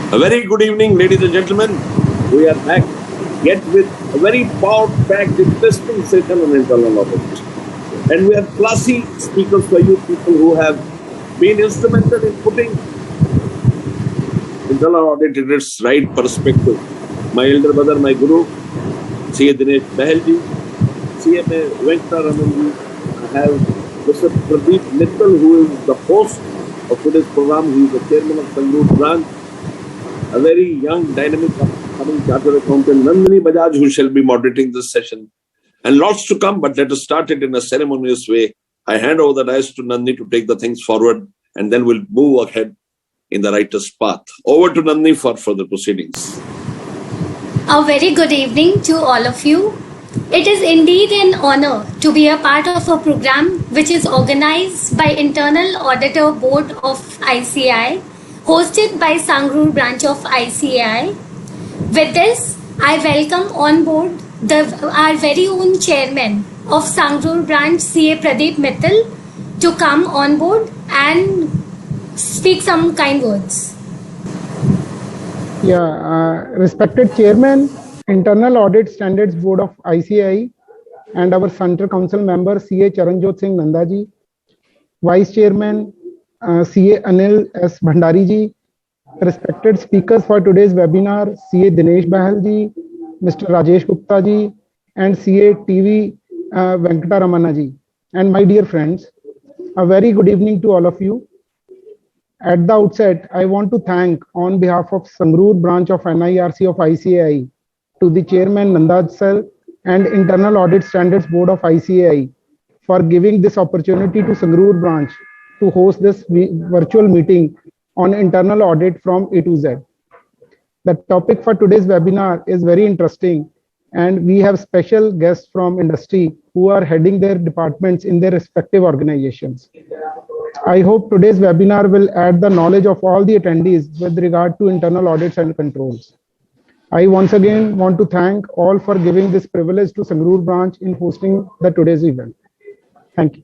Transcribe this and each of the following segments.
A very good evening, ladies and gentlemen. We are back yet with a very power-packed, interesting session on internal audit. And we have classy speakers for you, people who have been instrumental in putting internal audit in its right perspective. My elder brother, my guru, CA Dinesh Bahalji, CMA Vuca World. I have Mr. Pradeep Mittal, who is the host of today's program. He is the chairman of Sangrur branch. A very young, dynamic, upcoming chartered accountant, Nandini Bajaj, who shall be moderating this session. And lots to come, but let us start it in a ceremonious way. I hand over the dice to Nandini to take the things forward, and then we'll move ahead in the writer's path. Over to Nandini for further proceedings. A very good evening to all of you. It is indeed an honor to be a part of a program which is organized by Internal Auditor Board of ICAI, hosted by Sangrur branch of ICAI. With this, I welcome on board our very own chairman of Sangrur branch, CA Pradeep Mittal, to come on board and speak some kind words. Respected Chairman, Internal Audit Standards Board of ICAI, and our Central Council member CA Charanjot Singh Nandaji, Vice Chairman CA Anil S. Bhandari ji, respected speakers for today's webinar, CA Dinesh Bahalji, Mr. Rajesh Gupta ji, and CA TV Venkataramana ji, and my dear friends, a very good evening to all of you. At the outset, I want to thank on behalf of Sangrur branch of NIRC of ICAI to the Chairman Nandaj sir and Internal Audit Standards Board of ICAI for giving this opportunity to Sangrur branch to host this virtual meeting on internal audit from A to Z. The topic for today's webinar is very interesting, and we have special guests from industry who are heading their departments in their respective organizations. I hope today's webinar will add the knowledge of all the attendees with regard to internal audits and controls. I once again want to thank all for giving this privilege to Sangrur branch in hosting the today's event. Thank you.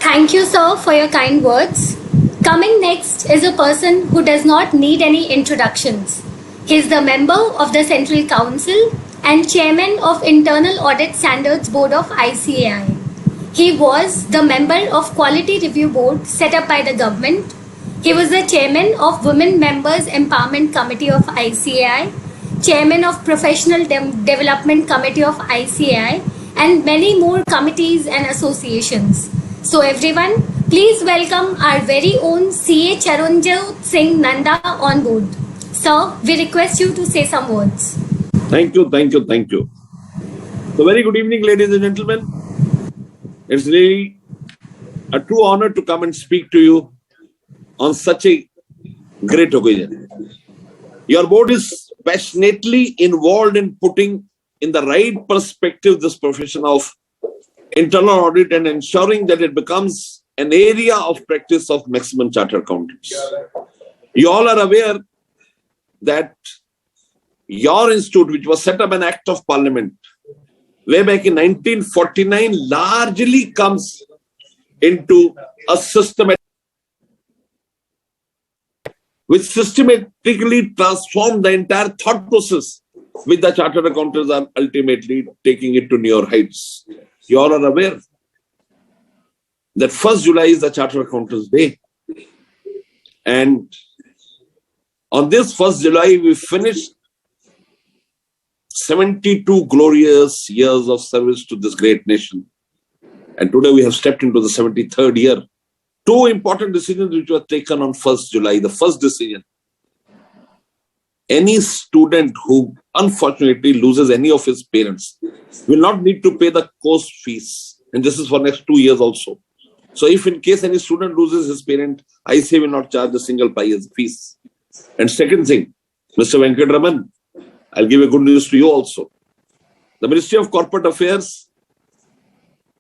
Thank you, sir, for your kind words. Coming next is a person who does not need any introductions. He is the member of the Central Council and Chairman of Internal Audit Standards Board of ICAI. He was the member of Quality Review Board set up by the government. He was the Chairman of Women Members Empowerment Committee of ICAI, Chairman of Professional Development Committee of ICAI, and many more committees and associations. So everyone, please welcome our very own CA Charanjot Singh Nanda on board. Sir, we request you to say some words. Thank you. So very good evening, ladies and gentlemen. It's really a true honor to come and speak to you on such a great occasion. Your board is passionately involved in putting in the right perspective this profession of internal audit and ensuring that it becomes an area of practice of maximum chartered accountants. You all are aware that your institute, which was set up an act of parliament way back in 1949, largely comes into a systematic, which systematically transformed the entire thought process which the chartered accountants are ultimately taking it to newer heights. You all are aware that 1st July is the Chartered Accountants Day. And on this 1st July, we finished 72 glorious years of service to this great nation. And today we have stepped into the 73rd year. Two important decisions which were taken on 1st July. The first decision, any student who unfortunately loses any of his parents will not need to pay the course fees. And this is for next 2 years also. So if in case any student loses his parent, ICAI will not charge a single pi as fees. And second thing, Mr. Venkataraman, I'll give a good news to you also. The Ministry of Corporate Affairs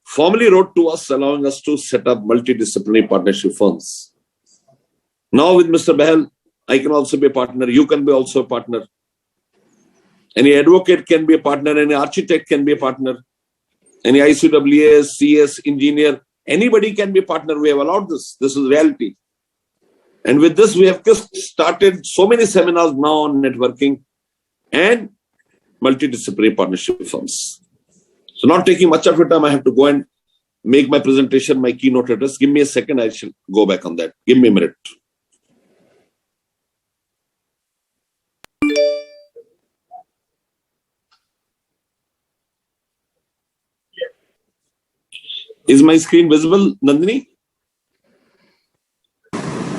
formally wrote to us allowing us to set up multidisciplinary partnership firms. Now with Mr. Bahal, I can also be a partner. You can be also a partner. Any advocate can be a partner. Any architect can be a partner. Any ICWAS, CS, engineer Anybody can be a partner. We have allowed this. This is reality. And with this, we have just started so many seminars now on networking and multidisciplinary partnership firms. So not taking much of your time, I have to go and make my presentation, my keynote address. Give me a second, I shall go back on that. Give me a minute. Is my screen visible, Nandini?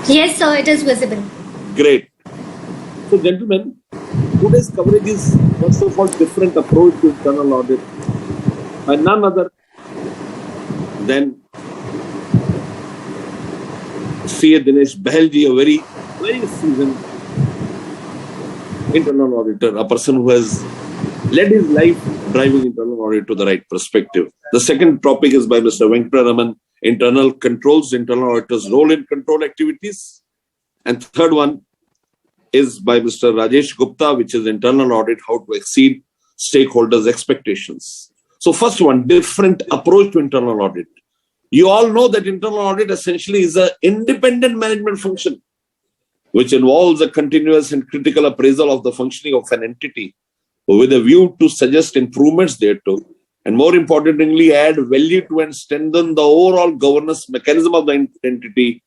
Yes, sir, it is visible. Great. So, gentlemen, today's coverage is, first of all, different approach to internal audit by none other than C.A. Dinesh Bahalji, a very, very seasoned internal auditor, a person who has led his life driving internal audit to the right perspective. The second topic is by Mr. Venkataraman, internal controls, internal auditors' role in control activities. And third one is by Mr. Rajesh Gupta, which is internal audit, how to exceed stakeholders' expectations. So first one, different approach to internal audit. You all know that internal audit essentially is an independent management function, which involves a continuous and critical appraisal of the functioning of an entity with a view to suggest improvements thereto, and more importantly, add value to and strengthen the overall governance mechanism of the entity,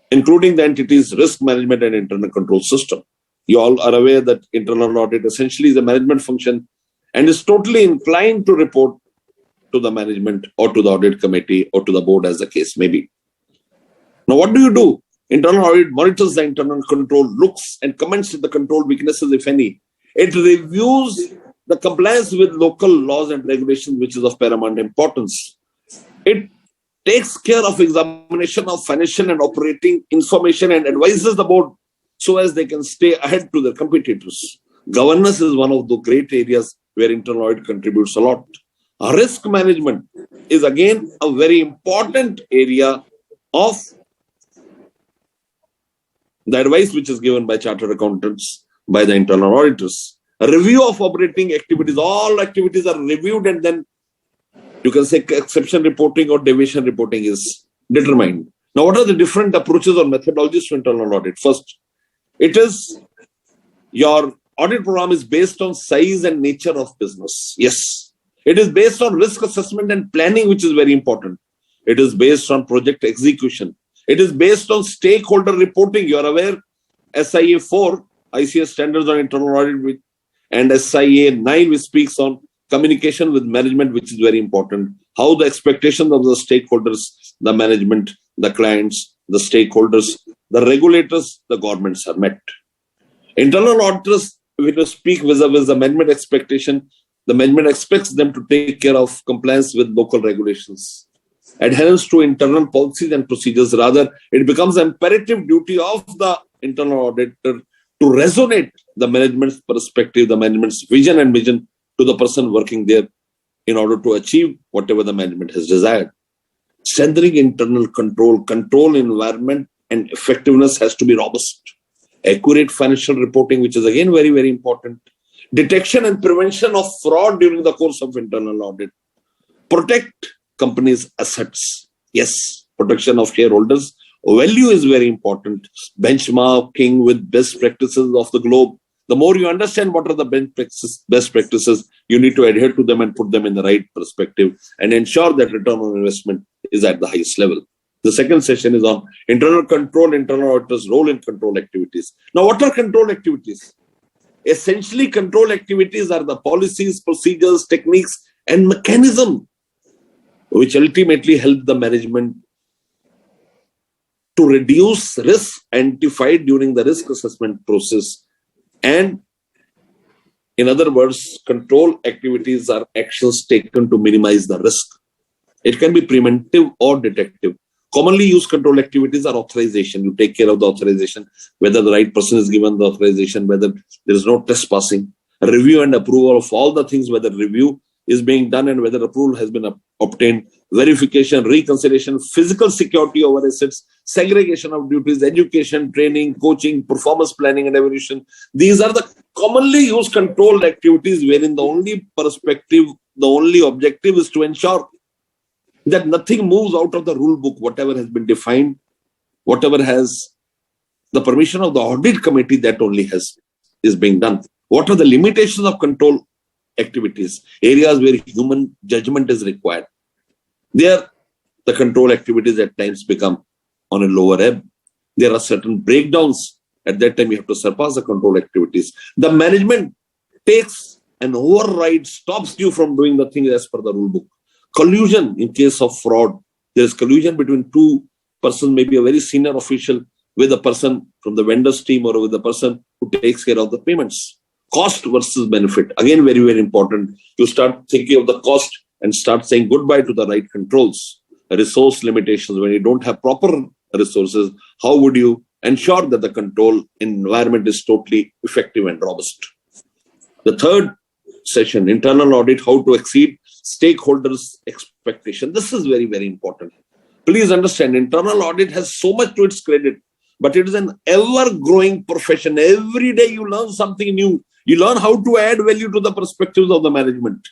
including the entity's risk management and internal control system. You all are aware that internal audit essentially is a management function and is totally inclined to report to the management or to the audit committee or to the board, as the case may be. Now, what do? Internal audit monitors the internal control, looks and comments at the control weaknesses, if any. It reviews the compliance with local laws and regulations, which is of paramount importance. It takes care of examination of financial and operating information and advises the board so as they can stay ahead to their competitors. Governance is one of the great areas where internal audit contributes a lot. Risk management is again a very important area of the advice which is given by chartered accountants, by the internal auditors. A review of operating activities, all activities are reviewed and then you can say exception reporting or deviation reporting is determined. Now, what are the different approaches or methodologies to internal audit? First, it is your audit program is based on size and nature of business. Yes. It is based on risk assessment and planning, which is very important. It is based on project execution. It is based on stakeholder reporting. You are aware, SIA 4, ICAI standards on internal audit, and SIA 9, which speaks on communication with management, which is very important. How the expectations of the stakeholders, the management, the clients, the stakeholders, the regulators, the governments are met. Internal auditors, when you speak vis-a-vis the management expectation, the management expects them to take care of compliance with local regulations, adherence to internal policies and procedures. Rather, it becomes an imperative duty of the internal auditor to resonate the management's perspective, the management's vision and mission to the person working there in order to achieve whatever the management has desired. Strengthening internal control environment and effectiveness has to be robust. Accurate financial reporting, which is again very, very important. Detection and prevention of fraud during the course of internal audit. Protect companies' assets. Yes, protection of shareholders. Value is very important. Benchmarking with best practices of the globe. The more you understand what are the best practices, you need to adhere to them and put them in the right perspective and ensure that return on investment is at the highest level. The second session is on internal control, internal auditors' role in control activities. Now, what are control activities? Essentially, control activities are the policies, procedures, techniques, and mechanism which ultimately help the management to reduce risk identified during the risk assessment process. And in other words, control activities are actions taken to minimize the risk. It can be preventive or detective. Commonly used control activities are authorization. You take care of the authorization, whether the right person is given the authorization, whether there is no trespassing. Review and approval of all the things, whether review is being done and whether approval has been obtained. Verification, reconciliation, physical security over assets, segregation of duties, education, training, coaching, performance planning and evaluation. These are the commonly used control activities wherein the only objective is to ensure that nothing moves out of the rule book, whatever has been defined, whatever has the permission of the audit committee, that only is being done. What are the limitations of control activities? Areas where human judgment is required. There, the control activities at times become on a lower ebb. There are certain breakdowns. At that time, you have to surpass the control activities. The management takes an override, stops you from doing the thing as per the rule book. Collusion in case of fraud. There is collusion between two persons, maybe a very senior official with a person from the vendor's team or with the person who takes care of the payments. Cost versus benefit. Again, very, very important. You start thinking of the cost and start saying goodbye to the right controls. Resource limitations. When you don't have proper resources, how would you ensure that the control environment is totally effective and robust? The third session, internal audit, how to exceed stakeholders' expectation. This is very, very important. Please understand, internal audit has so much to its credit, but it is an ever-growing profession. Every day you learn something new. You learn how to add value to the perspectives of the management.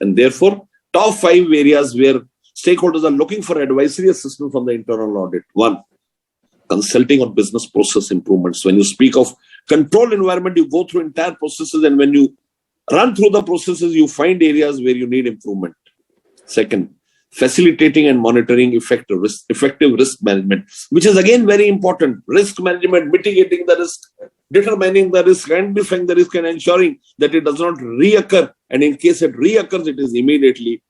And therefore, top 5 areas where stakeholders are looking for advisory assistance from the internal audit. 1, consulting on business process improvements. When you speak of control environment, you go through entire processes, and when you run through the processes, you find areas where you need improvement. 2nd, facilitating and monitoring effective risk management, which is again very important. Risk management, mitigating the risk, determining the risk, identifying the risk, and ensuring that it does not reoccur. And in case it reoccurs, it is immediately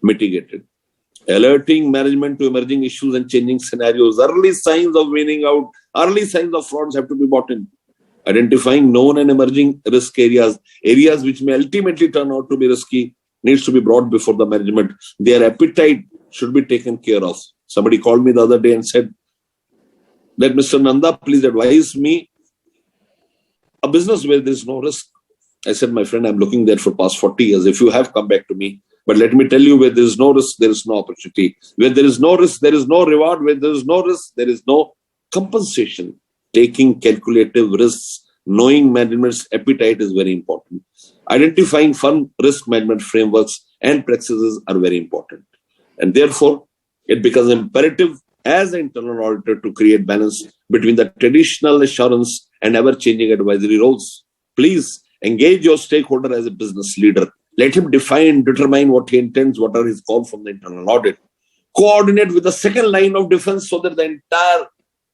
mitigated. Alerting management to emerging issues and changing scenarios. Early signs of winning out, early signs of frauds have to be brought in. Identifying known and emerging risk areas which may ultimately turn out to be risky, needs to be brought before the management. Their appetite should be taken care of. Somebody called me the other day and said that, Mr. Nanda, please advise me a business where there is no risk. I said, my friend, I'm looking there for past 40 years. If you have, come back to me. But let me tell you, where there is no risk, there is no opportunity. Where there is no risk, there is no reward. Where there is no risk, there is no compensation. Taking calculative risks, knowing management's appetite is very important. Identifying firm risk management frameworks and practices are very important. And therefore, it becomes imperative as an internal auditor to create balance between the traditional assurance and ever-changing advisory roles. Please engage your stakeholder as a business leader. Let him determine what he intends, what are his calls from the internal audit. Coordinate with the second line of defense so that the entire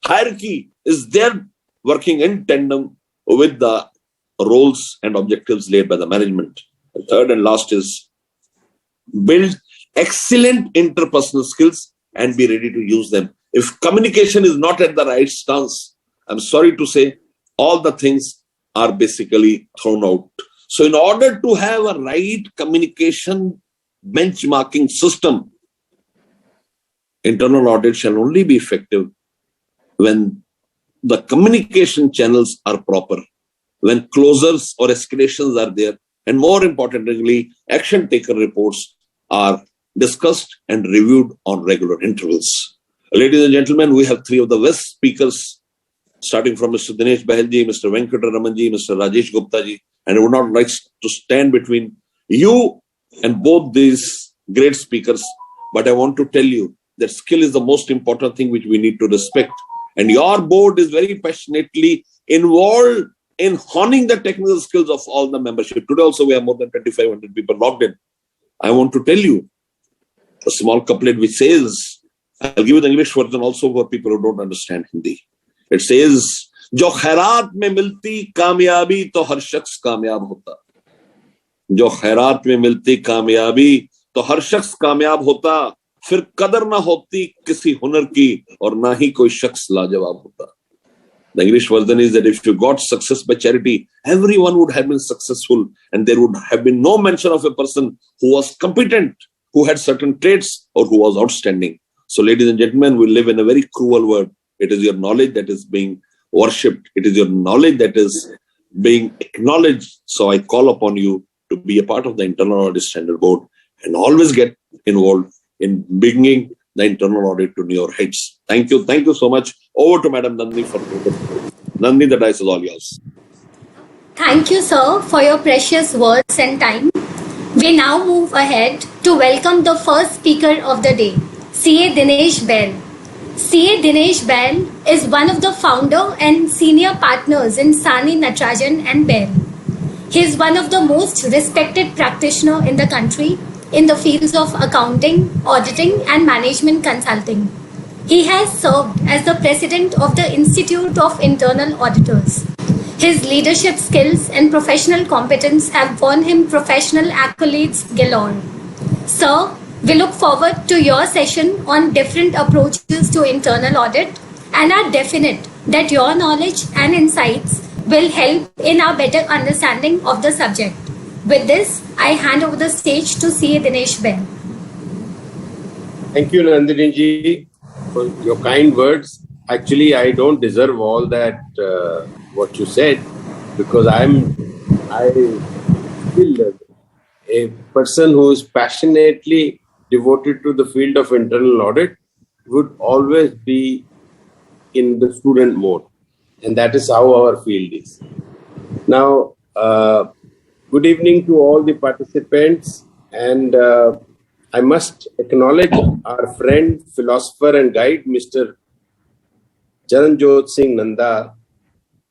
hierarchy is there working in tandem with the roles and objectives laid by the management. The third and last is build excellent interpersonal skills and be ready to use them. If communication is not at the right stance, I'm sorry to say, all the things are basically thrown out. So in order to have a right communication benchmarking system, internal audit shall only be effective when the communication channels are proper, when closures or escalations are there, and more importantly, action taken reports are discussed and reviewed on regular intervals. Ladies and gentlemen, we have 3 of the best speakers, starting from Mr. Dinesh Bahalji, Mr. Venkataramanji, Mr. Rajesh Gupta ji, and I would not like to stand between you and both these great speakers, but I want to tell you that skill is the most important thing which we need to respect. And your board is very passionately involved in honing the technical skills of all the membership. Today also we have more than 2,500 people logged in. I want to tell you a small couplet which says, I'll give you the English version also for people who don't understand Hindi. It says, जो खैरात में मिलती कामयाबी तो हर शख्स कामयाब होता. जो खैरात में मिलती कामयाबी तो हर शख्स कामयाब होता. फिर कदर ना होती किसी हुनर की और ना ही कोई शख्स लाजवाब होता. The English version is that if you got success by charity, everyone would have been successful and there would have been no mention of a person who was competent, who had certain traits or who was outstanding. So ladies and gentlemen, we live in a very cruel world. It is your knowledge that is being worshipped. It is your knowledge that is being acknowledged. So I call upon you to be a part of the Internal Audit Standard Board and always get involved in bringing the internal audit to newer heights. Thank you. Thank you so much. Over to Madam Nandini for Nandini, the dice is all yours. Thank you, sir, for your precious words and time. We now move ahead to to welcome the first speaker of the day, CA Dinesh Bail. CA Dinesh Bail is one of the founder and senior partners in Sani Natarajan and Bail. He is one of the most respected practitioners in the country in the fields of accounting, auditing, and management consulting. He has served as the president of the Institute of Internal Auditors. His leadership skills and professional competence have won him professional accolades galore. Sir, we look forward to your session on different approaches to internal audit and are definite that your knowledge and insights will help in our better understanding of the subject. With this, I hand over the stage to CA Dinesh Bail. Thank you, Nandini ji, for your kind words. Actually, I don't deserve all that what you said, because I feel a person who is passionately devoted to the field of internal audit would always be in the student mode, and that is how our field is. Now, good evening to all the participants, and I must acknowledge our friend, philosopher and guide, Mr. Charanjot Singh Nanda.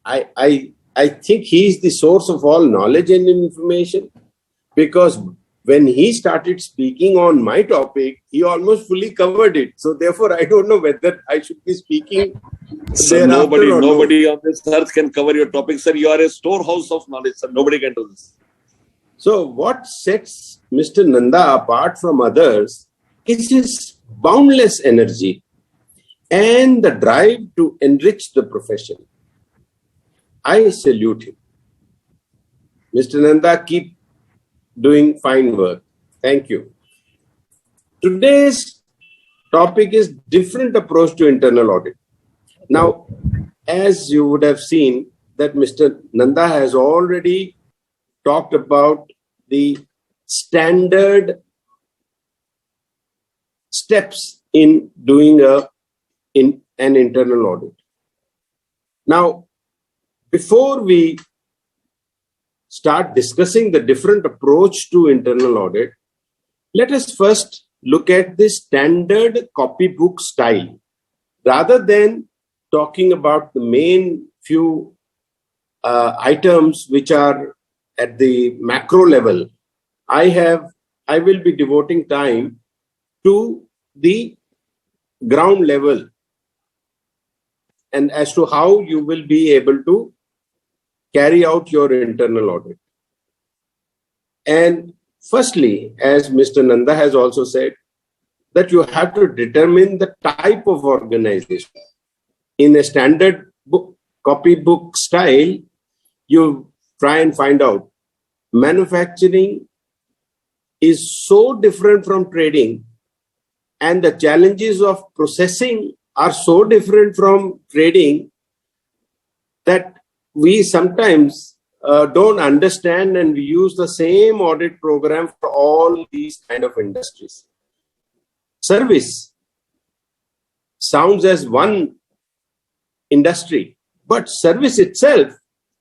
I think he is the source of all knowledge and information, because when he started speaking on my topic, he almost fully covered it. So therefore, I don't know whether I should be speaking. Sir, nobody on this earth can cover your topic, sir. You are a storehouse of knowledge, sir. Nobody can do this. So what sets Mr. Nanda apart from others is his boundless energy and the drive to enrich the profession. I salute him. Mr. Nanda, keep doing fine work. Thank you. Today's topic is different approach to internal audit. Now, as you would have seen, that Mr. Nanda has already talked about the standard steps in doing an internal audit. Now, before we start discussing the different approach to internal audit, let us first look at the standard copybook style. Rather than talking about the main few items which are at the macro level, I will be devoting time to the ground level and as to how you will be able to carry out your internal audit. And firstly, as Mr. Nanda has also said, that you have to determine the type of organization. In a standard copybook style, you try and find out manufacturing is so different from trading, and the challenges of processing are so different from trading that we sometimes don't understand, and we use the same audit program for all these kind of industries. Service sounds as one industry, but service itself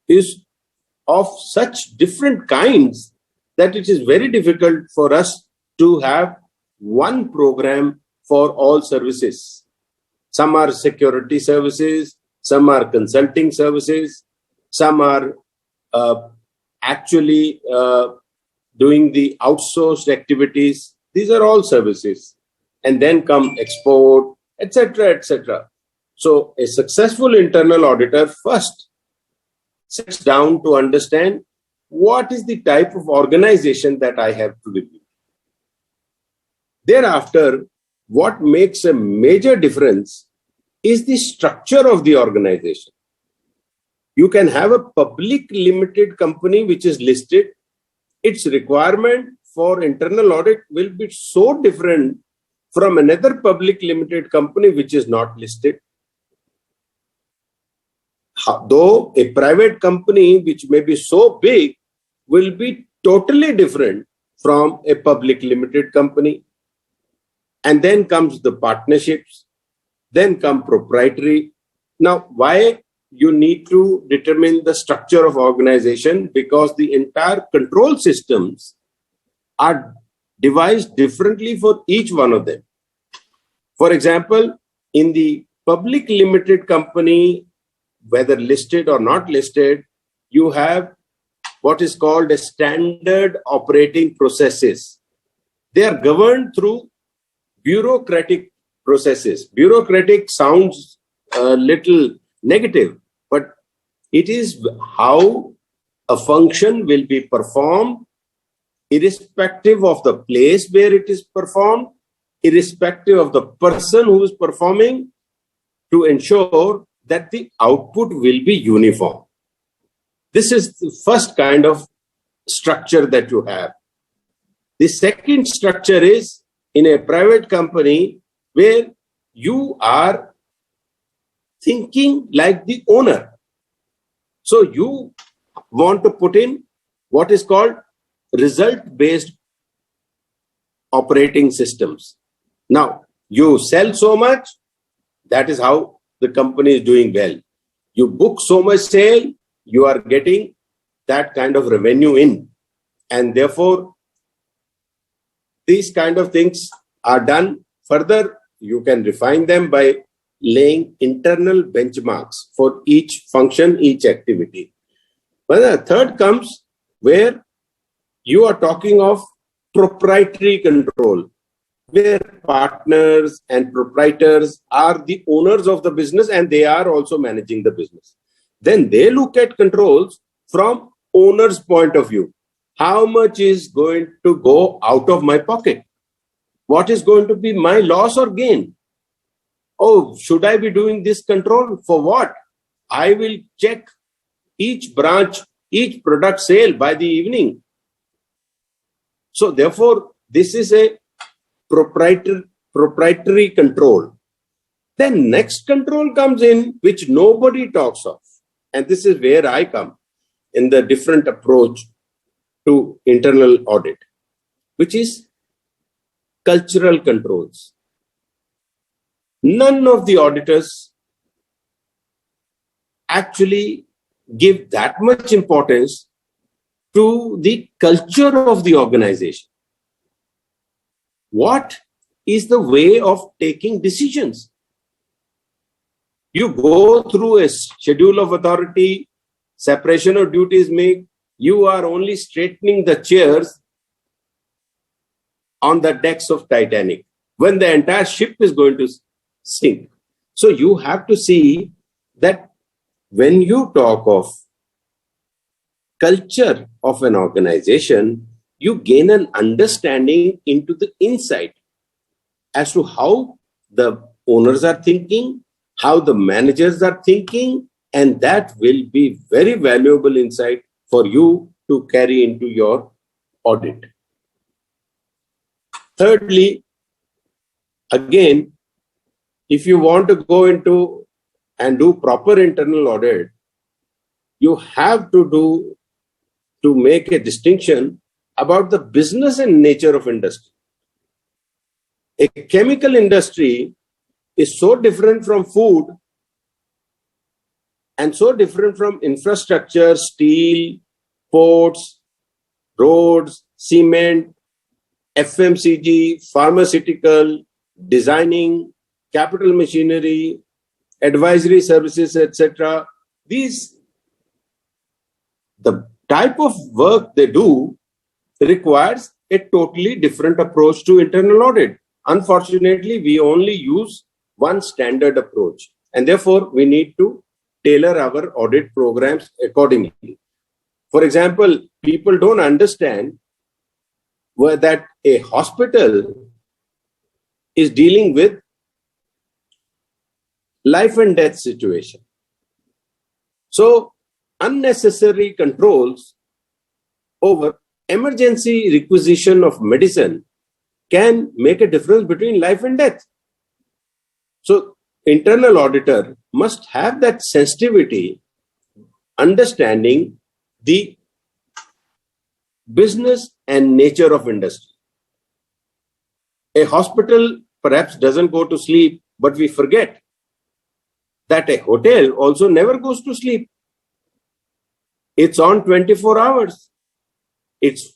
is of such different kinds that it is very difficult for us to have one program for all services. Some are security services, some are consulting services, some are actually doing the outsourced activities. These are all services. And then come export, etc., etc. So a successful internal auditor first sits down to understand what is the type of organization that I have to review. Thereafter, what makes a major difference is the structure of the organization. You can have a public limited company which is listed. Its requirement for internal audit will be so different from another public limited company which is not listed. Though a private company which may be so big will be totally different from a public limited company. And then comes the partnerships, then come proprietary. Now, why you need to determine the structure of organization? Because the entire control systems are devised differently for each one of them. For example, in the public limited company, whether listed or not listed, you have what is called a standard operating processes. They are governed through bureaucratic processes. Bureaucratic sounds a little negative, but it is how a function will be performed, irrespective of the place where it is performed, irrespective of the person who is performing, to ensure that the output will be uniform. This is the first kind of structure that you have. The second structure is in a private company where you are thinking like the owner. So you want to put in what is called result-based operating systems. Now, you sell so much, that is how the company is doing well. You book so much sale, you are getting that kind of revenue in. And therefore, these kind of things are done. Further, you can refine them by laying internal benchmarks for each function, each activity. But the third comes where you are talking of proprietary control, where partners and proprietors are the owners of the business and they are also managing the business. Then they look at controls from owner's point of view. How much is going to go out of my pocket? What is going to be my loss or gain? Oh, should I be doing this control? For what? I will check each branch, each product sale by the evening. So therefore, this is a proprietary control. Then next control comes in, which nobody talks of. And this is where I come in the different approach to internal audit, which is cultural controls. None of the auditors actually give that much importance to the culture of the organization. What is the way of taking decisions? You go through a schedule of authority, separation of duties made, you are only straightening the chairs on the decks of Titanic when the entire ship is going to sink. So you have to see that when you talk of culture of an organization, you gain an understanding into the insight as to how the owners are thinking, how the managers are thinking, and that will be very valuable insight for you to carry into your audit. Thirdly, again, if you want to go into and do proper internal audit, you have to make a distinction about the business and nature of industry. A chemical industry is so different from food and so different from infrastructure, steel, ports, roads, cement, FMCG, pharmaceutical, designing, capital machinery, advisory services, etc. The type of work they do requires a totally different approach to internal audit. Unfortunately, we only use one standard approach, and therefore we need to tailor our audit programs accordingly. For example, people don't understand that a hospital is dealing with life and death situation. So unnecessary controls over emergency requisition of medicine can make a difference between life and death. So internal auditor must have that sensitivity, understanding the business and nature of industry. A hospital perhaps doesn't go to sleep, but we forget that a hotel also never goes to sleep. It's on 24 hours. It's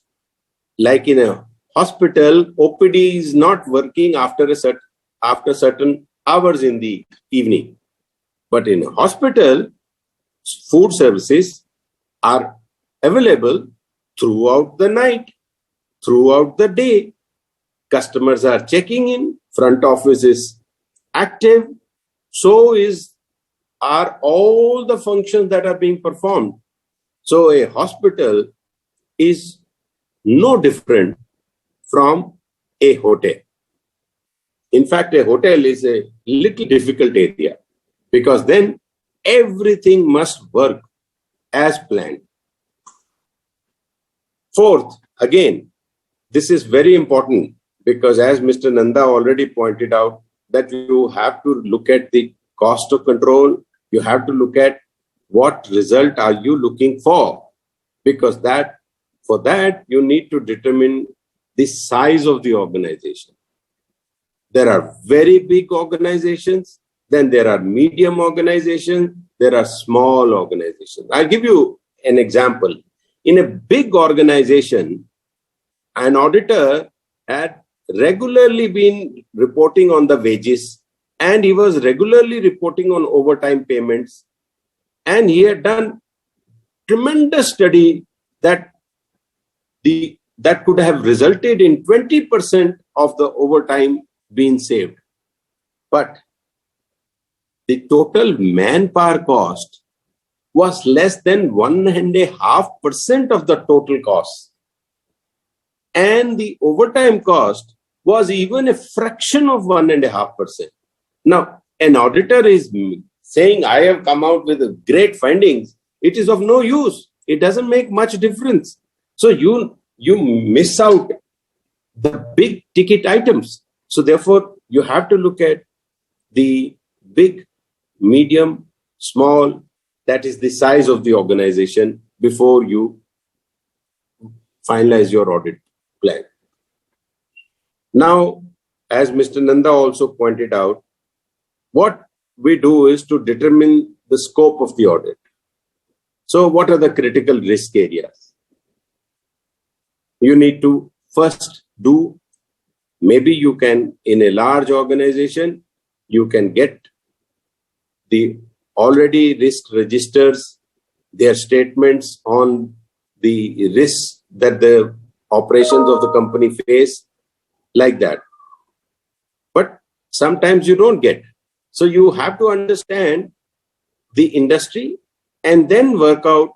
like in a hospital, OPD is not working after certain hours in the evening. But in a hospital, food services are available throughout the night, throughout the day. Customers are checking in, front office is active, so are all the functions that are being performed. So a hospital is no different from a hotel. In fact, a hotel is a little difficult area because then everything must work as planned. Fourth, again, this is very important because as Mr. Nanda already pointed out, that you have to look at the cost of control, you have to look at what result are you looking for, because for that you need to determine the size of the organization. There are very big organizations, then there are medium organizations, there are small organizations. I'll give you an example. In a big organization, an auditor had regularly been reporting on the wages, and he was regularly reporting on overtime payments, and he had done tremendous study that could have resulted in 20% of the overtime being saved. But the total manpower cost was less than 1.5% of the total cost. And the overtime cost was even a fraction of 1.5%. Now, an auditor is saying, I have come out with great findings. It is of no use. It doesn't make much difference. So you miss out the big ticket items. So therefore, you have to look at the big, medium, small, that is the size of the organization before you finalize your audit plan. Now, as Mr. Nanda also pointed out, what we do is to determine the scope of the audit. So what are the critical risk areas? You need to first do, maybe you can, in a large organization, you can get the already risk registers, their statements on the risks that the operations of the company face, like that. But sometimes you don't get. So you have to understand the industry and then work out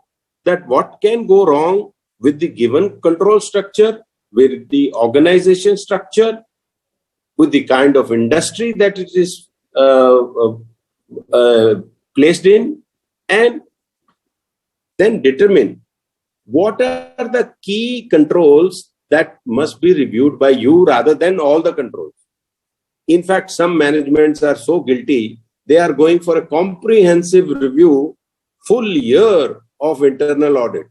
that what can go wrong with the given control structure, with the organization structure, with the kind of industry that it is placed in, and then determine what are the key controls that must be reviewed by you rather than all the controls. In fact, some managements are so guilty, they are going for a comprehensive review, full year of internal audit.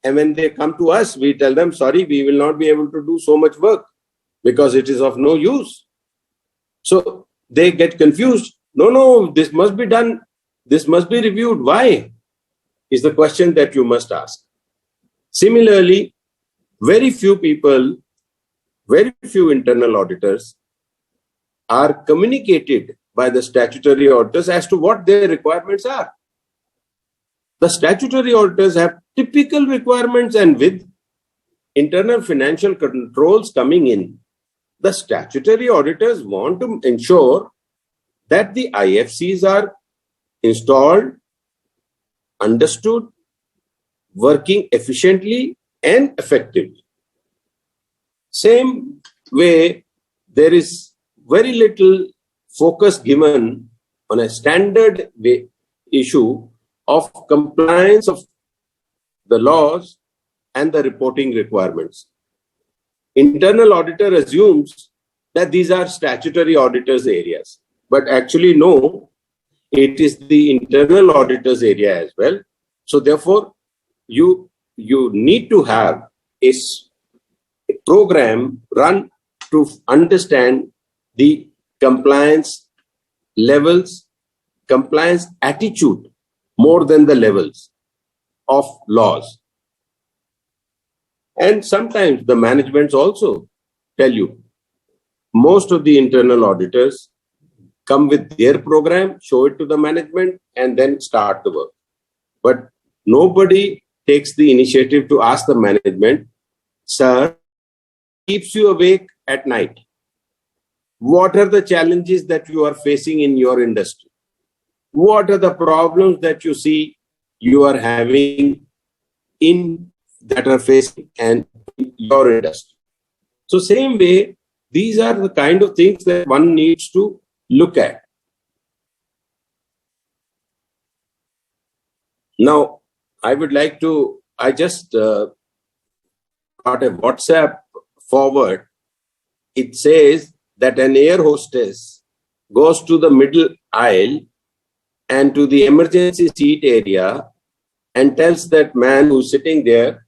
And when they come to us, we tell them, sorry, we will not be able to do so much work because it is of no use. So they get confused. No, this must be done. This must be reviewed. Why? Is the question that you must ask. Similarly, very few people, very few internal auditors are communicated by the statutory auditors as to what their requirements are. The statutory auditors have typical requirements, and with internal financial controls coming in, the statutory auditors want to ensure that the IFCs are installed, understood, working efficiently and effectively. Same way, there is very little focus given on a standard issue of compliance of the laws and the reporting requirements. Internal auditor assumes that these are statutory auditors' areas, but actually no, it is the internal auditors' area as well. So therefore, you need to have a program run to understand the compliance levels, compliance attitude, more than the levels of laws. And sometimes the managements also, tell you, most of the internal auditors come with their program, show it to the management, and then start the work. But nobody takes the initiative to ask the management, sir, keeps you awake at night. What are the challenges that you are facing in your industry? What are the problems that you see you are having that are facing and in your industry? So same way, these are the kind of things that one needs to look at. Now, I just got a WhatsApp forward. It says that an air hostess goes to the middle aisle and to the emergency seat area and tells that man who's sitting there,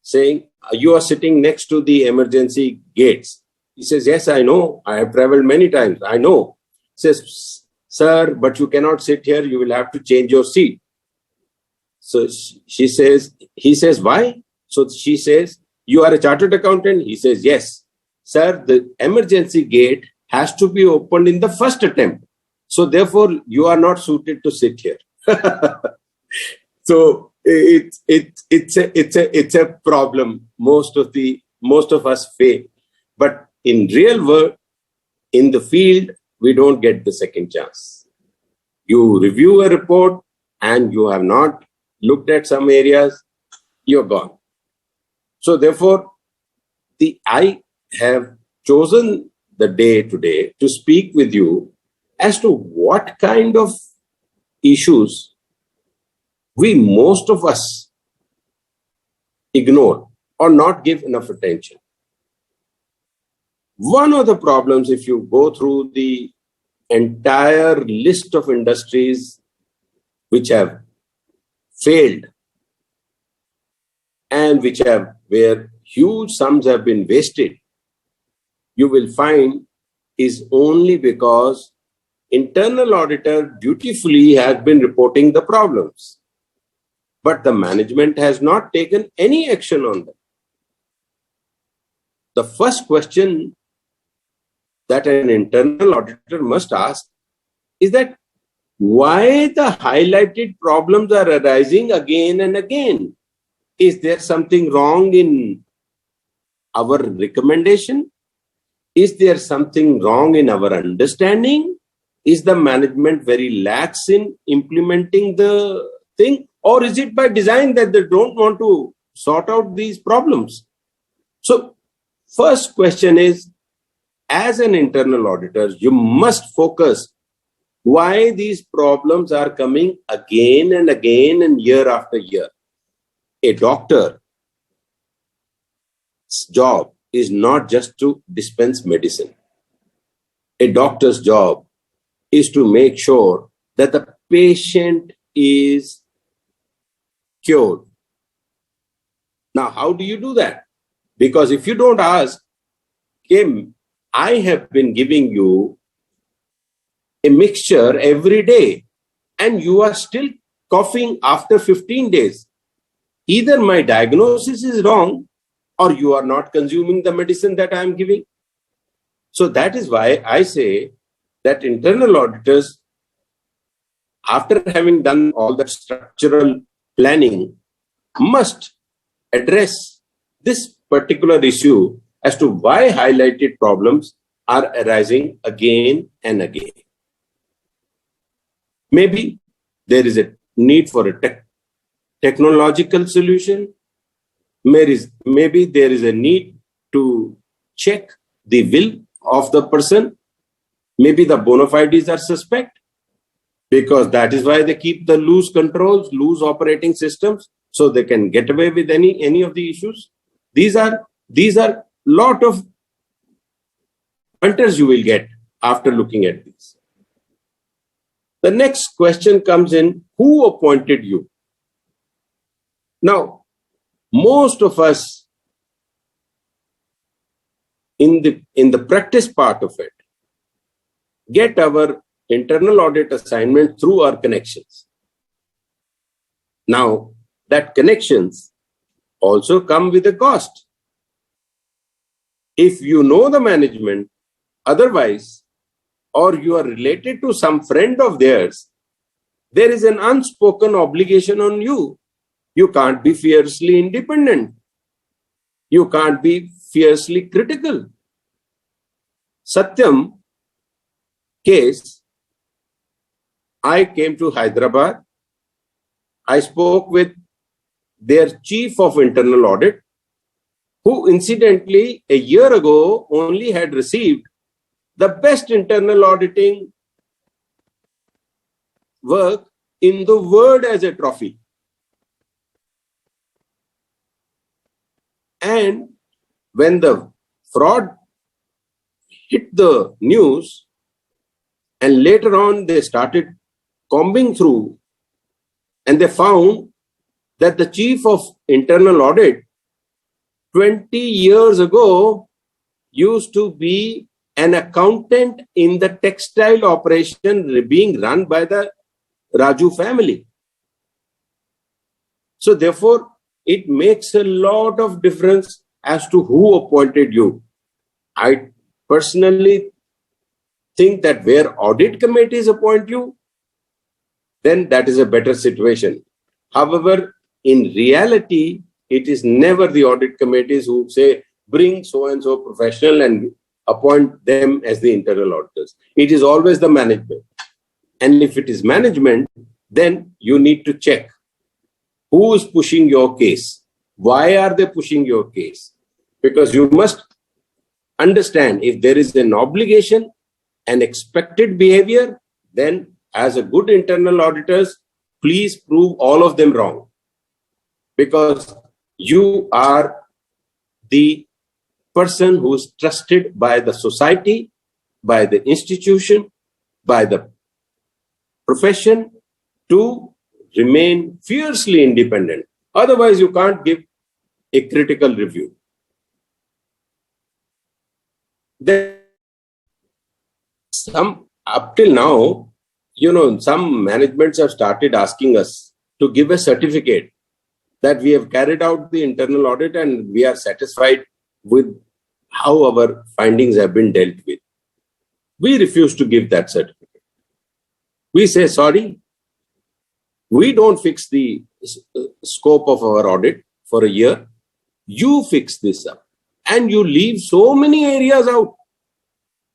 saying, you are sitting next to the emergency gates. He says, yes, I know. I have traveled many times. I know. He says, sir, but you cannot sit here. You will have to change your seat. So he says, why? So she says, you are a chartered accountant? He says, yes. Sir, the emergency gate has to be opened in the first attempt. So therefore, you are not suited to sit here. So it's a problem most of us face. But in real work, in the field, we don't get the second chance. You review a report and you have not looked at some areas, you're gone. So therefore, I have chosen the day today to speak with you as to what kind of issues most of us ignore or not give enough attention. One of the problems, if you go through the entire list of industries which have failed and where huge sums have been wasted, you will find is only because internal auditor dutifully has been reporting the problems, but the management has not taken any action on them. The first question that an internal auditor must ask is that why the highlighted problems are arising again and again? Is there something wrong in our recommendation? Is there something wrong in our understanding? Is the management very lax in implementing the thing? Or is it by design that they don't want to sort out these problems? So, first question is, as an internal auditor, you must focus why these problems are coming again and again and year after year. A doctor's job is not just to dispense medicine. A doctor's job is to make sure that the patient is cured. Now, how do you do that? Because if you don't ask, Kim, I have been giving you a mixture every day and you are still coughing after 15 days. Either my diagnosis is wrong or you are not consuming the medicine that I am giving. So that is why I say that internal auditors, after having done all that structural planning, must address this particular issue as to why highlighted problems are arising again and again. Maybe there is a need for a technological solution. Maybe there is a need to check the will of the person. Maybe the bona fides are suspect, because that is why they keep the loose controls, loose operating systems, so they can get away with any of the issues. These are lot of pointers you will get after looking at these. The next question comes in, who appointed you? Now, most of us in the practice part of it get our internal audit assignment through our connections. Now, that connections also come with a cost. If you know the management otherwise, or you are related to some friend of theirs, there is an unspoken obligation on you. You can't be fiercely independent. You can't be fiercely critical. Satyam case, I came to Hyderabad. I spoke with their chief of internal audit, who incidentally a year ago only had received the best internal auditing work in the world as a trophy. And when the fraud hit the news, and later on they started combing through, and they found that the chief of internal audit 20 years ago used to be an accountant in the textile operation being run by the Raju family. So therefore, it makes a lot of difference as to who appointed you. I personally think that where audit committees appoint you, then that is a better situation. However, in reality, it is never the audit committees who say, bring so-and-so professional and appoint them as the internal auditors. It is always the management. And if it is management, then you need to check who is pushing your case. Why are they pushing your case? Because you must understand, if there is an obligation, an expected behavior, then as a good internal auditors, please prove all of them wrong. Because you are the person who is trusted by the society, by the institution, by the profession to remain fiercely independent. Otherwise, you can't give a critical review. Then up till now, some managements have started asking us to give a certificate that we have carried out the internal audit and we are satisfied with how our findings have been dealt with. We refuse to give that certificate. We say, sorry, we don't fix the scope of our audit for a year. You fix this up. And you leave so many areas out.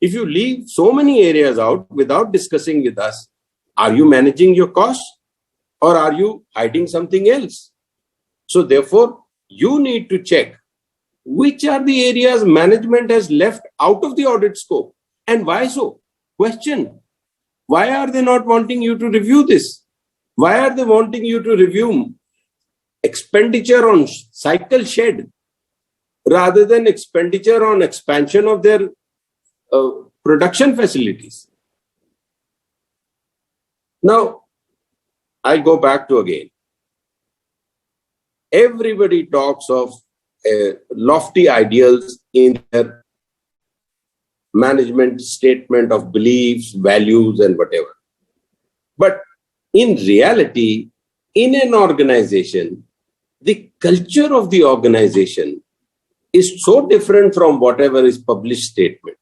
If you leave so many areas out without discussing with us, are you managing your costs or are you hiding something else? So therefore, you need to check which are the areas management has left out of the audit scope and why so? Question, why are they not wanting you to review this? Why are they wanting you to review expenditure on cycle shed rather than expenditure on expansion of their production facilities? Now, I go back to again. Everybody talks of lofty ideals in their management statement of beliefs, values, and whatever. But in reality, in an organization, the culture of the organization is so different from whatever is published statement.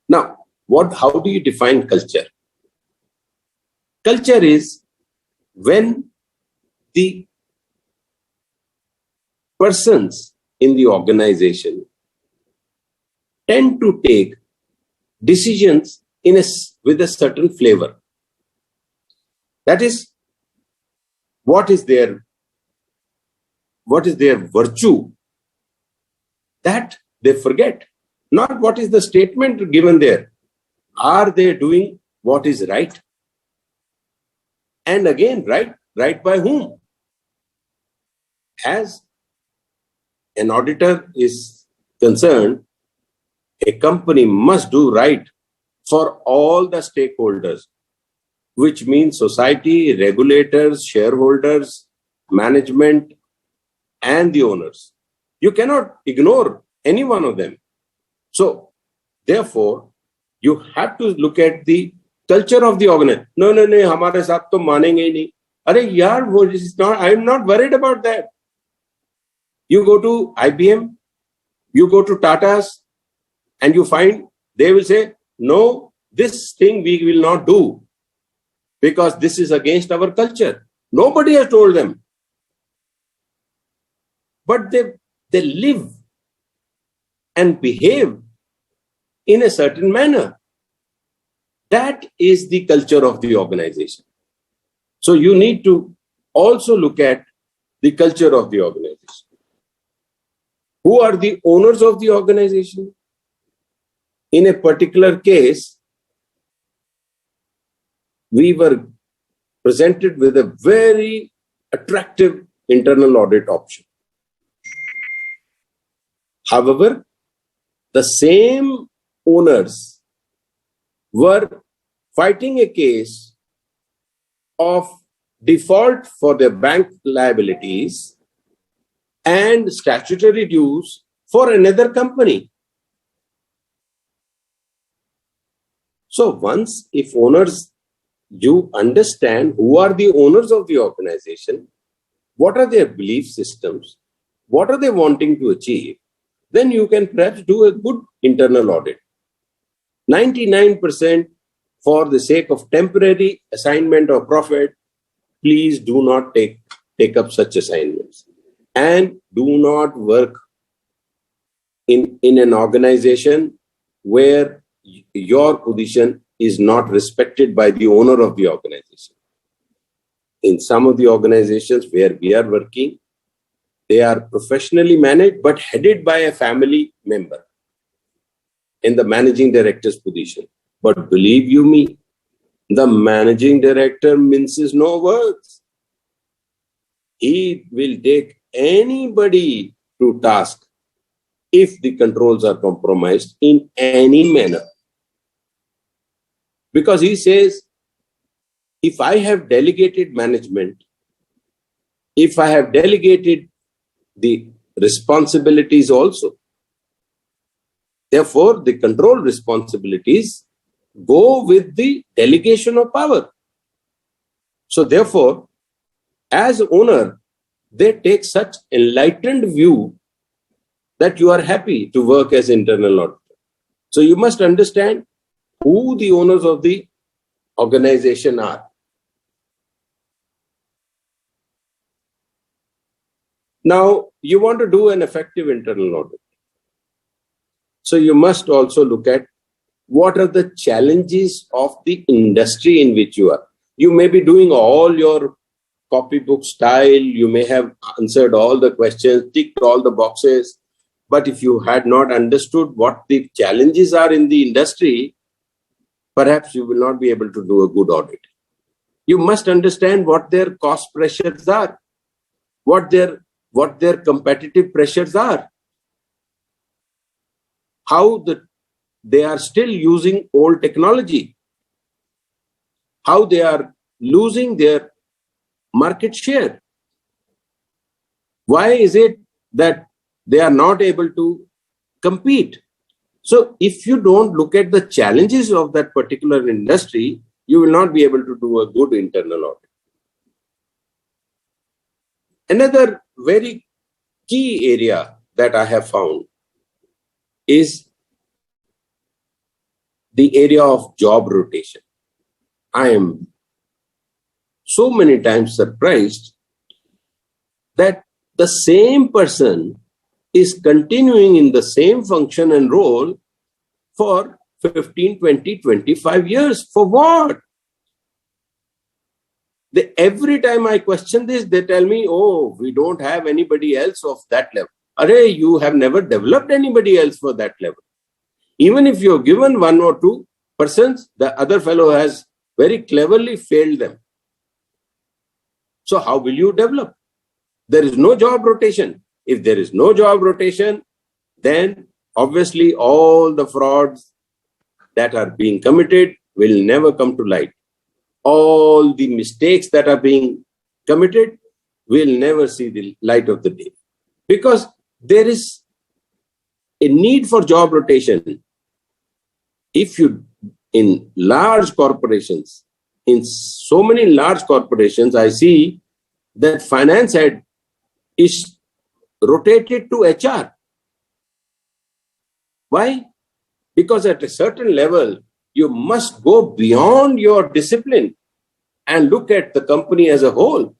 Now, how do you define culture? Culture is when the persons in the organization tend to take decisions with a certain flavor. That is, what is their virtue? That they forget. Not what is the statement given there. Are they doing what is right? And again, right by whom? As an auditor is concerned, a company must do right for all the stakeholders, which means society, regulators, shareholders, management, and the owners. You cannot ignore any one of them. So, therefore, you have to look at the culture of the organization. No, hamare saath to manenge hi nahi. Arey yaar, I'm not worried about that. You go to IBM, you go to Tata's, And you find they will say, no, this thing we will not do because this is against our culture. Nobody has told them. But they live and behave in a certain manner. That is the culture of the organization. So you need to also look at the culture of the organization. Who are the owners of the organization? In a particular case, we were presented with a very attractive internal audit option. However, the same owners were fighting a case of default for their bank liabilities and statutory dues for another company. So once, if owners, you understand who are the owners of the organization, what are their belief systems, what are they wanting to achieve, then you can perhaps do a good internal audit. 99% for the sake of temporary assignment of profit, please do not take up such assignments. And do not work in an organization where your position is not respected by the owner of the organization. In some of the organizations where we are working, they are professionally managed but headed by a family member in the managing director's position. But believe you me, the managing director minces no words. He will take anybody to task if the controls are compromised in any manner. Because he says, if I have delegated management, if I have delegated the responsibilities also, therefore the control responsibilities go with the delegation of power. So therefore, as owner, they take such enlightened view that you are happy to work as internal auditor. So you must understand who the owners of the organization are. Now, you want to do an effective internal audit. So you must also look at what are the challenges of the industry in which you are. You may be doing all your copybook style, you may have answered all the questions, ticked all the boxes, but if you had not understood what the challenges are in the industry, perhaps you will not be able to do a good audit. You must understand what their cost pressures are, what their competitive pressures are, how they are still using old technology, how they are losing their market share. Why is it that they are not able to compete? So if you don't look at the challenges of that particular industry, you will not be able to do a good internal audit. Another very key area that I have found is the area of job rotation. I am so many times surprised that the same person is continuing in the same function and role for 15, 20, 25 years. For what? Every time I question this, they tell me, oh, we don't have anybody else of that level. Arey, you have never developed anybody else for that level. Even if you're given one or two persons, the other fellow has very cleverly failed them. So how will you develop? There is no job rotation. If there is no job rotation, then obviously all the frauds that are being committed will never come to light. All the mistakes that are being committed will never see the light of the day. Because there is a need for job rotation. If you, in large corporations, in so many large corporations, I see that finance head is rotated to HR. Why? Because at a certain level, you must go beyond your discipline and look at the company as a whole.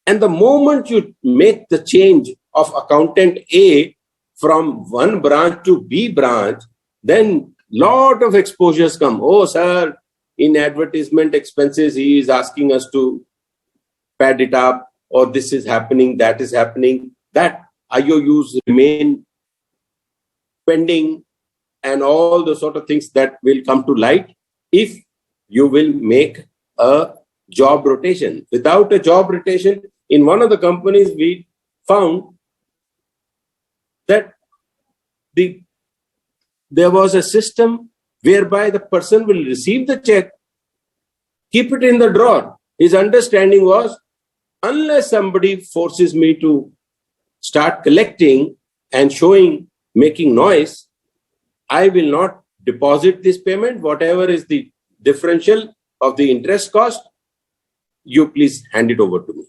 And the moment you make the change of accountant A from one branch to B branch, then lot of exposures come. Oh, sir, in advertisement expenses, he is asking us to pad it up, or this is happening, that is happening, that IOUs remain pending, and all the sort of things that will come to light if you will make a job rotation. Without a job rotation, in one of the companies, we found that there was a system whereby the person will receive the check, keep it in the drawer. His understanding was, unless somebody forces me to start collecting and showing, making noise, I will not deposit this payment. Whatever is the differential of the interest cost, you please hand it over to me.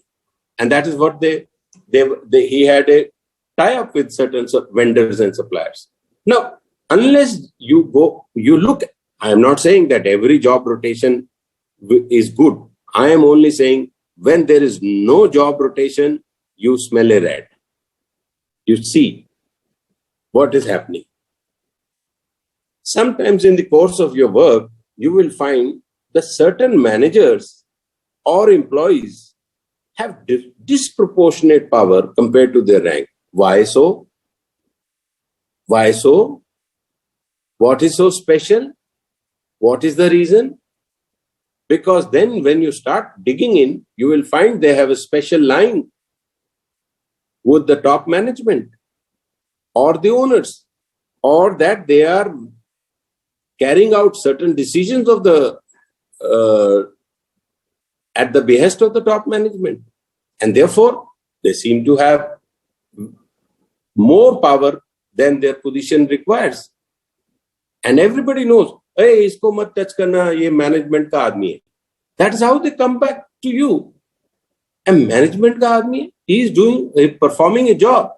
And that is what he had a tie-up with certain vendors and suppliers. Now, unless you look, I am not saying that every job rotation is good. I am only saying when there is no job rotation, you smell a rat. You see what is happening. Sometimes in the course of your work, you will find that certain managers or employees have disproportionate power compared to their rank. Why so? Why so? What is so special? What is the reason? Because then when you start digging in, you will find they have a special line with the top management or the owners, or that they are carrying out certain decisions of the at the behest of the top management. And therefore, they seem to have more power than their position requires. And everybody knows, hey, isko mat touch karna, ye management ka aadmi hai. That is how they come back to you. And management ka aadmi hai, he is performing a job.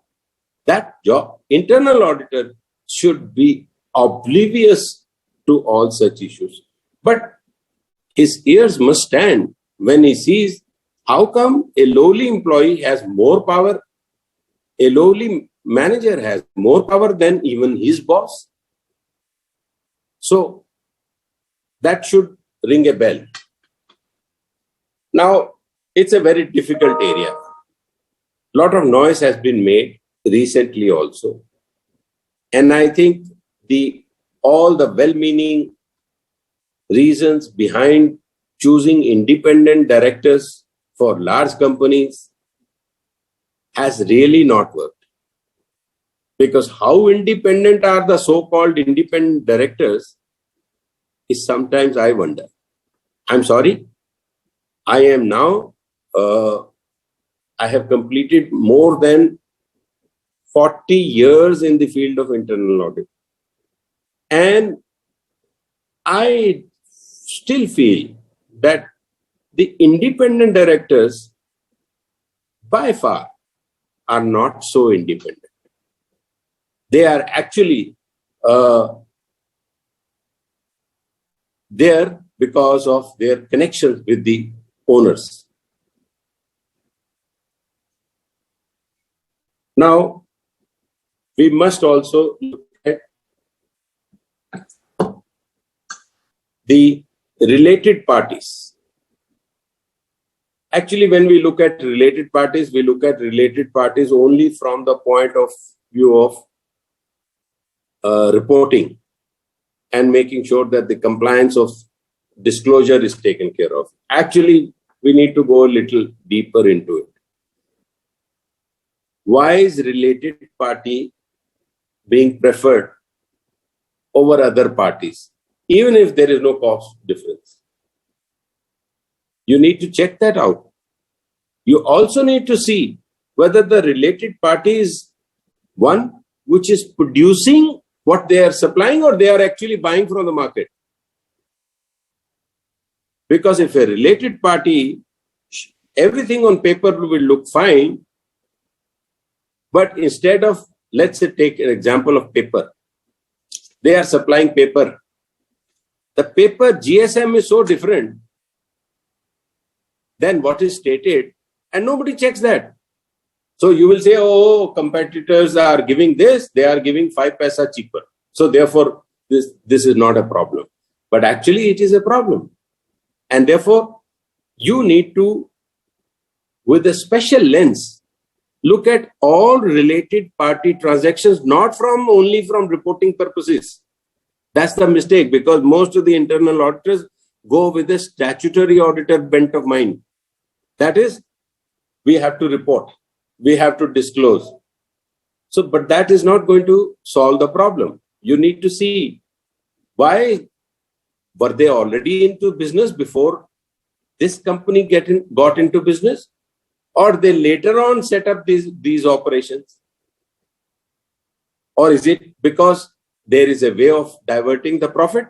That job, internal auditor should be oblivious to all such issues. But his ears must stand when he sees how come a lowly employee has more power, a lowly manager has more power than even his boss. So that should ring a bell. Now, it's a very difficult area. A lot of noise has been made recently also. And I think all the well-meaning reasons behind choosing independent directors for large companies has really not worked. Because how independent are the so-called independent directors is sometimes I wonder. I'm sorry, I am now, I have completed more than 40 years in the field of internal audit. And I still feel that the independent directors by far are not so independent. They are actually there because of their connections with the owners. Now, we must also look at the related parties. Actually, when we look at related parties, we look at related parties only from the point of view of reporting and making sure that the compliance of disclosure is taken care of. Actually, we need to go a little deeper into it. Why is related party being preferred over other parties, even if there is no cost difference? You need to check that out. You also need to see whether the related party is one which is producing what they are supplying or they are actually buying from the market. Because if a related party, everything on paper will look fine, but instead of, let's say, take an example of paper. They are supplying paper. The paper GSM is so different than what is stated, and nobody checks that. So you will say, oh, competitors are giving this, they are giving 5 paisa cheaper. So therefore, this is not a problem. But actually, it is a problem. And therefore, you need to, with a special lens, look at all related party transactions, not only from reporting purposes. That's the mistake, because most of the internal auditors go with a statutory auditor bent of mind. That is, we have to report, we have to disclose. So, but that is not going to solve the problem. You need to see why were they already into business before this company got into business, or they later on set up these operations, or is it because there is a way of diverting the profit?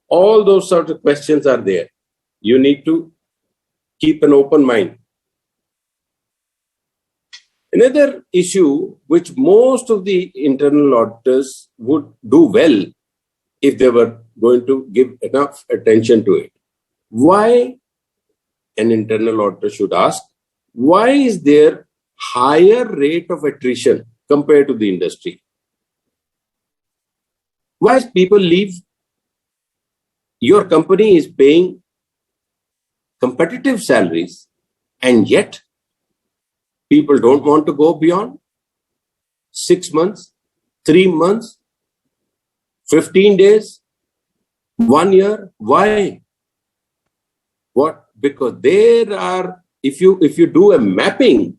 All those sort of questions are there. You need to keep an open mind. Another issue which most of the internal auditors would do well if they were going to give enough attention to it. Why, an internal auditor should ask, why is there higher rate of attrition compared to the industry? Why people leave? Your company is paying competitive salaries, and yet people don't want to go beyond 6 months, 3 months, 15 days, 1 year. Why? What? Because there are, if you do a mapping,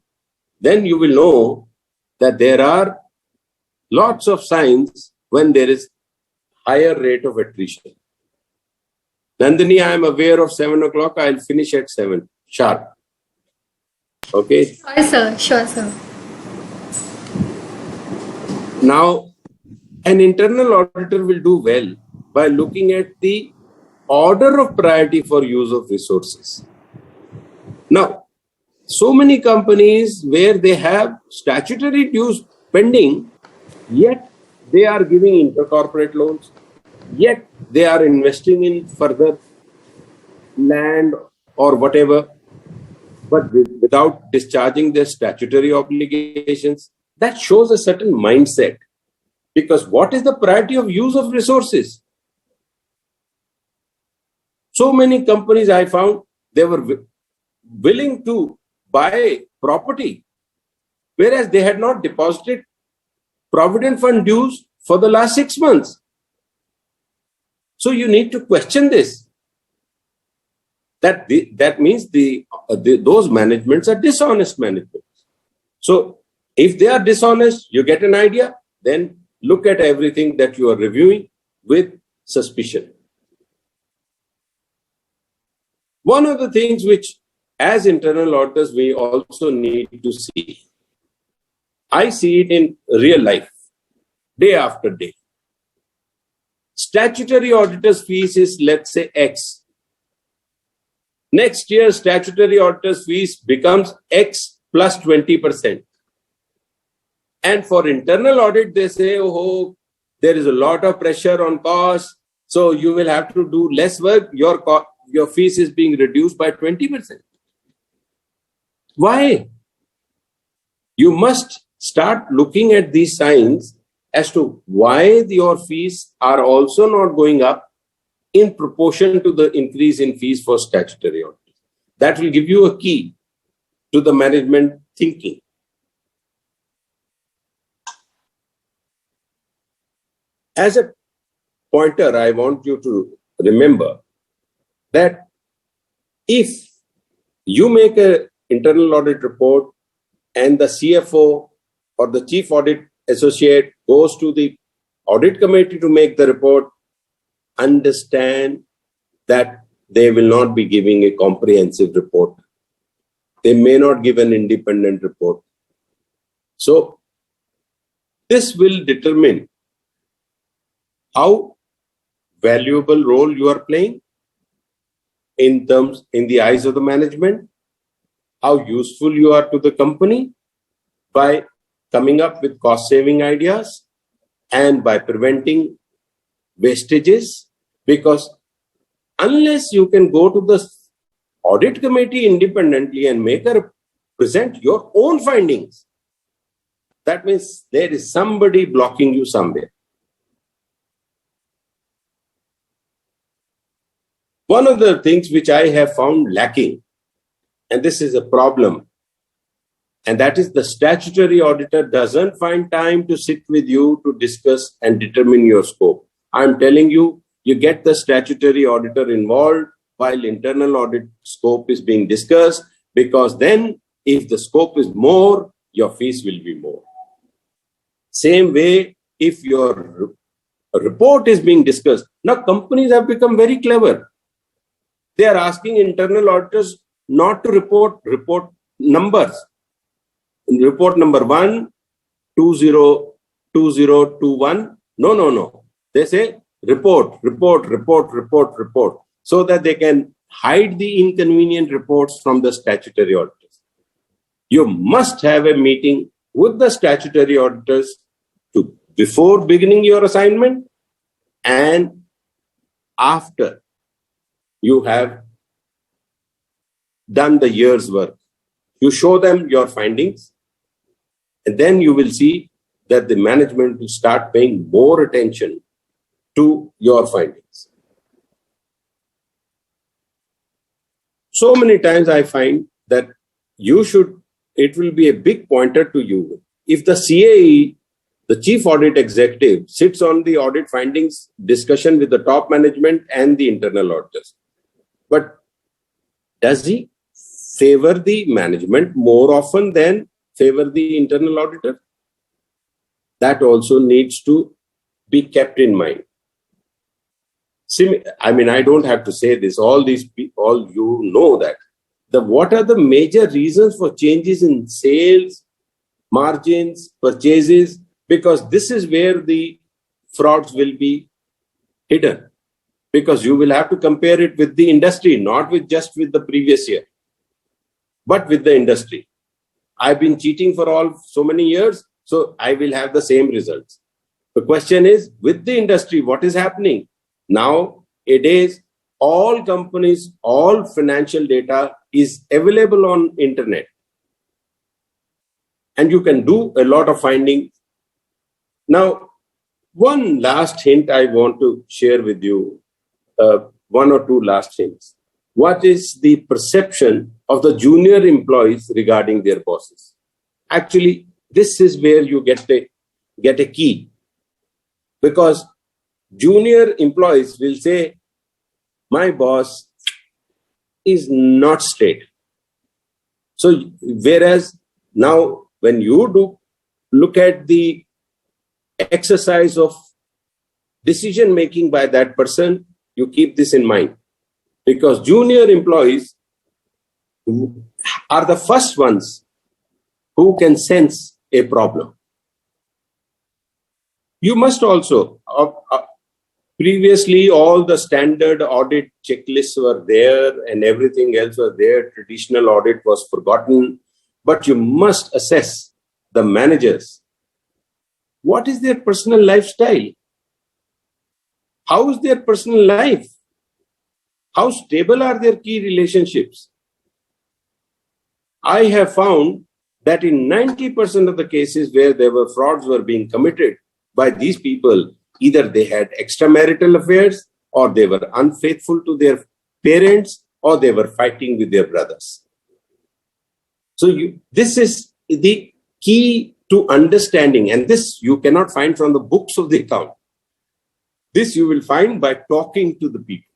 then you will know that there are lots of signs when there is higher rate of attrition. Nandini, I am aware of 7 o'clock. I'll finish at 7 sharp. Okay. Sure, sir. Sure, sir. Now, an internal auditor will do well by looking at the order of priority for use of resources. Now, so many companies where they have statutory dues pending, yet they are giving intercorporate loans, yet they are investing in further land or whatever, but without discharging their statutory obligations. That shows a certain mindset. Because what is the priority of use of resources? So many companies I found, they were willing to buy property, whereas they had not deposited provident fund dues for the last 6 months. So you need to question this. That means those managements are dishonest managements. So if they are dishonest, you get an idea, then look at everything that you are reviewing with suspicion. One of the things which, as internal auditors, we also need to see, I see it in real life, day after day. Statutory auditor's fees is, let's say, X. Next year, statutory auditor's fees becomes X plus 20%. And for internal audit, they say, oh, there is a lot of pressure on costs, so you will have to do less work. Your fees is being reduced by 20%. Why? You must start looking at these signs as to why your fees are also not going up in proportion to the increase in fees for statutory audit. That will give you a key to the management thinking. As a pointer, I want you to remember that if you make an internal audit report and the CFO or the chief audit associate goes to the audit committee to make the report, understand that they will not be giving a comprehensive report. They may not give an independent report. So this will determine how valuable role you are playing in the eyes of the management, how useful you are to the company by coming up with cost-saving ideas and by preventing wastages, because unless you can go to the audit committee independently and present your own findings, that means there is somebody blocking you somewhere. One of the things which I have found lacking, and this is a problem, and that is the statutory auditor doesn't find time to sit with you to discuss and determine your scope. I'm telling you, you get the statutory auditor involved while internal audit scope is being discussed, because then if the scope is more, your fees will be more. Same way, if your report is being discussed, now companies have become very clever. They are asking internal auditors not to report numbers. Report number 1, 202021. No. They say report, so that they can hide the inconvenient reports from the statutory auditors. You must have a meeting with the statutory auditors before beginning your assignment and after you have done the year's work. You show them your findings, and then you will see that the management will start paying more attention to your findings. So many times I find that it will be a big pointer to you. If the CAE, the Chief Audit Executive, sits on the audit findings discussion with the top management and the internal auditors, but does he favor the management more often than favor the internal auditor? That also needs to be kept in mind. I mean, I don't have to say this. All you know that. What are the major reasons for changes in sales, margins, purchases? Because this is where the frauds will be hidden. Because you will have to compare it with the industry, not just with the previous year, but with the industry. I've been cheating for so many years, so I will have the same results. The question is, with the industry, what is happening? Nowadays, all companies, all financial data is available on internet. And you can do a lot of finding. Now, one last hint I want to share with you, one or two last hints. What is the perception of the junior employees regarding their bosses? Actually, this is where you get a key. Because junior employees will say, my boss is not straight. So, whereas now when you look at the exercise of decision making by that person, you keep this in mind. Because junior employees are the first ones who can sense a problem. You must also, previously all the standard audit checklists were there and everything else was there. Traditional audit was forgotten. But you must assess the managers. What is their personal lifestyle? How is their personal life? How stable are their key relationships? I have found that in 90% of the cases where frauds were being committed by these people, either they had extramarital affairs, or they were unfaithful to their parents, or they were fighting with their brothers. So this is the key to understanding, and this you cannot find from the books of the account. This you will find by talking to the people.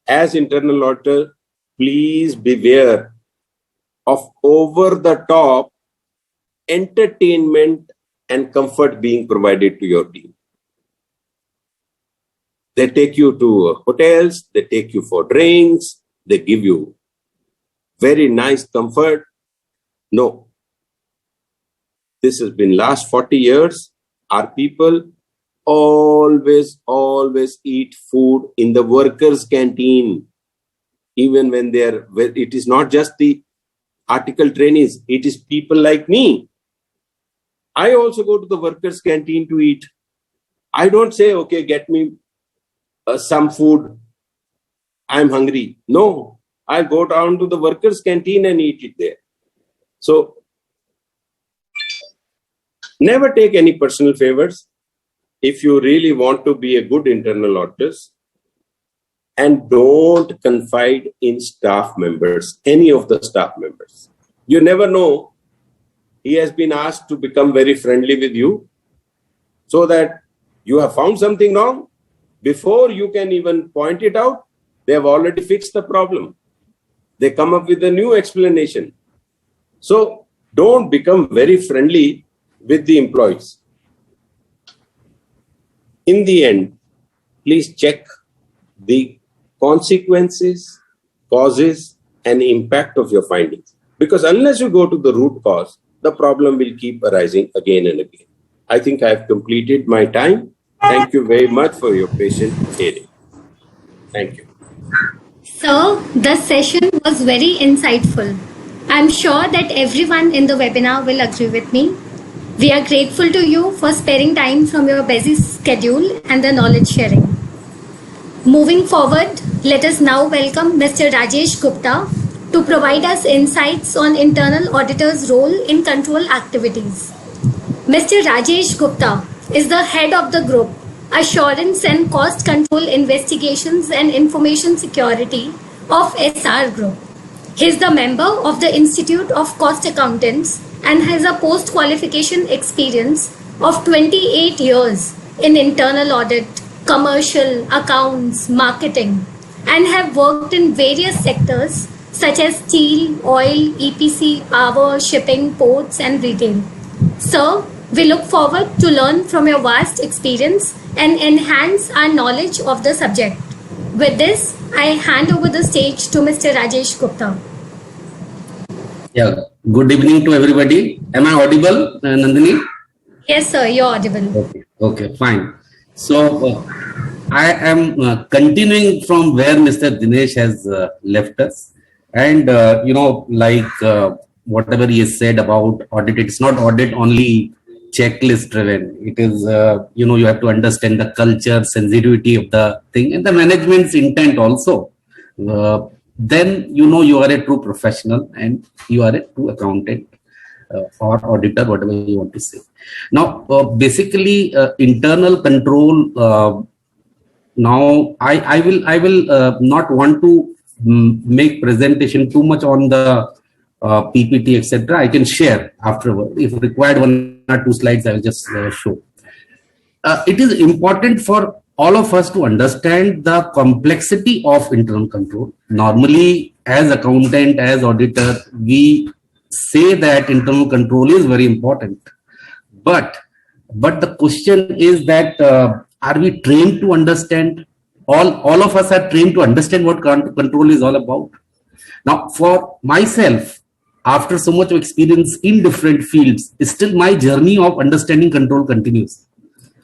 As internal auditor, please beware of over-the-top entertainment and comfort being provided to your team. They take you to hotels, they take you for drinks, they give you very nice comfort. No. This has been last 40 years. Our people always eat food in the workers' canteen. Even when it is not just the article trainees, it is people like me. I also go to the workers' canteen to eat. I don't say, okay, get me some food. I'm hungry. No, I go down to the workers' canteen and eat it there. So never take any personal favors if you really want to be a good internal auditor. And don't confide in staff members, any of the staff members. You never know. He has been asked to become very friendly with you so that you have found something wrong. Before you can even point it out, they have already fixed the problem. They come up with a new explanation. So don't become very friendly with the employees. In the end, please check the consequences, causes, and impact of your findings. Because unless you go to the root cause, the problem will keep arising again and again. I think I have completed my time. Thank you very much for your patient hearing. Thank you. Sir, the session was very insightful. I'm sure that everyone in the webinar will agree with me. We are grateful to you for sparing time from your busy schedule and the knowledge sharing. Moving forward, let us now welcome Mr. Rajesh Gupta to provide us insights on internal auditors' role in control activities. Mr. Rajesh Gupta is the head of the group Assurance and Cost Control Investigations and Information Security of SR Group. He is the member of the Institute of Cost Accountants and has a post-qualification experience of 28 years in internal audit, commercial, accounts, marketing, and have worked in various sectors such as steel, oil, EPC, power, shipping, ports, and retail. Sir, we look forward to learn from your vast experience and enhance our knowledge of the subject. With this, I hand over the stage to Mr. Rajesh Gupta. Yeah, good evening to everybody. Am I audible, Nandini? Yes, sir, you're audible. Okay, fine. So, I am continuing from where Mr. Dinesh has left us. And, whatever he has said about audit, it's not audit only checklist driven. It is, you have to understand the culture, sensitivity of the thing and the management's intent also. Then, you are a true professional and you are a true accountant or auditor, whatever you want to say. Now, basically, internal control. Now, I will not want to make presentation too much on the PPT, etc. I can share afterward. If required, 1 or 2 slides, I will just show. It is important for all of us to understand the complexity of internal control. Normally, as accountant, as auditor, we say that internal control is very important. But the question is that are we trained to understand? All of us are trained to understand what control is all about. Now, for myself, after so much of experience in different fields, still my journey of understanding control continues.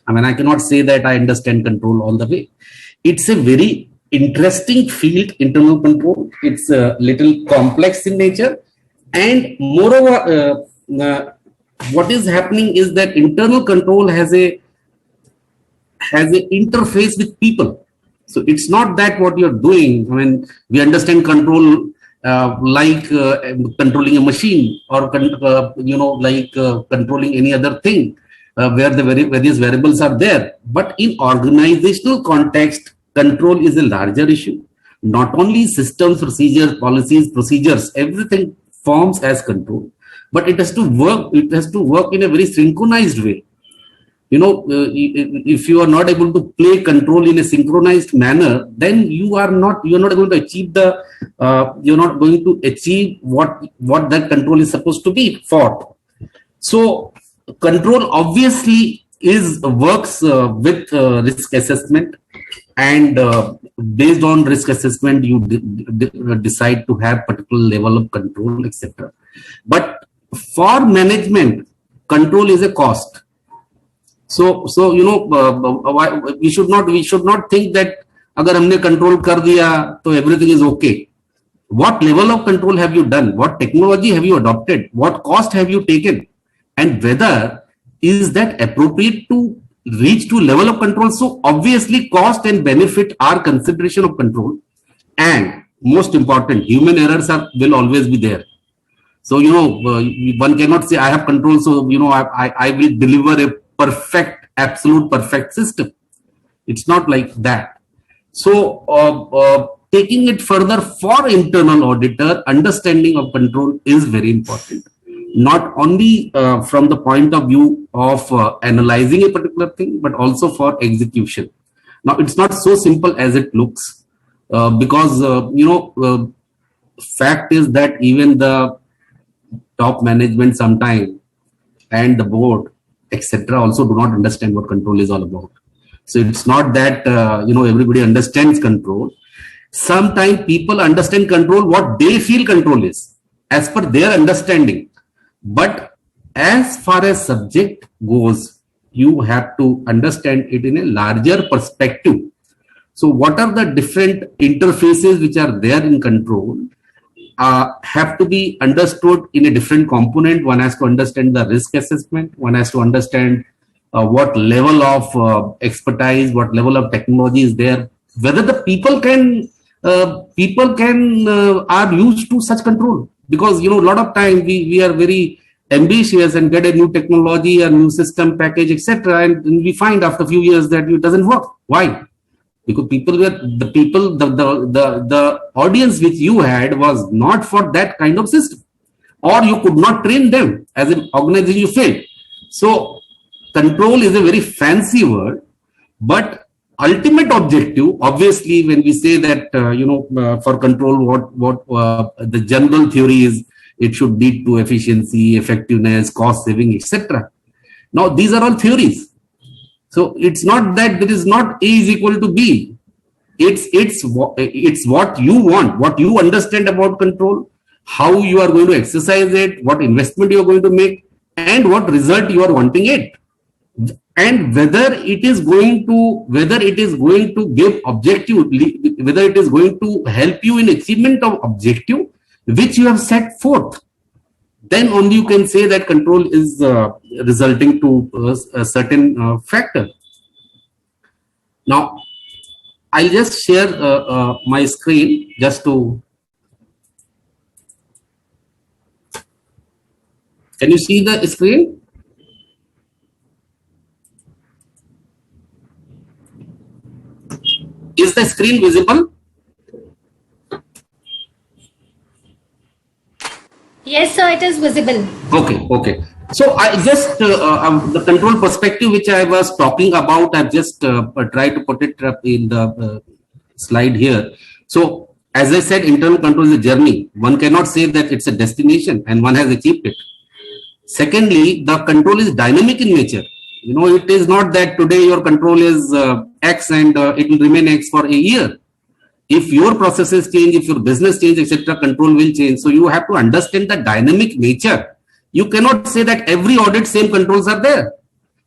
I mean, I cannot say that I understand control all the way. It's a very interesting field, internal control. It's a little complex in nature. And moreover, what is happening is that internal control has a interface with people. So it's not that what you're doing. I mean, we understand control like controlling a machine or controlling any other thing where the various variables are there. But in organizational context, control is a larger issue. Not only systems, procedures, policies, procedures, everything forms as control, but it has to work. It has to work in a very synchronized way. If you are not able to play control in a synchronized manner, then you're not going to achieve you're not going to achieve what that control is supposed to be for. So control obviously works with risk assessment, and based on risk assessment, you decide to have particular level of control, etc. But for management, control is a cost. So we should not think that agar humne control kar diya, so everything is okay. What level of control have you done? What technology have you adopted? What cost have you taken? And whether is that appropriate to reach to level of control? So obviously cost and benefit are consideration of control, and most important, human errors will always be there. So, one cannot say I have control, so, I will deliver a perfect, absolute perfect system. It's not like that. So, taking it further for internal auditor, understanding of control is very important. Not only from the point of view of analyzing a particular thing, but also for execution. Now, it's not so simple as it looks, because, fact is that even the top management sometime and the board, etc., also do not understand what control is all about. So it's not that, everybody understands control. Sometimes people understand control what they feel control is, as per their understanding. But as far as subject goes, you have to understand it in a larger perspective. So what are the different interfaces which are there in control have to be understood in a different component. One has to understand the risk assessment. One has to understand what level of expertise, what level of technology is there, whether the people are used to such control. Because, a lot of time we are very ambitious and get a new technology, a new system package, etc. And we find after a few years that it doesn't work. Why? Because the audience which you had was not for that kind of system, or you could not train them. As an organization, you failed. So control is a very fancy word, but ultimate objective, obviously, when we say that, for control, what the general theory is, it should lead to efficiency, effectiveness, cost saving, etc. Now, these are all theories. So it's not that there is not A is equal to B. It's what you want, what you understand about control, how you are going to exercise it, what investment you are going to make, and what result you are wanting it. And whether it is going to give objective, whether it is going to help you in achievement of objective which you have set forth, then only you can say that control is resulting to a certain factor. Now, I'll just share my screen just to. Can you see the screen? Is the screen visible? Yes, sir, it is visible. Okay. So I just, the control perspective which I was talking about, I've just tried to put it up in the slide here. So as I said, internal control is a journey. One cannot say that it's a destination and one has achieved it. Secondly, the control is dynamic in nature. It is not that today your control is X and it will remain X for a year. If your processes change, if your business change, etc., control will change. So you have to understand the dynamic nature. You cannot say that every audit same controls are there.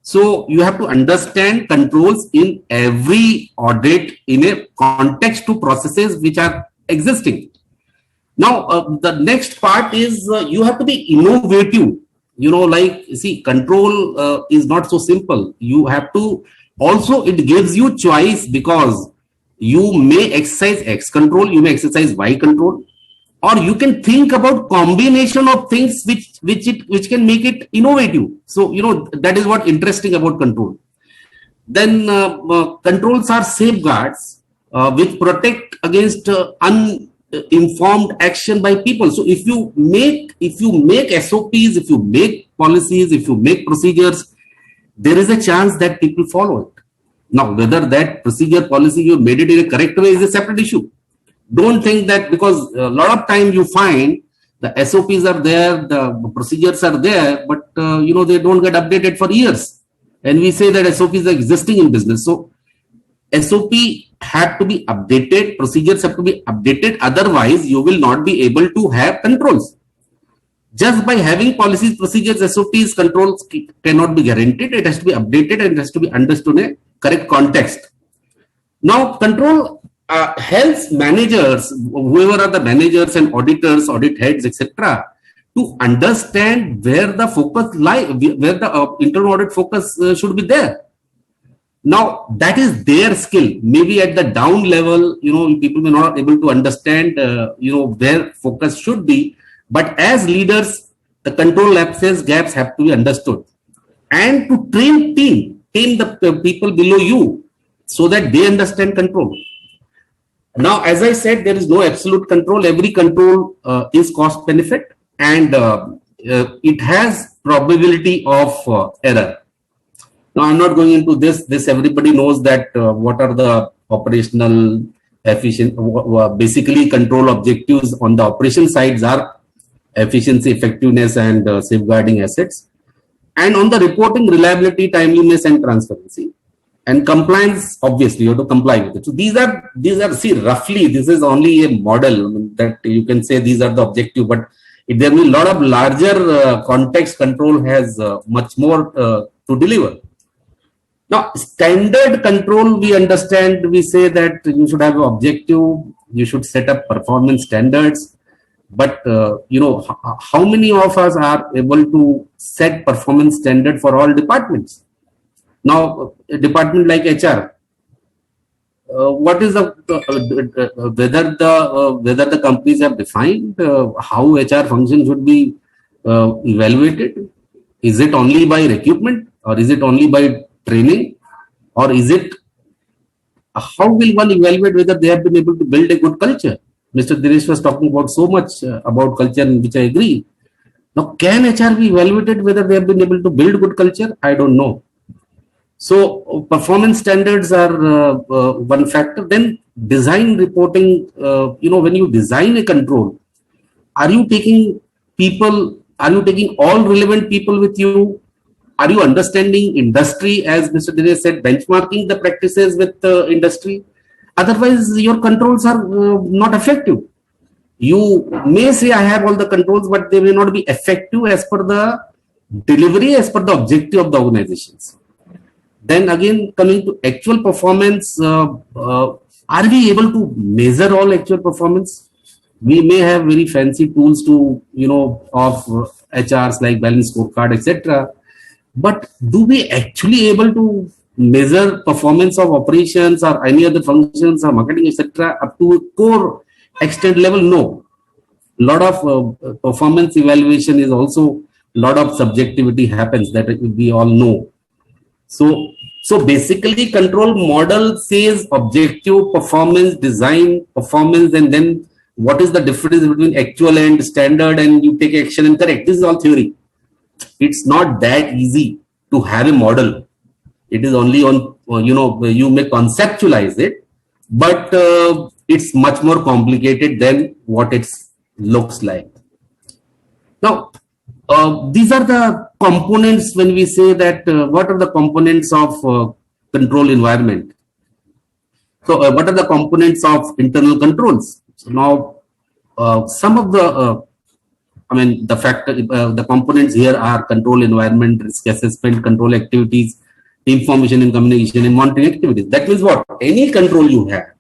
So you have to understand controls in every audit in a context to processes which are existing. Now, the next part is you have to be innovative. Control is not so simple. You have to also, it gives you choice, because you may exercise X control, you may exercise Y control, or you can think about combination of things which can make it innovative. So, that is what interesting about control. Then controls are safeguards which protect against uninformed action by people. So if you make SOPs, if you make policies, if you make procedures, there is a chance that people follow it. Now, whether that procedure policy you made it in a correct way is a separate issue. Don't think that because a lot of time you find the SOPs are there, the procedures are there, but they don't get updated for years. And we say that SOPs are existing in business. So SOP have to be updated, procedures have to be updated. Otherwise, you will not be able to have controls. Just by having policies, procedures, SOPs, controls cannot be guaranteed. It has to be updated and it has to be understood in a correct context. Now, control helps managers, whoever are the managers and auditors, audit heads, etc., to understand where the focus lies, where the internal audit focus should be there. Now, that is their skill. Maybe at the down level, people may not be able to understand, where focus should be. But as leaders, the control gaps have to be understood. And to train the people below you so that they understand control. Now, as I said, there is no absolute control. Every control is cost benefit, and it has probability of error. Now, I'm not going into this. Everybody knows that what are the operational efficient, basically control objectives on the operation sides are efficiency, effectiveness, and safeguarding assets. And on the reporting, reliability, timeliness, and transparency. And compliance, obviously, you have to comply with it. So these are, see, roughly, this is only a model that you can say these are the objective, but there will be a lot of larger context. Control has much more to deliver. Now, standard control, we understand, we say that you should have an objective, you should set up performance standards. But, how many of us are able to set performance standard for all departments? Now, a department like HR, what is the, whether the companies have defined how HR function should be evaluated? Is it only by recruitment, or is it only by training, or is it, how will one evaluate whether they have been able to build a good culture? Mr. Dinesh was talking about so much about culture, in which I agree. Now, can HR be evaluated whether they have been able to build good culture? I don't know. So, performance standards are one factor. Then design reporting, when you design a control, are you taking all relevant people with you? Are you understanding industry, as Mr. Dinesh said, benchmarking the practices with industry? Otherwise, your controls are not effective. You may say, I have all the controls, but they may not be effective as per the delivery, as per the objective of the organizations. Then again, coming to actual performance, are we able to measure all actual performance? We may have very fancy tools to, of HRs like balance scorecard, etc. But do we actually able to measure performance of operations or any other functions or marketing, etc. up to a core extent level? No. A lot of performance evaluation is also, a lot of subjectivity happens, that we all know. So basically, control model says objective, performance, design, performance, and then what is the difference between actual and standard, and you take action and correct. This is all theory. It's not that easy to have a model. It is only on, you may conceptualize it, but it's much more complicated than what it looks like. Now, these are the components when we say that what are the components of control environment. So what are the components of internal controls? So now some of the the components here are control environment, risk assessment, control activities, information and communication, and monitoring activities. That means what? Any control you have,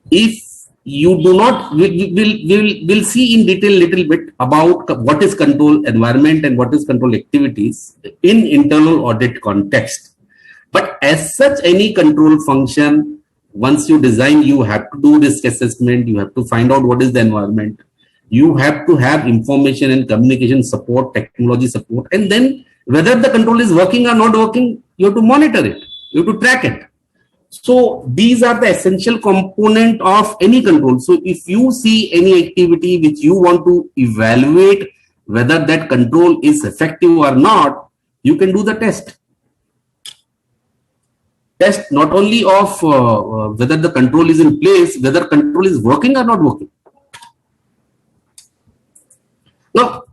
if you do not, we'll see in detail little bit about what is control environment and what is control activities in internal audit context. But as such, any control function, once you design, you have to do risk assessment, you have to find out what is the environment, you have to have information and communication support, technology support, and then whether the control is working or not working, you have to monitor it, you have to track it. So these are the essential component of any control. So if you see any activity which you want to evaluate whether that control is effective or not, you can do the test. Test not only of whether the control is in place, whether control is working or not working. Now,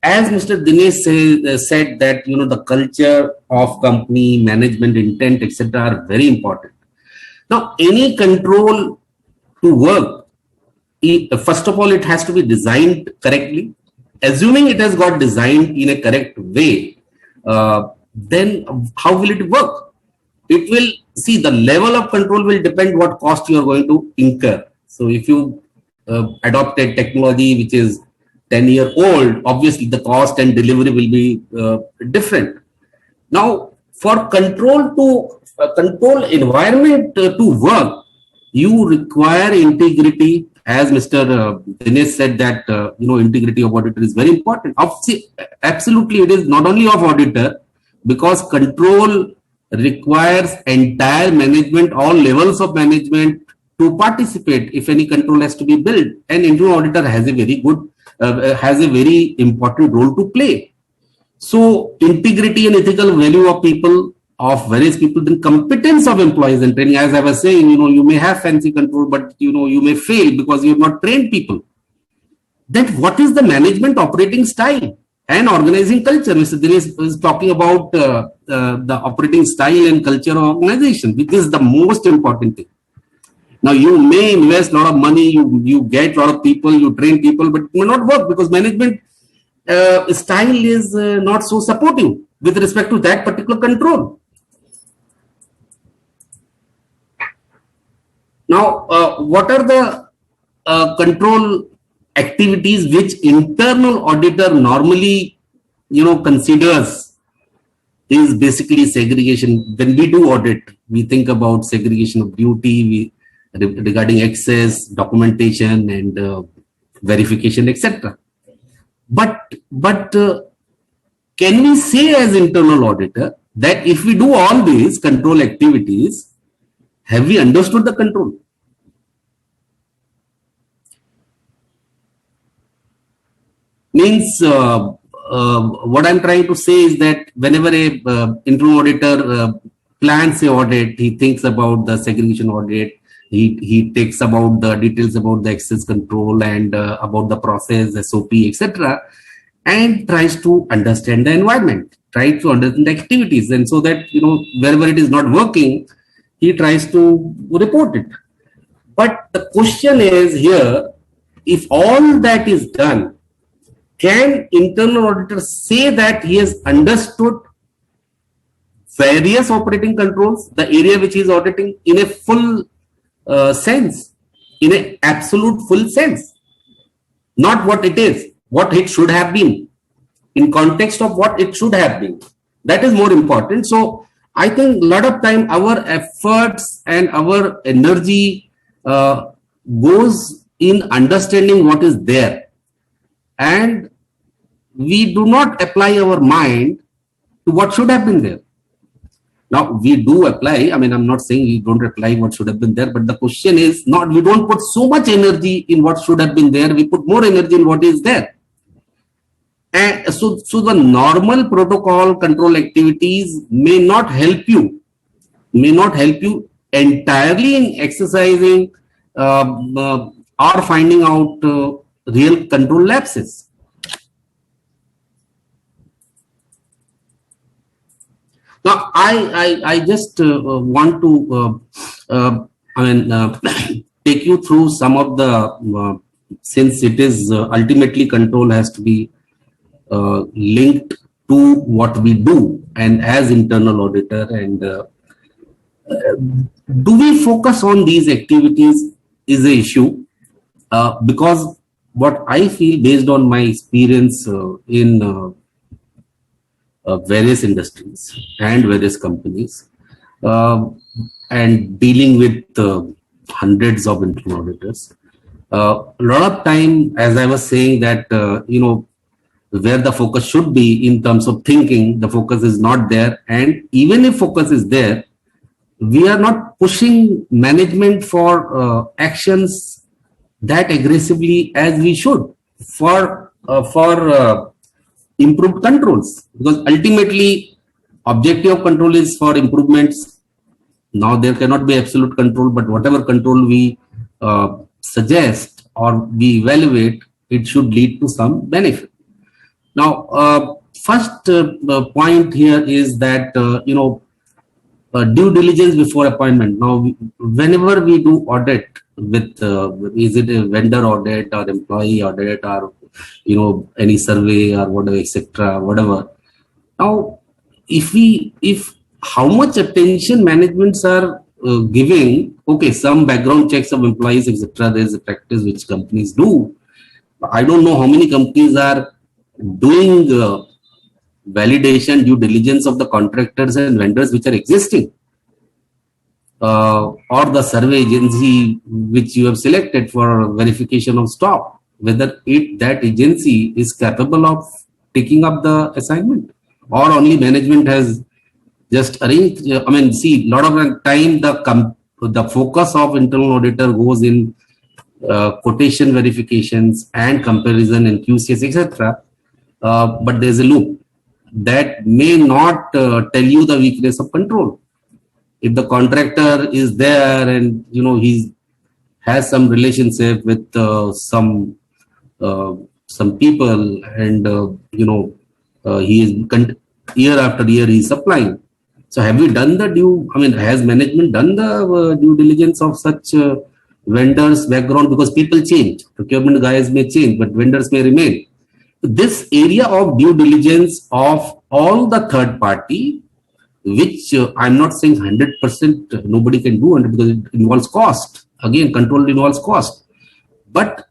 as Mr. Dinesh said that, the culture of company, management, intent, etc. are very important. Now, any control to work, first of all, it has to be designed correctly. Assuming it has got designed in a correct way, then how will it work? It will, see, the level of control will depend what cost you are going to incur. So if you adopt a technology which is 10-year-old, obviously the cost and delivery will be different. Now, for control environment to work, you require integrity. As Mr. Dinesh said that, integrity of auditor is very important. Absolutely, it is not only of auditor, because control requires entire management, all levels of management to participate if any control has to be built. And internal auditor has a very good, has a very important role to play. So integrity and ethical value of people, of various people, then competence of employees and training. As I was saying, you may have fancy control, but you may fail because you have not trained people. Then what is the management operating style and organizing culture? Mr. Dinesh is talking about the operating style and culture of organization, which is the most important thing. Now, you may invest a lot of money, you get a lot of people, you train people, but it may not work because management style is not so supportive with respect to that particular control. Now, what are the control activities which internal auditor normally, considers is basically segregation. When we do audit, we think about segregation of duty regarding access, documentation, and verification, etc. But can we say as internal auditor that if we do all these control activities, have we understood the control? Means what I'm trying to say is that whenever a internal auditor plans a audit, he thinks about the segregation audit, he takes about the details about the access control and about the process, SOP, etc., and tries to understand the environment, tries to understand the activities, and so that wherever it is not working, he tries to report it. But the question is here, if all that is done, can internal auditor say that he has understood various operating controls, the area which he is auditing, in a full sense, in an absolute full sense? Not what it is, what it should have been, in context of what it should have been. That is more important. So I think a lot of time our efforts and our energy goes in understanding what is there, and we do not apply our mind to what should have been there. Now we do apply, I'm not saying we don't apply what should have been there, but the question is not, we don't put so much energy in what should have been there, we put more energy in what is there. And so the normal protocol control activities may not help you entirely in exercising or finding out real control lapses. Now, I just want to take you through some of the, since it is ultimately control has to be linked to what we do, and as internal auditor, and do we focus on these activities is an issue, because what I feel based on my experience in various industries and various companies and dealing with hundreds of internal auditors, a lot of time, as I was saying, that where the focus should be in terms of thinking, the focus is not there, and even if focus is there, we are not pushing management for actions that aggressively as we should for improved controls, because ultimately objective of control is for improvements. Now there cannot be absolute control, but whatever control we suggest or we evaluate, it should lead to some benefit. Now, first point here is that due diligence before appointment. Now, whenever we do audit with is it a vendor audit or employee audit or any survey or whatever, etc., whatever. Now, if how much attention managements are giving, okay, some background checks of employees, etc., there is a practice which companies do, I don't know how many companies are doing validation, due diligence of the contractors and vendors which are existing, or the survey agency which you have selected for verification of stock, whether that agency is capable of taking up the assignment, or only management has just arranged. I mean, see, a lot of the time the focus of internal auditor goes in quotation verifications and comparison in QCS, etc. But there's a loop that may not tell you the weakness of control. If the contractor is there and he has some relationship with some people, and he is year after year he is supplying. So have we done the due? I mean, has management done the due diligence of such vendors' background? Because people change, procurement guys may change, but vendors may remain. This area of due diligence of all the third party, which I'm not saying 100% nobody can do, because it involves cost. Again, control involves cost. But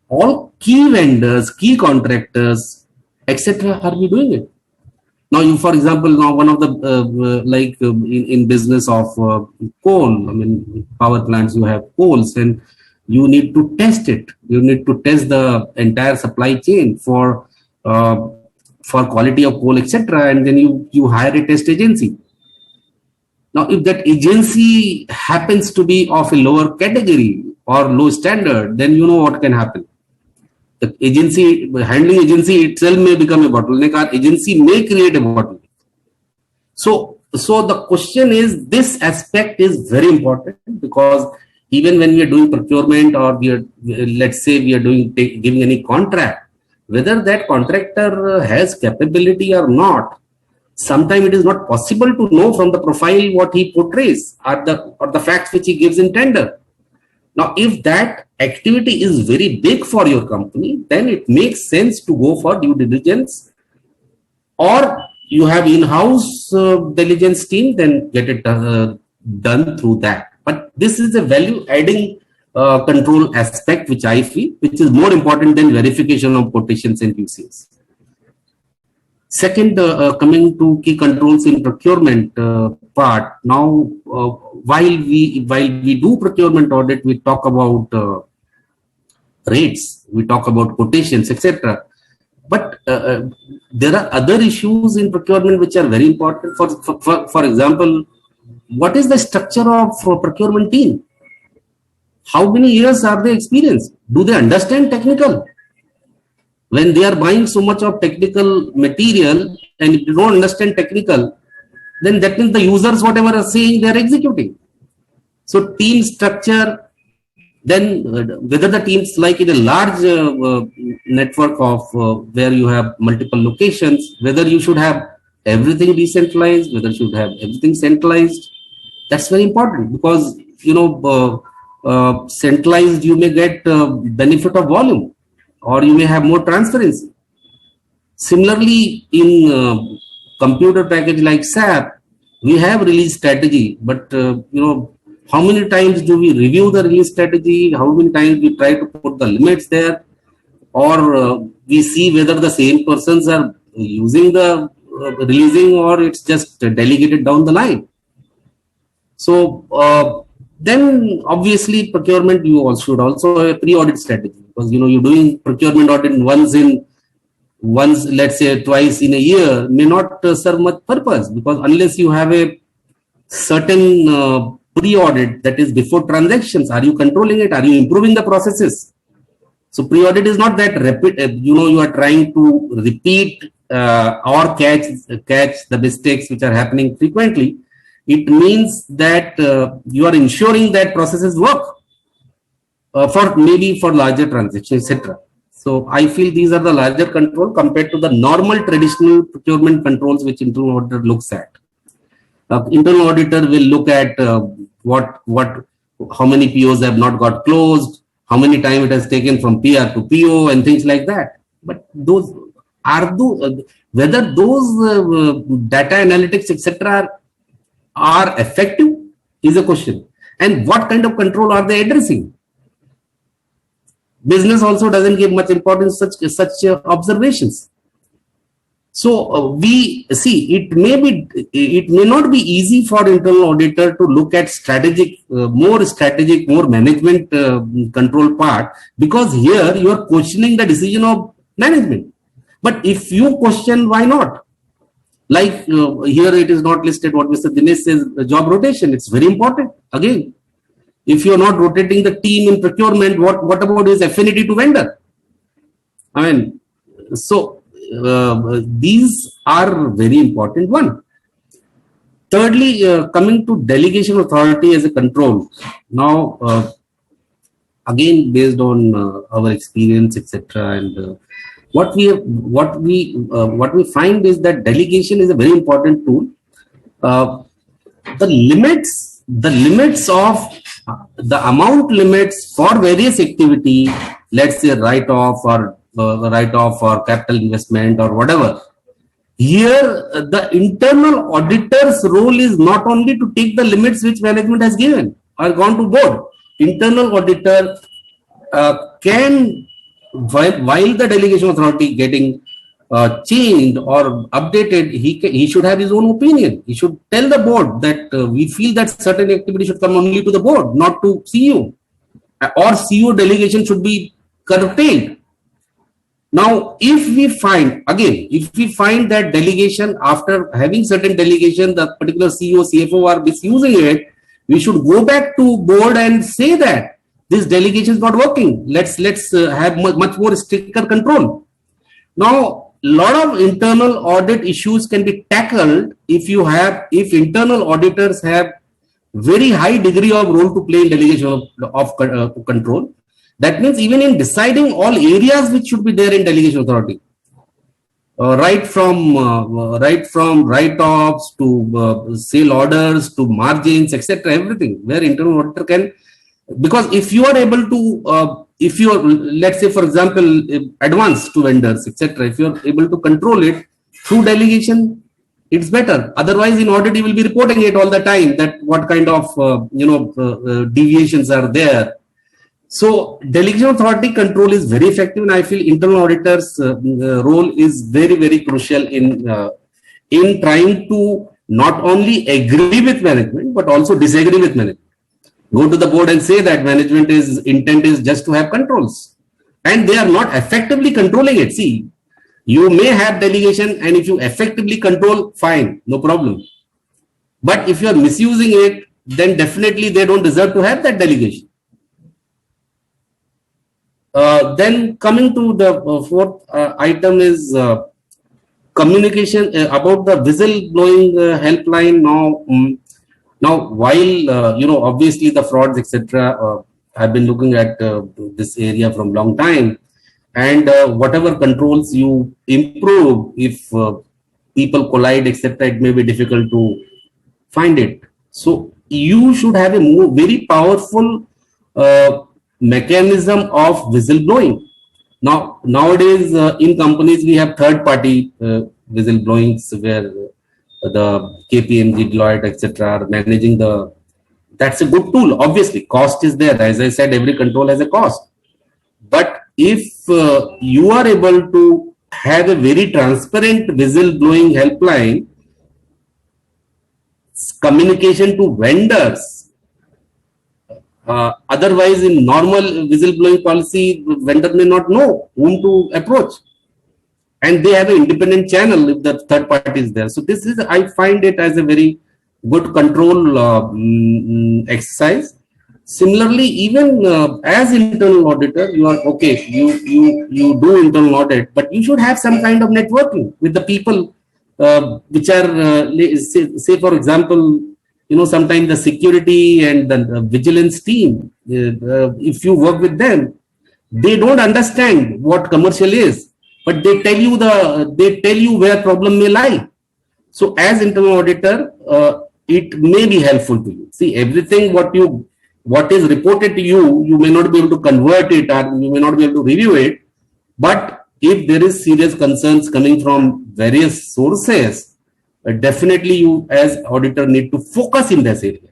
all key vendors, key contractors, etc., are we doing it? Now, you, for example, now one of the in business of coal, I mean, power plants, you have coals, and you need to test it. You need to test the entire supply chain for quality of coal, etc. And then you hire a test agency. Now, if that agency happens to be of a lower category or low standard, then you know what can happen. The agency, handling agency itself may become a bottleneck, or agency may create a bottleneck. So the question is, this aspect is very important, because even when we are doing procurement, or let's say we are giving any contract, whether that contractor has capability or not, sometimes it is not possible to know from the profile what he portrays, or the facts which he gives in tender. Now, if that activity is very big for your company, then it makes sense to go for due diligence, or you have in-house diligence team, then get it done through that. But this is a value-adding control aspect, which I feel, which is more important than verification of quotations and QCs. Second, coming to key controls in procurement part. Now, while we do procurement audit, we talk about rates, we talk about quotations, etc. But there are other issues in procurement which are very important. For example, what is the structure of procurement team? How many years are they experienced? Do they understand technical? When they are buying so much of technical material, and if you don't understand technical, then that means the users, whatever are saying, they are executing. So team structure, then whether the teams, like in a large network of where you have multiple locations, whether you should have everything decentralized, whether you should have everything centralized. That's very important, because centralized, you may get benefit of volume, or you may have more transparency. Similarly, in computer package like SAP, we have release strategy, but how many times do we review the release strategy? How many times we try to put the limits there, or we see whether the same persons are using the releasing, or it's just delegated down the line. So then obviously procurement, you should also have a pre-audit strategy, because you're doing procurement audit once, let's say twice in a year, may not serve much purpose, because unless you have a certain pre-audit, that is before transactions, are you controlling it? Are you improving the processes? So pre-audit is not that rapid, you are trying to repeat or catch the mistakes which are happening frequently. It means that you are ensuring that processes work for larger transactions, etc. So I feel these are the larger control compared to the normal traditional procurement controls which internal auditor looks at. Internal auditor will look at how many POs have not got closed, how many time it has taken from PR to PO, and things like that. But whether those data analytics, etc., are effective is a question. And what kind of control are they addressing? business also doesn't give much importance to such observations. So we see it may not be easy for internal auditor to look at more management control part, because here you are questioning the decision of management. But if you question, why not? Like here it is not listed what Mr. Dinesh says, job rotation. It's very important. Again, if you are not rotating the team in procurement, what about his affinity to vendor? I mean, so these are very important one. Thirdly, coming to delegation authority as a control. Now, again, based on our experience, etc., and what we find is that delegation is a very important tool. The limits of the amount limits for various activity, let's say write-off or capital investment or whatever. Here, the internal auditor's role is not only to take the limits which management has given or gone to board. Internal auditor can, while the delegation authority getting changed or updated, he should have his own opinion. He should tell the board that we feel that certain activity should come only to the board, not to CEO, or CEO delegation should be curtailed. Now, if we find that delegation, after having certain delegation, the particular CEO, CFO are misusing it, we should go back to board and say that this delegation is not working. Let's have much more stricter control. Now, a lot of internal audit issues can be tackled if internal auditors have very high degree of role to play in delegation of control. That means even in deciding all areas which should be there in delegation authority, right from write-offs to sale orders to margins, etc., everything where internal auditor can. Because if you are able to, let's say, for example, advance to vendors, etc., if you are able to control it through delegation, it's better. Otherwise, in audit, you will be reporting it all the time that what kind of, deviations are there. So, delegation authority control is very effective, and I feel internal auditors' role is very, very crucial in trying to not only agree with management but also disagree with management. Go to the board and say that management intent is just to have controls, and they are not effectively controlling it. See, you may have delegation, and if you effectively control, fine, no problem. But if you are misusing it, then definitely they don't deserve to have that delegation. Then coming to the fourth item is communication about the whistleblowing helpline. Now, while obviously the frauds, etc., I've been looking at this area from long time, and whatever controls you improve, if people collide, etc., it may be difficult to find it. So you should have a very powerful mechanism of whistleblowing. Now, nowadays in companies we have third-party whistleblowings where the KPMG, Deloitte, etc. are managing the. That's a good tool. Obviously, cost is there. As I said, every control has a cost. But if you are able to have a very transparent whistleblowing helpline, communication to vendors. Otherwise, in normal whistleblowing policy, vendor may not know whom to approach. And they have an independent channel if the third party is there. So this is, I find it as a very good control exercise. Similarly, even as internal auditor, you are okay. You do internal audit, but you should have some kind of networking with the people which are say for example, sometimes the security and the vigilance team. If you work with them, they don't understand what commercial is. But they tell you where problem may lie. So as internal auditor, it may be helpful to you. See, everything what is reported to you, you may not be able to convert it or you may not be able to review it. But if there is serious concerns coming from various sources, definitely you as auditor need to focus in this area.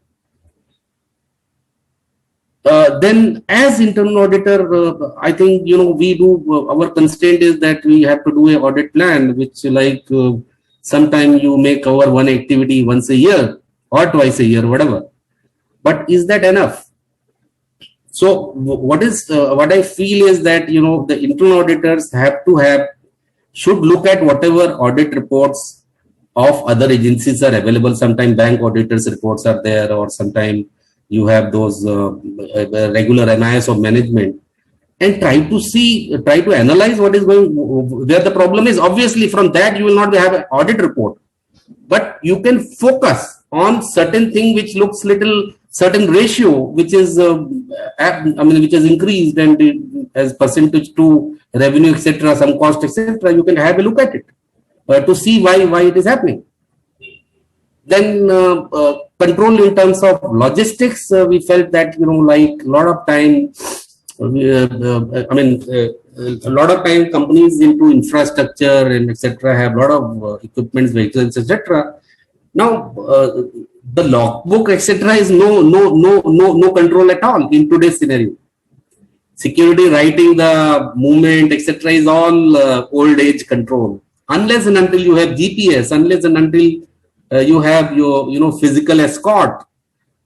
then as internal auditor, I think, we do, our constraint is that we have to do a audit plan, which sometime you may cover one activity once a year or twice a year, whatever. But is that enough? So what I feel is that, the internal auditors should look at whatever audit reports of other agencies are available. Sometimes bank auditors reports are there, or sometimes you have those regular MIS of management, and try to analyze what is going, where the problem is. Obviously, from that you will not have an audit report, but you can focus on certain thing which looks certain ratio which is which has increased, and as percentage to revenue, etc., some cost, etc. You can have a look at it to see why it is happening. Then control in terms of logistics, we felt that, like a lot of time, a lot of time companies into infrastructure and etc. have a lot of equipments, vehicles, etc. Now the logbook, etc. is no control at all in today's scenario. Security writing the movement, etc. is all old age control. Unless and until you have GPS, unless and until you have your physical escort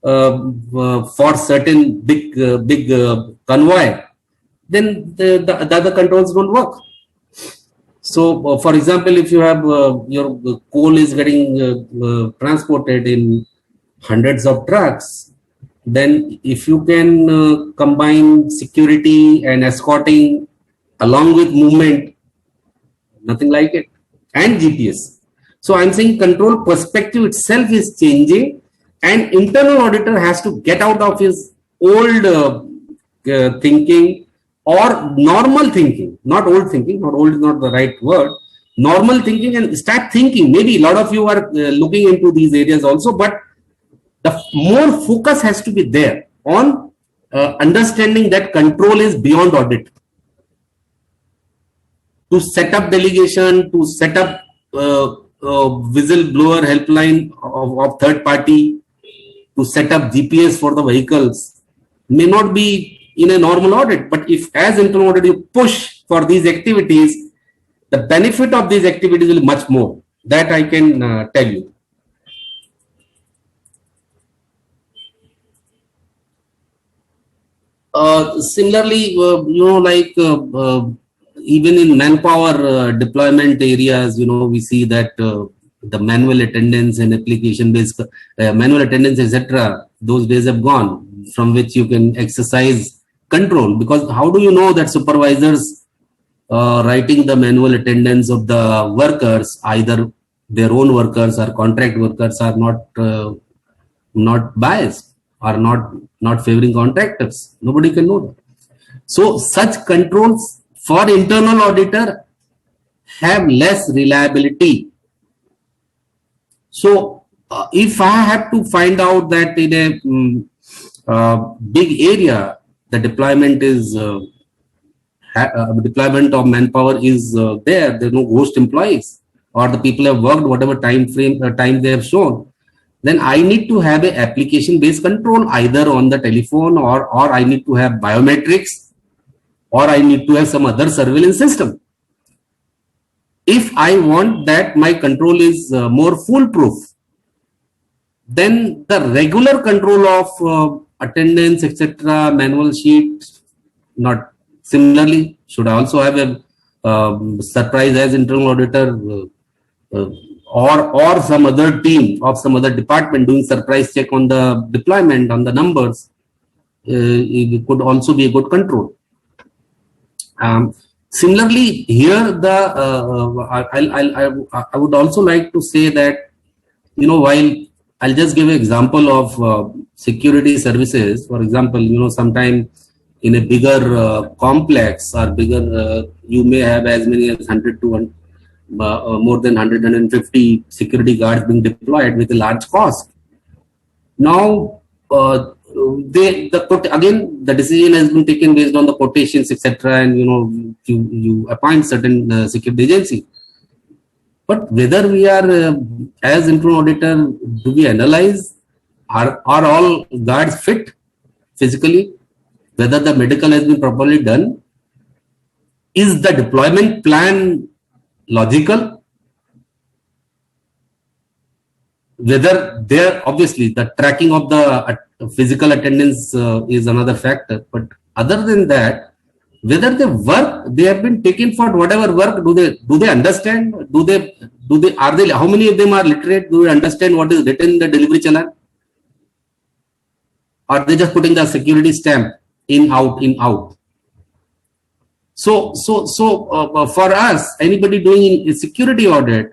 for certain big convoy, then the other controls don't work. So for example, if you have your coal is getting transported in hundreds of trucks, then if you can combine security and escorting along with movement, nothing like it, and GPS. So I'm saying control perspective itself is changing, and internal auditor has to get out of his old thinking or normal thinking, not old thinking, not old is not the right word, normal thinking, and start thinking. Maybe a lot of you are looking into these areas also, but the more focus has to be there on understanding that control is beyond audit. To set up delegation, to set up whistleblower helpline of third party, to set up GPS for the vehicles may not be in a normal audit, but if as internal audit you push for these activities, the benefit of these activities will be much more. That I can tell you. Similarly, even in manpower deployment areas, we see that the manual attendance and application based manual attendance, etc., those days have gone, from which you can exercise control. Because how do you know that supervisors writing the manual attendance of the workers, either their own workers or contract workers, are not biased, or not favoring contractors? Nobody can know that. So such controls for internal auditor have less reliability. So if I have to find out that in a big area the deployment of manpower is there's no ghost employees, or the people have worked whatever time they have shown, then I need to have an application based control either on the telephone, or I need to have biometrics, or I need to have some other surveillance system. If I want that my control is more foolproof, then the regular control of attendance, etc., manual sheets, not similarly, should also have a surprise as internal auditor or some other team of some other department doing surprise check on the deployment, on the numbers. It could also be a good control. Similarly, here I would also like to say that, while I'll just give an example of security services. For example, sometime in a bigger complex or bigger, you may have as many as 100 to more than 150 security guards being deployed with a large cost. Now, again, the decision has been taken based on the quotations, etc., and you appoint certain security agency. But whether we are as internal auditor, do we analyze are all guards fit physically? whether the medical has been properly done, is the deployment plan logical, whether there, obviously the tracking of the physical attendance is another factor, but other than that, whether the work they have been taken for whatever work, do they understand, how many of them are literate, do they understand what is written in the delivery challan, or they just putting the security stamp in out. So for us, anybody doing a security audit,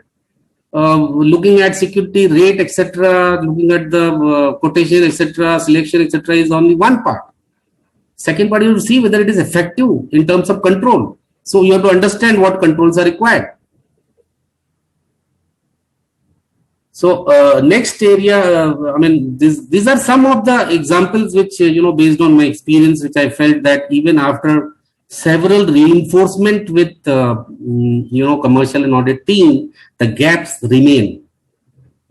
looking at security rate, etc., looking at the quotation, etc., selection, etc., is only one part. Second part, you will see whether it is effective in terms of control. So you have to understand what controls are required. So next area, I mean, these are some of the examples which, based on my experience, which I felt that even after several reinforcement with, commercial and audit team, the gaps remain.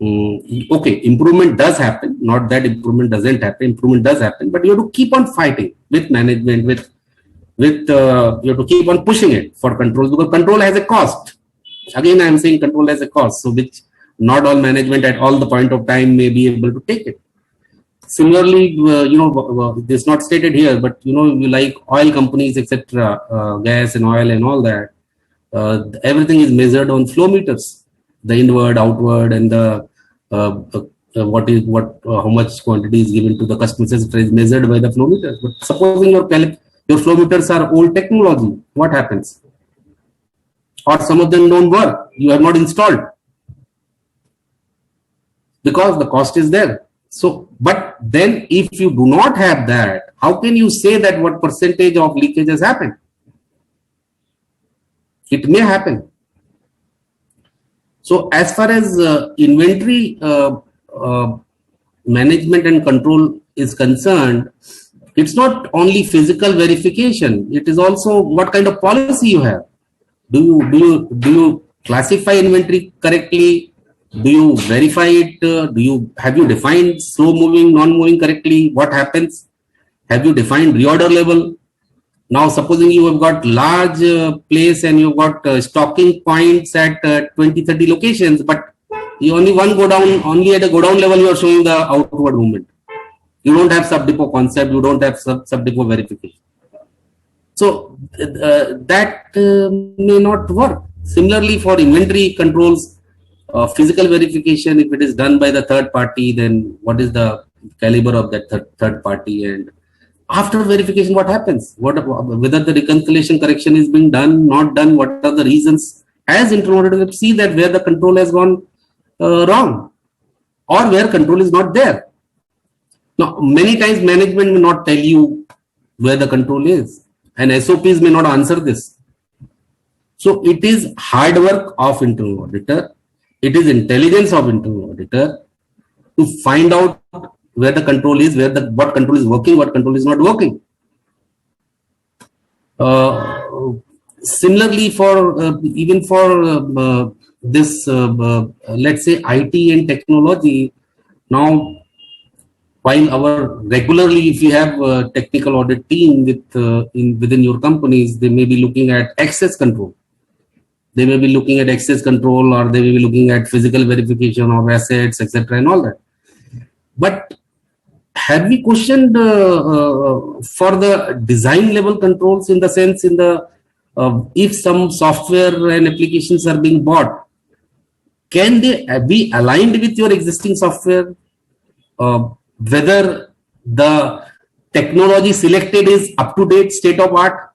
Okay, improvement does happen, not that improvement doesn't happen, improvement does happen, but you have to keep on fighting with management, you have to keep on pushing it for controls, because control has a cost. Again, I am saying control has a cost, so which not all management at all the point of time may be able to take it. Similarly, this is not stated here, but like oil companies, etc., gas and oil and all that, everything is measured on flow meters, the inward, outward, and the how much quantity is given to the customers is measured by the flow meters. But supposing your flow meters are old technology, what happens? Or some of them don't work, you have not installed, because the cost is there. So, but then if you do not have that, how can you say that what percentage of leakage has happened? It may happen. So as far as inventory management and control is concerned, it's not only physical verification, it is also what kind of policy you have. Do you classify inventory correctly? Do you verify it? Have you defined slow moving, non-moving correctly? What happens? Have you defined reorder level? Now, supposing you have got large place and you've got stocking points at 20-30 locations, but you only only at a go down level you are showing the outward movement. You don't have sub-depot concept, you don't have sub-depot verification. So that may not work. Similarly, for inventory controls, physical verification, if it is done by the third party, then what is the caliber of that third party? And after verification, what happens? Whether the reconciliation correction is being done, not done, what are the reasons? As internal auditor, see that where the control has gone wrong or where control is not there. Now, many times management may not tell you where the control is, and SOPs may not answer this. So it is hard work of internal auditor. It is intelligence of internal auditor to find out where the control is, what control is working, what control is not working. Similarly, even for this, let's say IT and technology. Now, while regularly, if you have a technical audit team within your companies, they may be looking at access control. They may be looking at access control, or they may be looking at physical verification of assets, etc., and all that. But have we questioned for the design level controls, in the sense, if some software and applications are being bought, can they be aligned with your existing software? Whether the technology selected is up to date, state of art?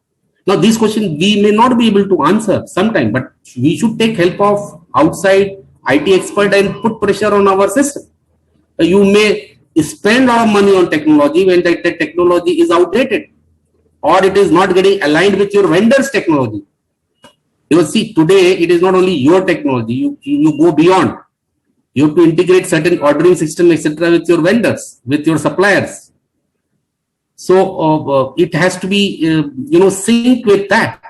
Now, these questions we may not be able to answer sometime, but we should take help of outside IT expert and put pressure on our system. You may spend a lot of money on technology when the technology is outdated, or it is not getting aligned with your vendor's technology. You will see today it is not only your technology, you go beyond. You have to integrate certain ordering system, etc., with your vendors, with your suppliers. So it has to be, synced with that.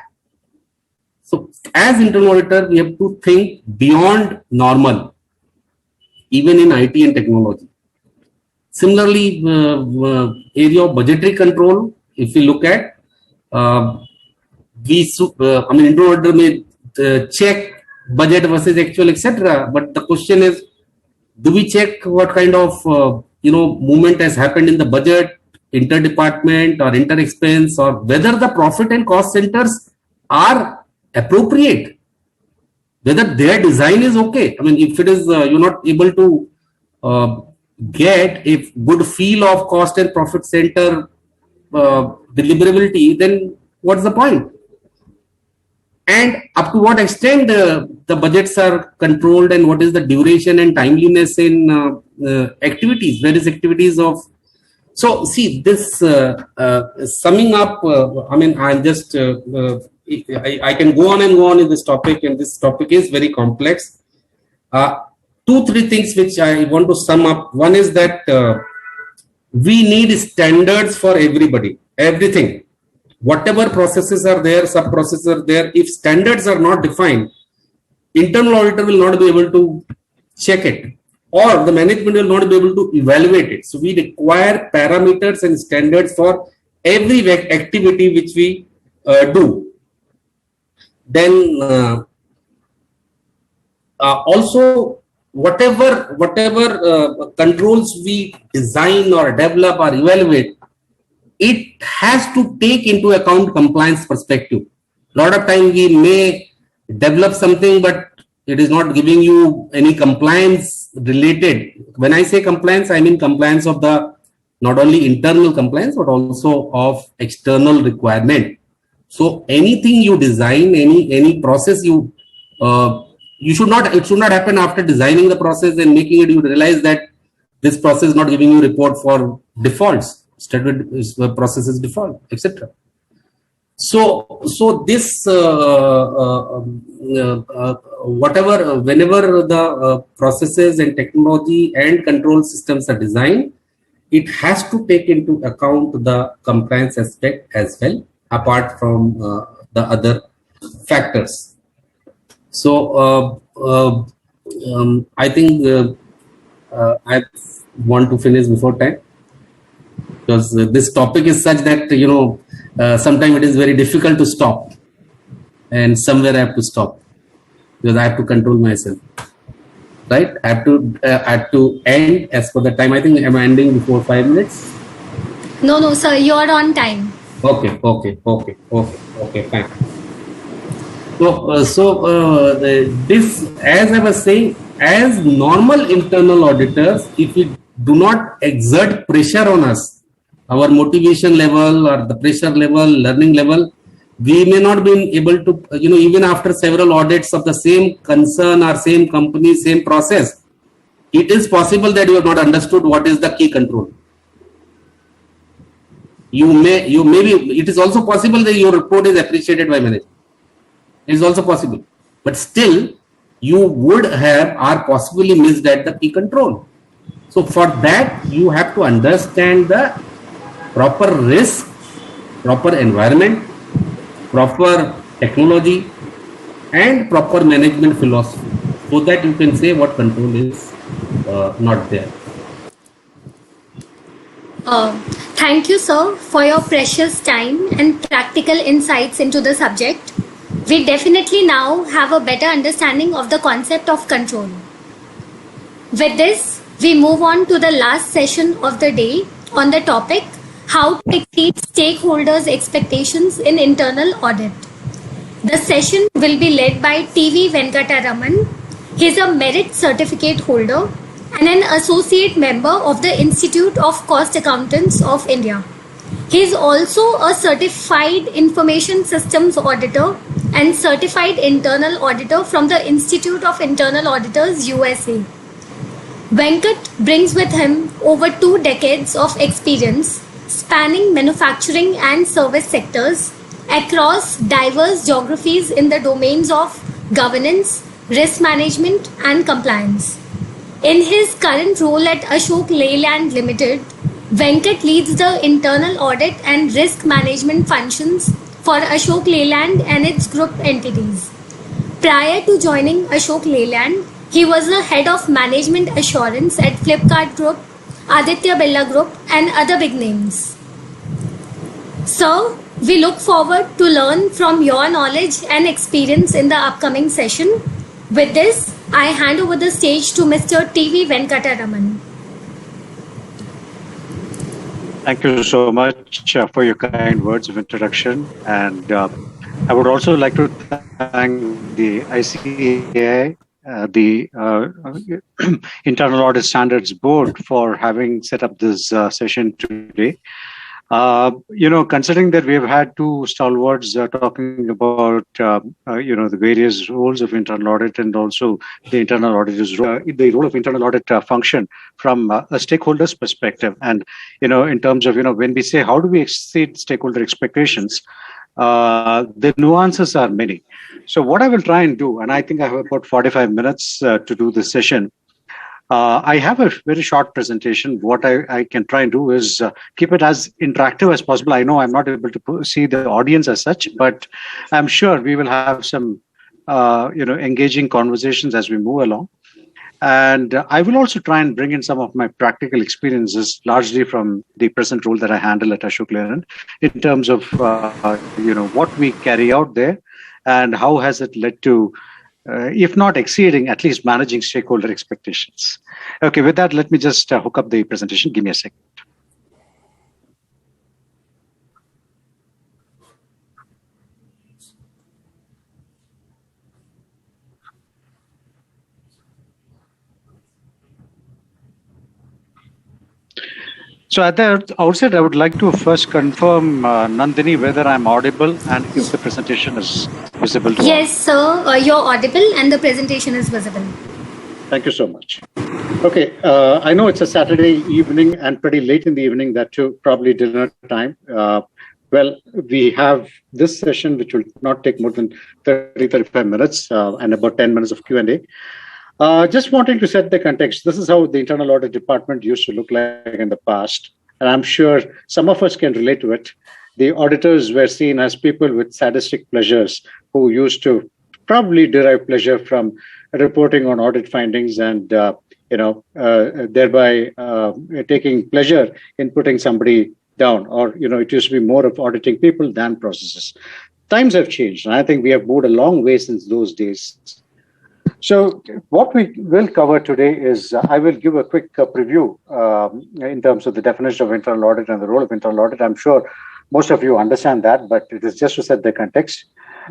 So as internal auditor, we have to think beyond normal, even in IT and technology. Similarly, area of budgetary control, if we look at, internal auditor may check budget versus actual, etc. But the question is, do we check what kind of movement has happened in the budget, inter-department or inter-expense, or whether the profit and cost centers are appropriate, whether their design is okay. I mean, if it is you're not able to get a good feel of cost and profit center deliverability, then what's the point? And up to what extent the budgets are controlled, and what is the duration and timeliness in activities, various activities of. So see this summing up. I'm just I can go on and go on in this topic, and this topic is very complex. 2-3 things which I want to sum up. One is that we need standards for everybody, everything. Whatever processes are there, sub processes are there, if standards are not defined, internal auditor will not be able to check it, or the management will not be able to evaluate it. So we require parameters and standards for every activity which we do. Then also whatever controls we design or develop or evaluate, it has to take into account compliance perspective. A lot of time we may develop something, but it is not giving you any compliance related. When I say compliance, I mean compliance of the not only internal compliance, but also of external requirement. So anything you design, any process it should not happen after designing the process and making it, you realize that this process is not giving you report for defaults. Process is default, etc. So this whenever the processes and technology and control systems are designed, it has to take into account the compliance aspect as well, apart from the other factors. So I think I want to finish before time, because this topic is such that sometimes it is very difficult to stop, and somewhere I have to stop because I have to control myself, right? I have to end as per the time. I think I'm ending before 5 minutes. No, sir, you are on time. Okay, fine. This, as I was saying, as normal internal auditors, if we do not exert pressure on us, our motivation level or the pressure level, learning level, we may not be able to, even after several audits of the same concern or same company, same process, it is possible that you have not understood what is the key control. It is also possible that your report is appreciated by management. It is also possible, but still you would have or possibly missed at the key control. So for that, you have to understand the proper risk, proper environment, proper technology, and proper management philosophy, so that you can say what control is not there. Thank you, sir, for your precious time and practical insights into the subject. We definitely now have a better understanding of the concept of control. With this, we move on to the last session of the day on the topic, how to exceed stakeholders' expectations in internal audit. The session will be led by TV Venkataraman. He is a merit certificate holder and an associate member of the Institute of Cost Accountants of India. He is also a certified information systems auditor and certified internal auditor from the Institute of Internal Auditors, USA. Venkat brings with him over 2 decades of experience spanning manufacturing and service sectors across diverse geographies in the domains of governance, risk management, and compliance. In his current role at Ashok Leyland Limited, Venkat leads the internal audit and risk management functions for Ashok Leyland and its group entities. Prior to joining Ashok Leyland, he was the head of management assurance at Flipkart Group, Aditya Birla Group, and other big names. Sir, we look forward to learn from your knowledge and experience in the upcoming session. With this, I hand over the stage to Mr. T.V. Venkataraman. Thank you so much for your kind words of introduction. And I would also like to thank the ICAI, the Internal Audit Standards Board, for having set up this session today. Considering that we have had two stalwarts talking about, the various roles of internal audit and also the internal auditor's role, the role of internal audit function from a stakeholder's perspective. And, in terms of, when we say, how do we exceed stakeholder expectations, the nuances are many. So what I will try and do, and I think I have about 45 minutes to do this session. I have a very short presentation. What I can try and do is keep it as interactive as possible. I know I'm not able to see the audience as such, but I'm sure we will have some, engaging conversations as we move along. And I will also try and bring in some of my practical experiences, largely from the present role that I handle at Ashok Leyland, in terms of, what we carry out there and how has it led to, if not exceeding, at least managing stakeholder expectations. Okay, with that, let me just hook up the presentation. Give me a second. So at the outset, I would like to first confirm, Nandini, whether I'm audible and if the presentation is visible to all. Yes, sir, you're audible and the presentation is visible. Thank you so much. Okay, I know it's a Saturday evening and pretty late in the evening, that too, probably dinner time. Well, we have this session, which will not take more than 30-35 minutes and about 10 minutes of Q&A. Just wanting to set the context, this is how the internal audit department used to look like in the past. And I'm sure some of us can relate to it. The auditors were seen as people with sadistic pleasures who used to probably derive pleasure from reporting on audit findings and, thereby taking pleasure in putting somebody down. Or, it used to be more of auditing people than processes. Times have changed, and I think we have moved a long way since those days. So what we will cover today is I will give a quick preview in terms of the definition of internal audit and the role of internal audit. I'm sure most of you understand that, but it is just to set the context.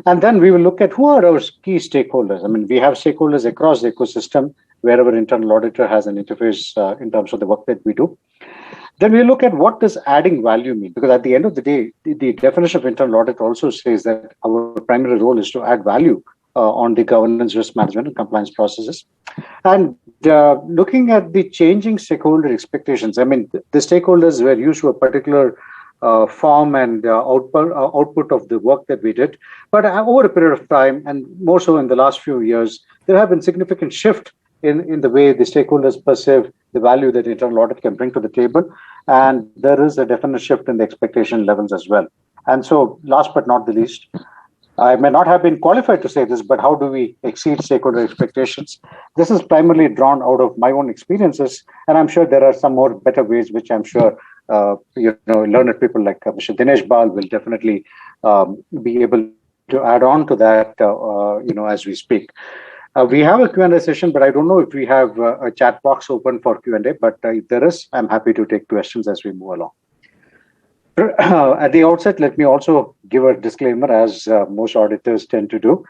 And then we will look at who are our key stakeholders. I mean, we have stakeholders across the ecosystem wherever internal auditor has an interface in terms of the work that we do. Then we look at what does adding value mean? Because at the end of the day, the definition of internal audit also says that our primary role is to add value on the governance, risk management, and compliance processes. And looking at the changing stakeholder expectations, I mean, the stakeholders were used to a particular form and output of the work that we did. But over a period of time, and more so in the last few years, there have been significant shift in the way the stakeholders perceive the value that internal audit can bring to the table. And there is a definite shift in the expectation levels as well. And so last but not the least, I may not have been qualified to say this, but how do we exceed stakeholder expectations? This is primarily drawn out of my own experiences, and I'm sure there are some more better ways, which I'm sure learned people like Mr. Dinesh Bal will definitely be able to add on to that, as we speak. We have a Q&A session, but I don't know if we have a chat box open for Q&A, but if there is, I'm happy to take questions as we move along. At the outset, let me also give a disclaimer, as most auditors tend to do.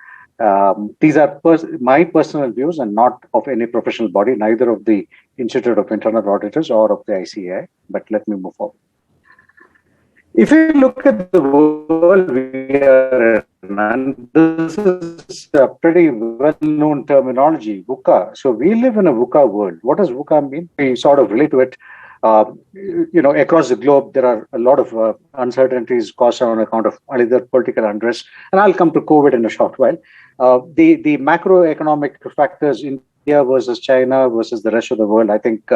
These are my personal views and not of any professional body, neither of the Institute of Internal Auditors or of the ICAI, but let me move forward. If you look at the world we are in, and this is a pretty well-known terminology, VUCA. So we live in a VUCA world. What does VUCA mean? We sort of relate to it. Across the globe, there are a lot of uncertainties caused on account of either political unrest. And I'll come to COVID in a short while. The macroeconomic factors, India versus China versus the rest of the world. I think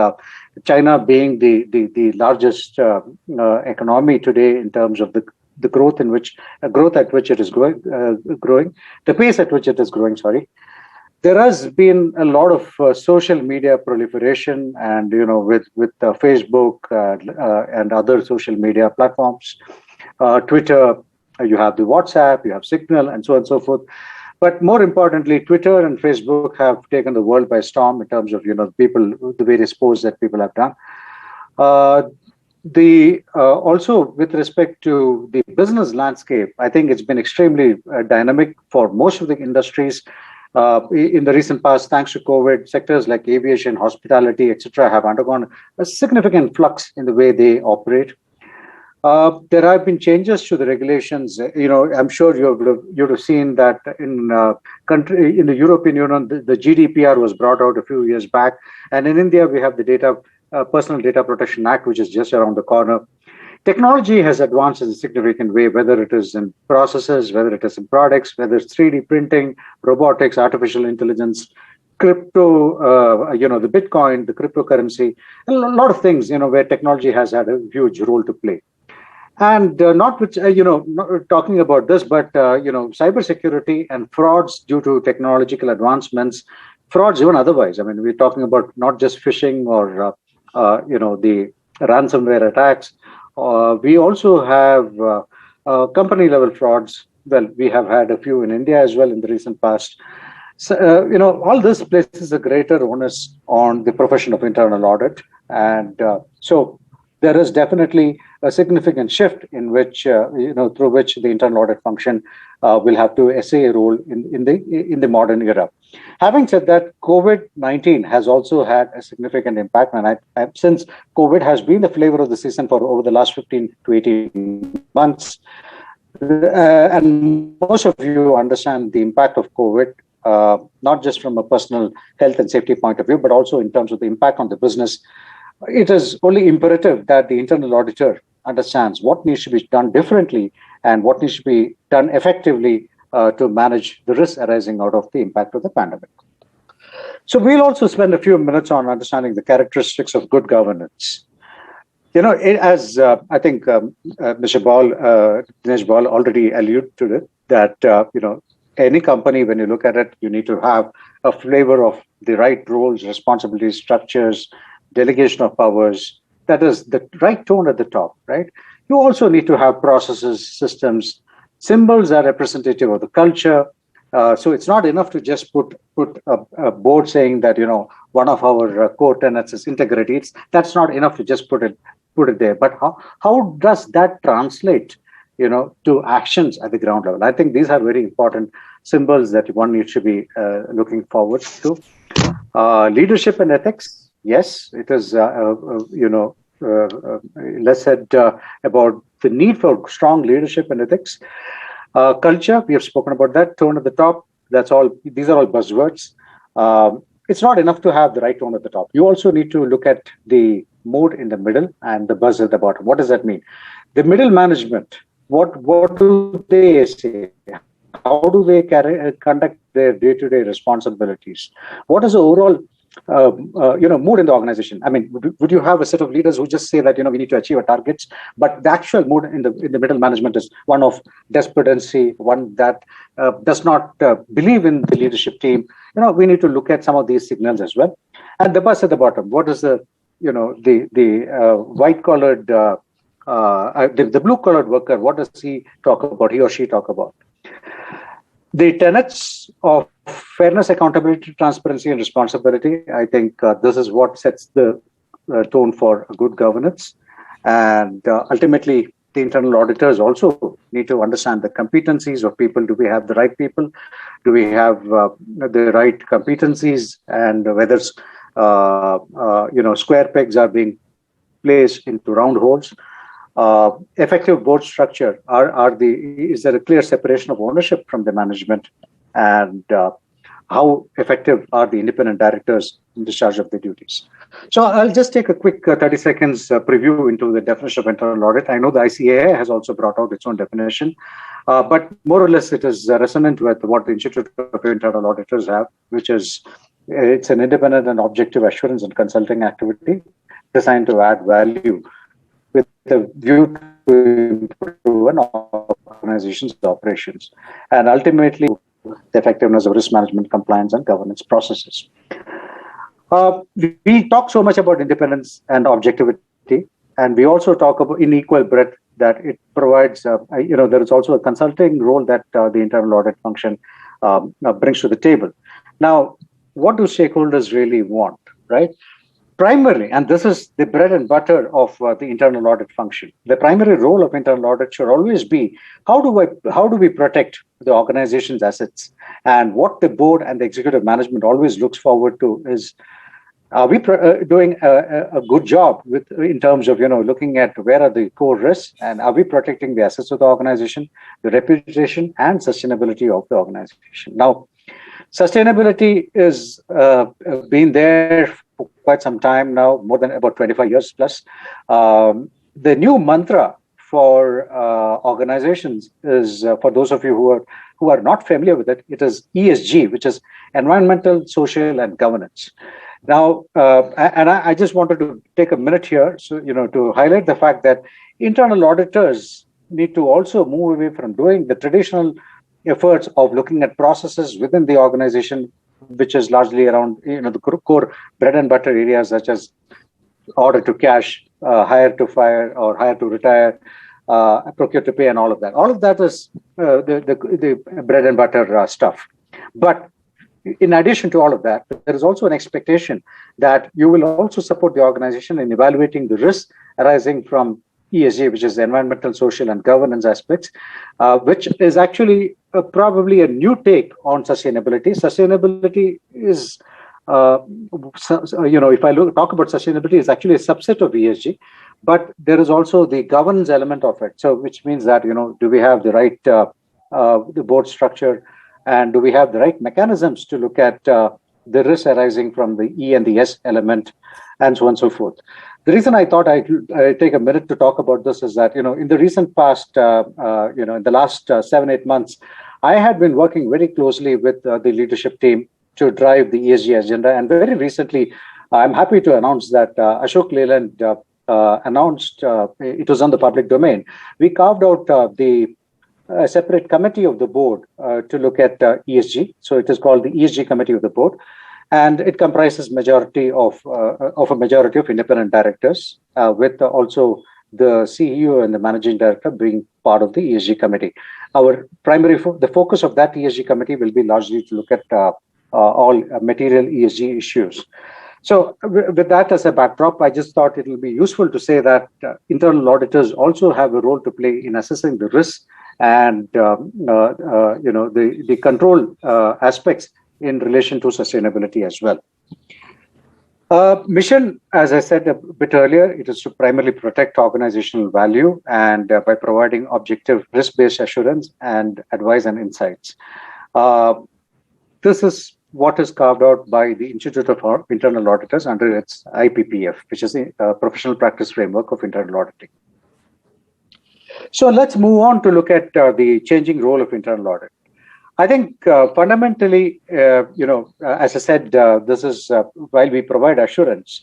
China being the largest economy today in terms of the growth at which it is growing, the pace at which it is growing. Sorry. There has been a lot of social media proliferation, and with Facebook and other social media platforms, Twitter, you have the WhatsApp, you have Signal, and so on and so forth. But more importantly, Twitter and Facebook have taken the world by storm in terms of people, the various posts that people have done. Also with respect to the business landscape, I think it's been extremely dynamic for most of the industries. In the recent past, thanks to COVID, sectors like aviation, hospitality, etc., have undergone a significant flux in the way they operate. There have been changes to the regulations. I'm sure you would have seen that in the European Union, the GDPR was brought out a few years back, and in India we have the Personal Data Protection Act, which is just around the corner. Technology has advanced in a significant way, whether it is in processes, whether it is in products, whether it's 3D printing, robotics, artificial intelligence, crypto, the Bitcoin, the cryptocurrency, a lot of things, where technology has had a huge role to play. And not talking about this, but, cybersecurity and frauds due to technological advancements, frauds even otherwise. I mean, we're talking about not just phishing or, the ransomware attacks. We also have company level frauds. Well, we have had a few in India as well in the recent past. So, all this places a greater onus on the profession of internal audit. And so there is definitely a significant shift in which, through which the internal audit function will have to essay a role in the modern era. Having said that, COVID-19 has also had a significant impact, and since COVID has been the flavor of the season for over the last 15 to 18 months, and most of you understand the impact of COVID, not just from a personal health and safety point of view, but also in terms of the impact on the business. It is only imperative that the internal auditor understands what needs to be done differently and what needs to be done effectively to manage the risks arising out of the impact of the pandemic. So we'll also spend a few minutes on understanding the characteristics of good governance. As I think Mr. Dinesh Bal already alluded to it, that any company, when you look at it, you need to have a flavor of the right roles, responsibilities, structures, delegation of powers. That is the right tone at the top, right? You also need to have processes, systems, symbols are representative of the culture. So it's not enough to just put a board saying that, one of our core tenets is integrity. That's not enough to just put it there. But how does that translate, to actions at the ground level? I think these are very important symbols that one needs to be looking forward to. Leadership and ethics. Yes, it is, less said about the need for strong leadership and ethics. Culture, we have spoken about that. Tone at the top, that's all. These are all buzzwords. It's not enough to have the right tone at the top. You also need to look at the mood in the middle and the buzz at the bottom. What does that mean? The middle management, what do they say? How do they conduct their day-to-day responsibilities? What is the overall mood in the organization? I mean, would you have a set of leaders who just say that, we need to achieve our targets, but the actual mood in the middle management is one of despondency, one that does not believe in the leadership team? We need to look at some of these signals as well. And the bus at the bottom, what is the white-collared, the blue-collared worker, what does he or she talk about? The tenets of fairness, accountability, transparency, and responsibility, I think this is what sets the tone for good governance. And ultimately, the internal auditors also need to understand the competencies of people. Do we have the right people? Do we have the right competencies? And whether square pegs are being placed into round holes. Effective board structure, is there a clear separation of ownership from the management, and how effective are the independent directors in discharge of their duties? So I'll just take a quick 30 seconds preview into the definition of internal audit. I know the ICAI has also brought out its own definition, but more or less it is resonant with what the Institute of Internal Auditors have, which is it's an independent and objective assurance and consulting activity designed to add value with a view to improve an organization's operations and ultimately the effectiveness of risk management, compliance, and governance processes. We talk so much about independence and objectivity, and we also talk about in equal breadth that it provides, there is also a consulting role that the internal audit function brings to the table. Now, what do stakeholders really want, right? Primarily, and this is the bread and butter of the internal audit function, the primary role of internal audit should always be how do we protect the organization's assets? And what the board and the executive management always looks forward to is, are we doing a good job in terms of looking at where are the core risks, and are we protecting the assets of the organization, the reputation and sustainability of the organization? Now, sustainability is been there for quite some time now, more than about 25 years plus. The new mantra for organizations is, for those of you who are not familiar with it, it is ESG, which is environmental, social, and governance. Now, and I just wanted to take a minute here, so to highlight the fact that internal auditors need to also move away from doing the traditional efforts of looking at processes within the organization, which is largely around the core bread and butter areas such as order to cash, hire to fire, or hire to retire, procure to pay, and all of that. All of that is the bread and butter stuff. But in addition to all of that, there is also an expectation that you will also support the organization in evaluating the risks arising from ESG, which is environmental, social, and governance aspects, which is actually probably a new take on sustainability. Sustainability is, if I talk about sustainability, is actually a subset of ESG, but there is also the governance element of it. So, which means that do we have the right the board structure, and do we have the right mechanisms to look at the risks arising from the E and the S element, and so on and so forth. The reason I thought I'd take a minute to talk about this is that, in the recent past, in the last 7-8 months, I had been working very closely with the leadership team to drive the ESG agenda. And very recently, I'm happy to announce that Ashok Leland announced, it was on the public domain, we carved out the separate committee of the board to look at ESG. So it is called the ESG Committee of the board. And it comprises majority of a majority of independent directors, with also the CEO and the managing director being part of the ESG committee. Our primary the focus of that ESG committee will be largely to look at all material ESG issues. So with that as a backdrop, I just thought it will be useful to say that internal auditors also have a role to play in assessing the risks and the control aspects in relation to sustainability as well. Mission, as I said a bit earlier, it is to primarily protect organizational value and by providing objective risk-based assurance and advice and insights. This is what is carved out by the Institute of Internal Auditors under its IPPF, which is the Professional Practice Framework of Internal Auditing. So let's move on to look at the changing role of internal audit. I think fundamentally, as I said, this is while we provide assurance,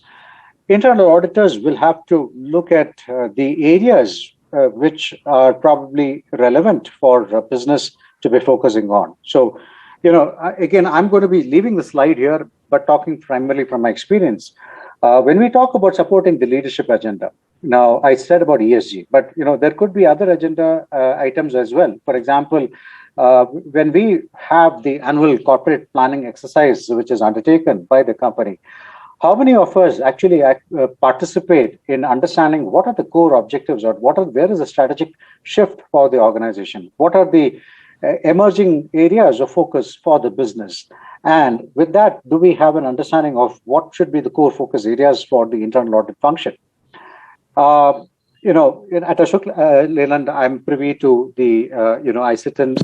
internal auditors will have to look at the areas which are probably relevant for business to be focusing on. So, again, I'm going to be leaving the slide here, but talking primarily from my experience. When we talk about supporting the leadership agenda, now I said about ESG, but there could be other agenda items as well. For example, when we have the annual corporate planning exercise, which is undertaken by the company, how many of us actually participate in understanding what are the core objectives, or where is the strategic shift for the organization? What are the emerging areas of focus for the business? And with that, do we have an understanding of what should be the core focus areas for the internal audit function? At Ashok Leland, I'm privy to the, I sit in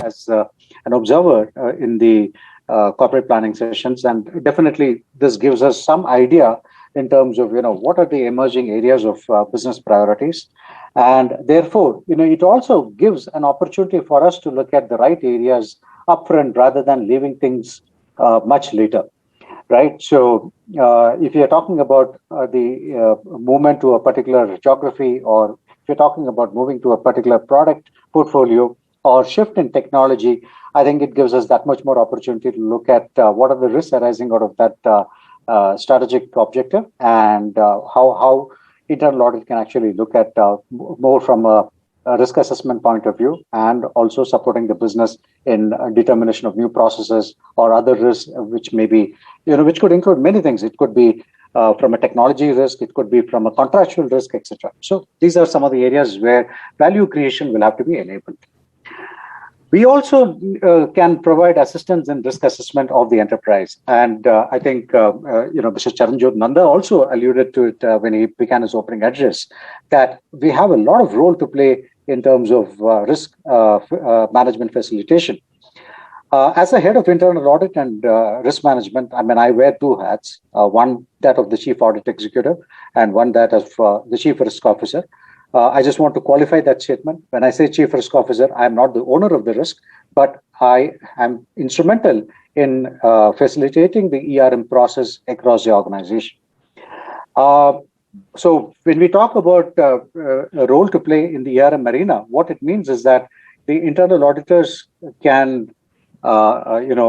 as an observer in the corporate planning sessions, and definitely this gives us some idea in terms of, what are the emerging areas of business priorities. And therefore, it also gives an opportunity for us to look at the right areas upfront rather than leaving things much later. Right. So if you're talking about the movement to a particular geography, or if you're talking about moving to a particular product portfolio or shift in technology, I think it gives us that much more opportunity to look at what are the risks arising out of that strategic objective, and how internal audit can actually look at more from a risk assessment point of view, and also supporting the business in determination of new processes or other risks, which may be, which could include many things. It could be from a technology risk, it could be from a contractual risk, etc. So these are some of the areas where value creation will have to be enabled. We also can provide assistance in risk assessment of the enterprise. And I think, Mr. Charanjot Nanda also alluded to it when he began his opening address, that we have a lot of role to play in terms of risk management facilitation. As a head of internal audit and risk management, I wear two hats, one that of the chief audit executive and one that of the chief risk officer. I just want to qualify that statement. When I say chief risk officer, I'm not the owner of the risk, but I am instrumental in facilitating the ERM process across the organization. So when we talk about a role to play in the ERM arena, what it means is that the internal auditors can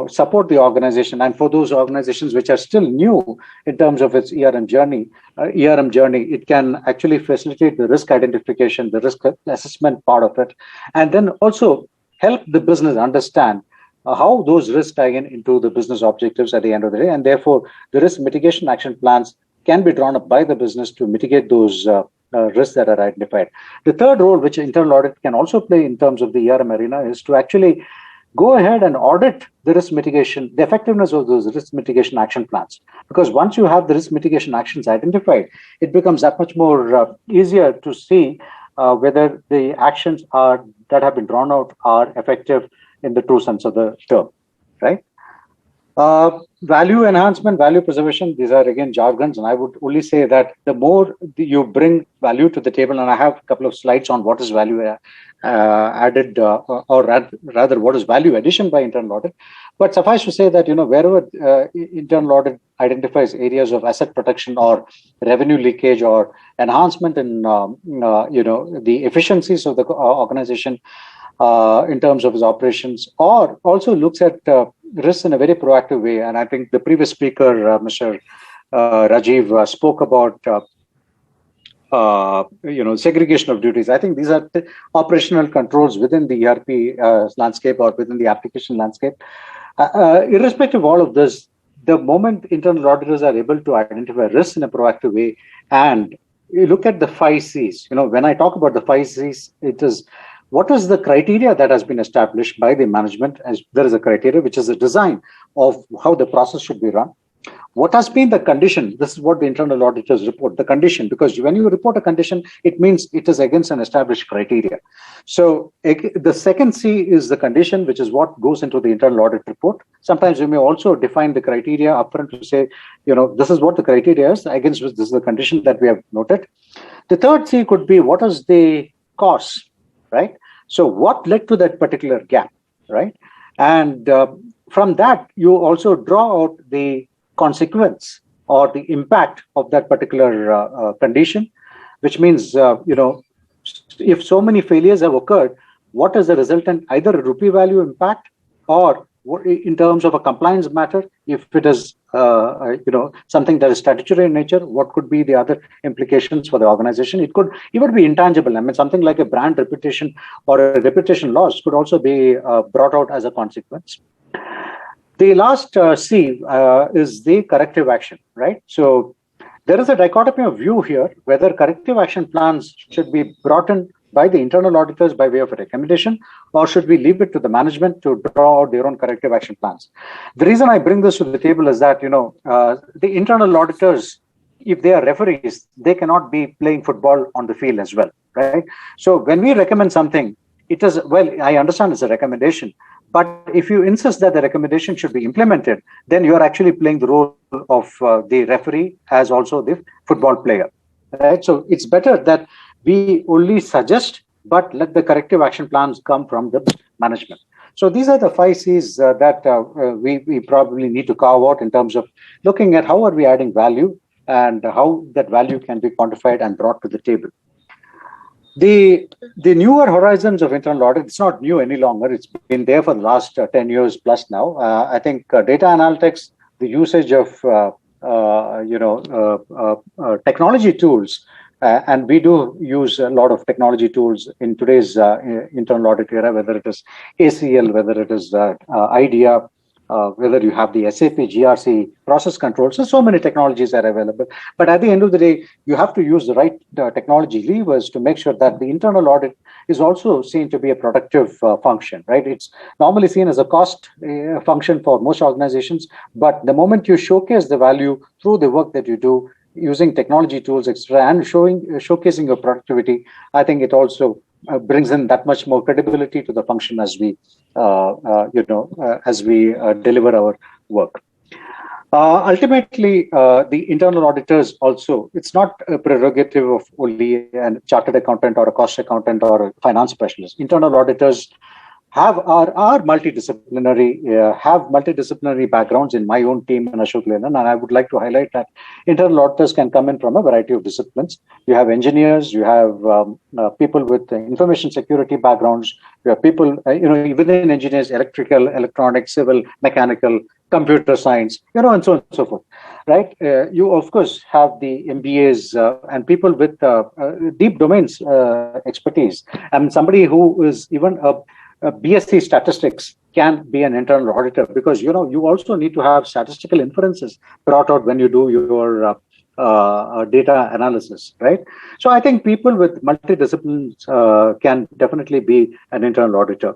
support the organization, and for those organizations which are still new in terms of its ERM journey, it can actually facilitate the risk identification, the risk assessment part of it, and then also help the business understand how those risks tie into the business objectives at the end of the day, and therefore the risk mitigation action plans can be drawn up by the business to mitigate those risks that are identified. The third role which internal audit can also play in terms of the ERM arena is to actually go ahead and audit the risk mitigation, the effectiveness of those risk mitigation action plans. Because once you have the risk mitigation actions identified, it becomes that much more easier to see whether the actions that have been drawn out are effective in the true sense of the term, right? Value enhancement, value preservation, these are again jargons, and I would only say that the more you bring value to the table, and I have a couple of slides on what is value added, or rather what is value addition by internal audit. But suffice to say that, wherever internal audit identifies areas of asset protection or revenue leakage or enhancement in, the efficiencies of the organization in terms of its operations, or also looks at risks in a very proactive way. And I think the previous speaker, Mr. Rajiv, spoke about segregation of duties. I think these are the operational controls within the ERP landscape or within the application landscape. Irrespective of all of this, the moment internal auditors are able to identify risks in a proactive way, and you look at the 5 C's. When I talk about the 5 C's, it is what is the criteria that has been established by the management, as there is a criteria which is a design of how the process should be run. What has been the condition? This is what the internal auditors report, the condition, because when you report a condition, it means it is against an established criteria. So the second C is the condition, which is what goes into the internal audit report. Sometimes you may also define the criteria upfront to say, this is what the criteria is, against which this is the condition that we have noted. The third C could be what is the cause, right? So what led to that particular gap, right? And from that, you also draw out the consequence or the impact of that particular condition, which means, if so many failures have occurred, what is the resultant, either a rupee value impact or in terms of a compliance matter, if it is, something that is statutory in nature, what could be the other implications for the organization? It could even be intangible. Something like a brand reputation or a reputation loss could also be brought out as a consequence. The last C is the corrective action, right? So there is a dichotomy of view here, whether corrective action plans should be brought in by the internal auditors by way of a recommendation, or should we leave it to the management to draw out their own corrective action plans? The reason I bring this to the table is that, the internal auditors, if they are referees, they cannot be playing football on the field as well, right? So when we recommend something, it is, well, I understand it's a recommendation, but if you insist that the recommendation should be implemented, then you are actually playing the role of the referee as also the football player, right? So it's better that we only suggest, but let the corrective action plans come from the management. So these are the 5 C's that we probably need to carve out in terms of looking at how are we adding value and how that value can be quantified and brought to the table. The newer horizons of internal audit, it's not new any longer. It's been there for the last 10 years plus now. I think data analytics, the usage of technology tools And we do use a lot of technology tools in today's internal audit era, whether it is ACL, whether it is IDEA, whether you have the SAP, GRC, process control. So many technologies are available. But at the end of the day, you have to use the right technology levers to make sure that the internal audit is also seen to be a productive function, right? It's normally seen as a cost function for most organizations. But the moment you showcase the value through the work that you do, using technology tools, etc., and showcasing your productivity, I think it also brings in that much more credibility to the function as we, deliver our work. Ultimately, the internal auditors also, it's not a prerogative of only a chartered accountant or a cost accountant or a finance specialist. Internal auditors are multidisciplinary, have multidisciplinary backgrounds in my own team in Ashok Leyland, and I would like to highlight that internal auditors can come in from a variety of disciplines. You have engineers, you have people with information security backgrounds, you have people, within engineers, electrical, electronics, civil, mechanical, computer science, and so on and so forth, right? You, of course, have the MBAs and people with deep domains expertise. And somebody who is even a BSc statistics can be an internal auditor, because you also need to have statistical inferences brought out when you do your data analysis, right? So I think people with multidisciplines can definitely be an internal auditor.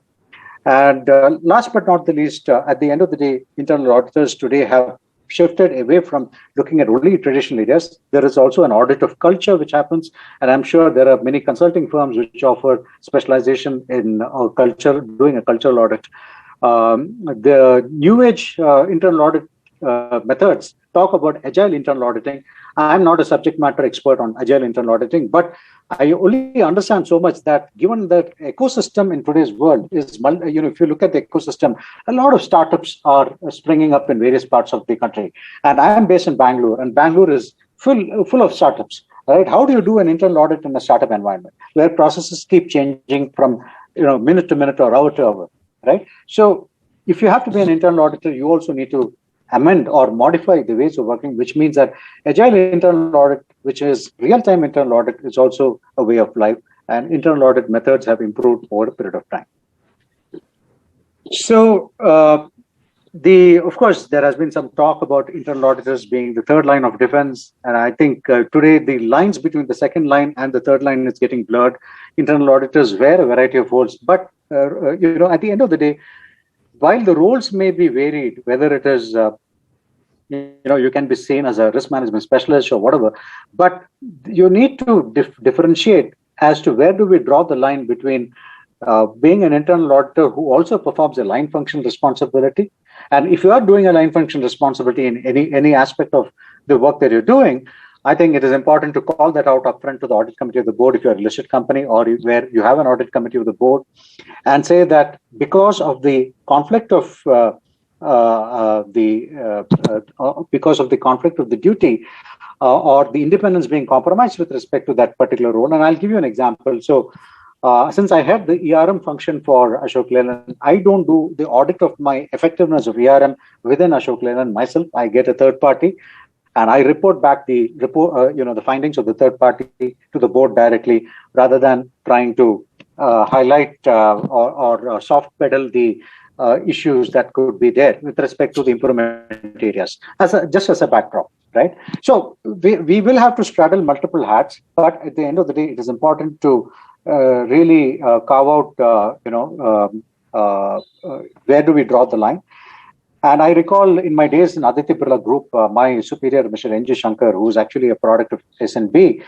And last but not the least, at the end of the day, internal auditors today have shifted away from looking at only traditional areas. There is also an audit of culture which happens, and I'm sure there are many consulting firms which offer specialization in culture, doing a cultural audit. The new age internal audit methods talk about agile internal auditing. I'm not a subject matter expert on agile internal auditing, but I only understand so much that given that ecosystem in today's world is, if you look at the ecosystem, a lot of startups are springing up in various parts of the country. And I am based in Bangalore, and Bangalore is full of startups, right? How do you do an internal audit in a startup environment where processes keep changing from, minute to minute or hour to hour, right? So if you have to be an internal auditor, you also need to amend or modify the ways of working, which means that agile internal audit, which is real-time internal audit, is also a way of life, and internal audit methods have improved over a period of time. So, of course, there has been some talk about internal auditors being the third line of defense, and I think today the lines between the second line and the third line is getting blurred. Internal auditors wear a variety of roles, but at the end of the day, while the roles may be varied, whether it is, you can be seen as a risk management specialist or whatever, but you need to differentiate as to where do we draw the line between being an internal auditor who also performs a line function responsibility. And if you are doing a line function responsibility in any aspect of the work that you're doing, I think it is important to call that out upfront to the audit committee of the board if you're a listed company or where you have an audit committee of the board, and say that because of the conflict of the duty or the independence being compromised with respect to that particular role. And I'll give you an example. So since I had the ERM function for Ashok Leyland, I don't do the audit of my effectiveness of ERM within Ashok Leyland myself. I get a third party, and I report back the findings of the third party to the board directly, rather than trying to highlight or soft pedal the issues that could be there with respect to the improvement areas, just as a backdrop, right? So we will have to straddle multiple hats, but at the end of the day, it is important to really carve out, where do we draw the line? And I recall in my days in Aditya Birla Group, my superior, Mr. N.G. Shankar, who is actually a product of S&B,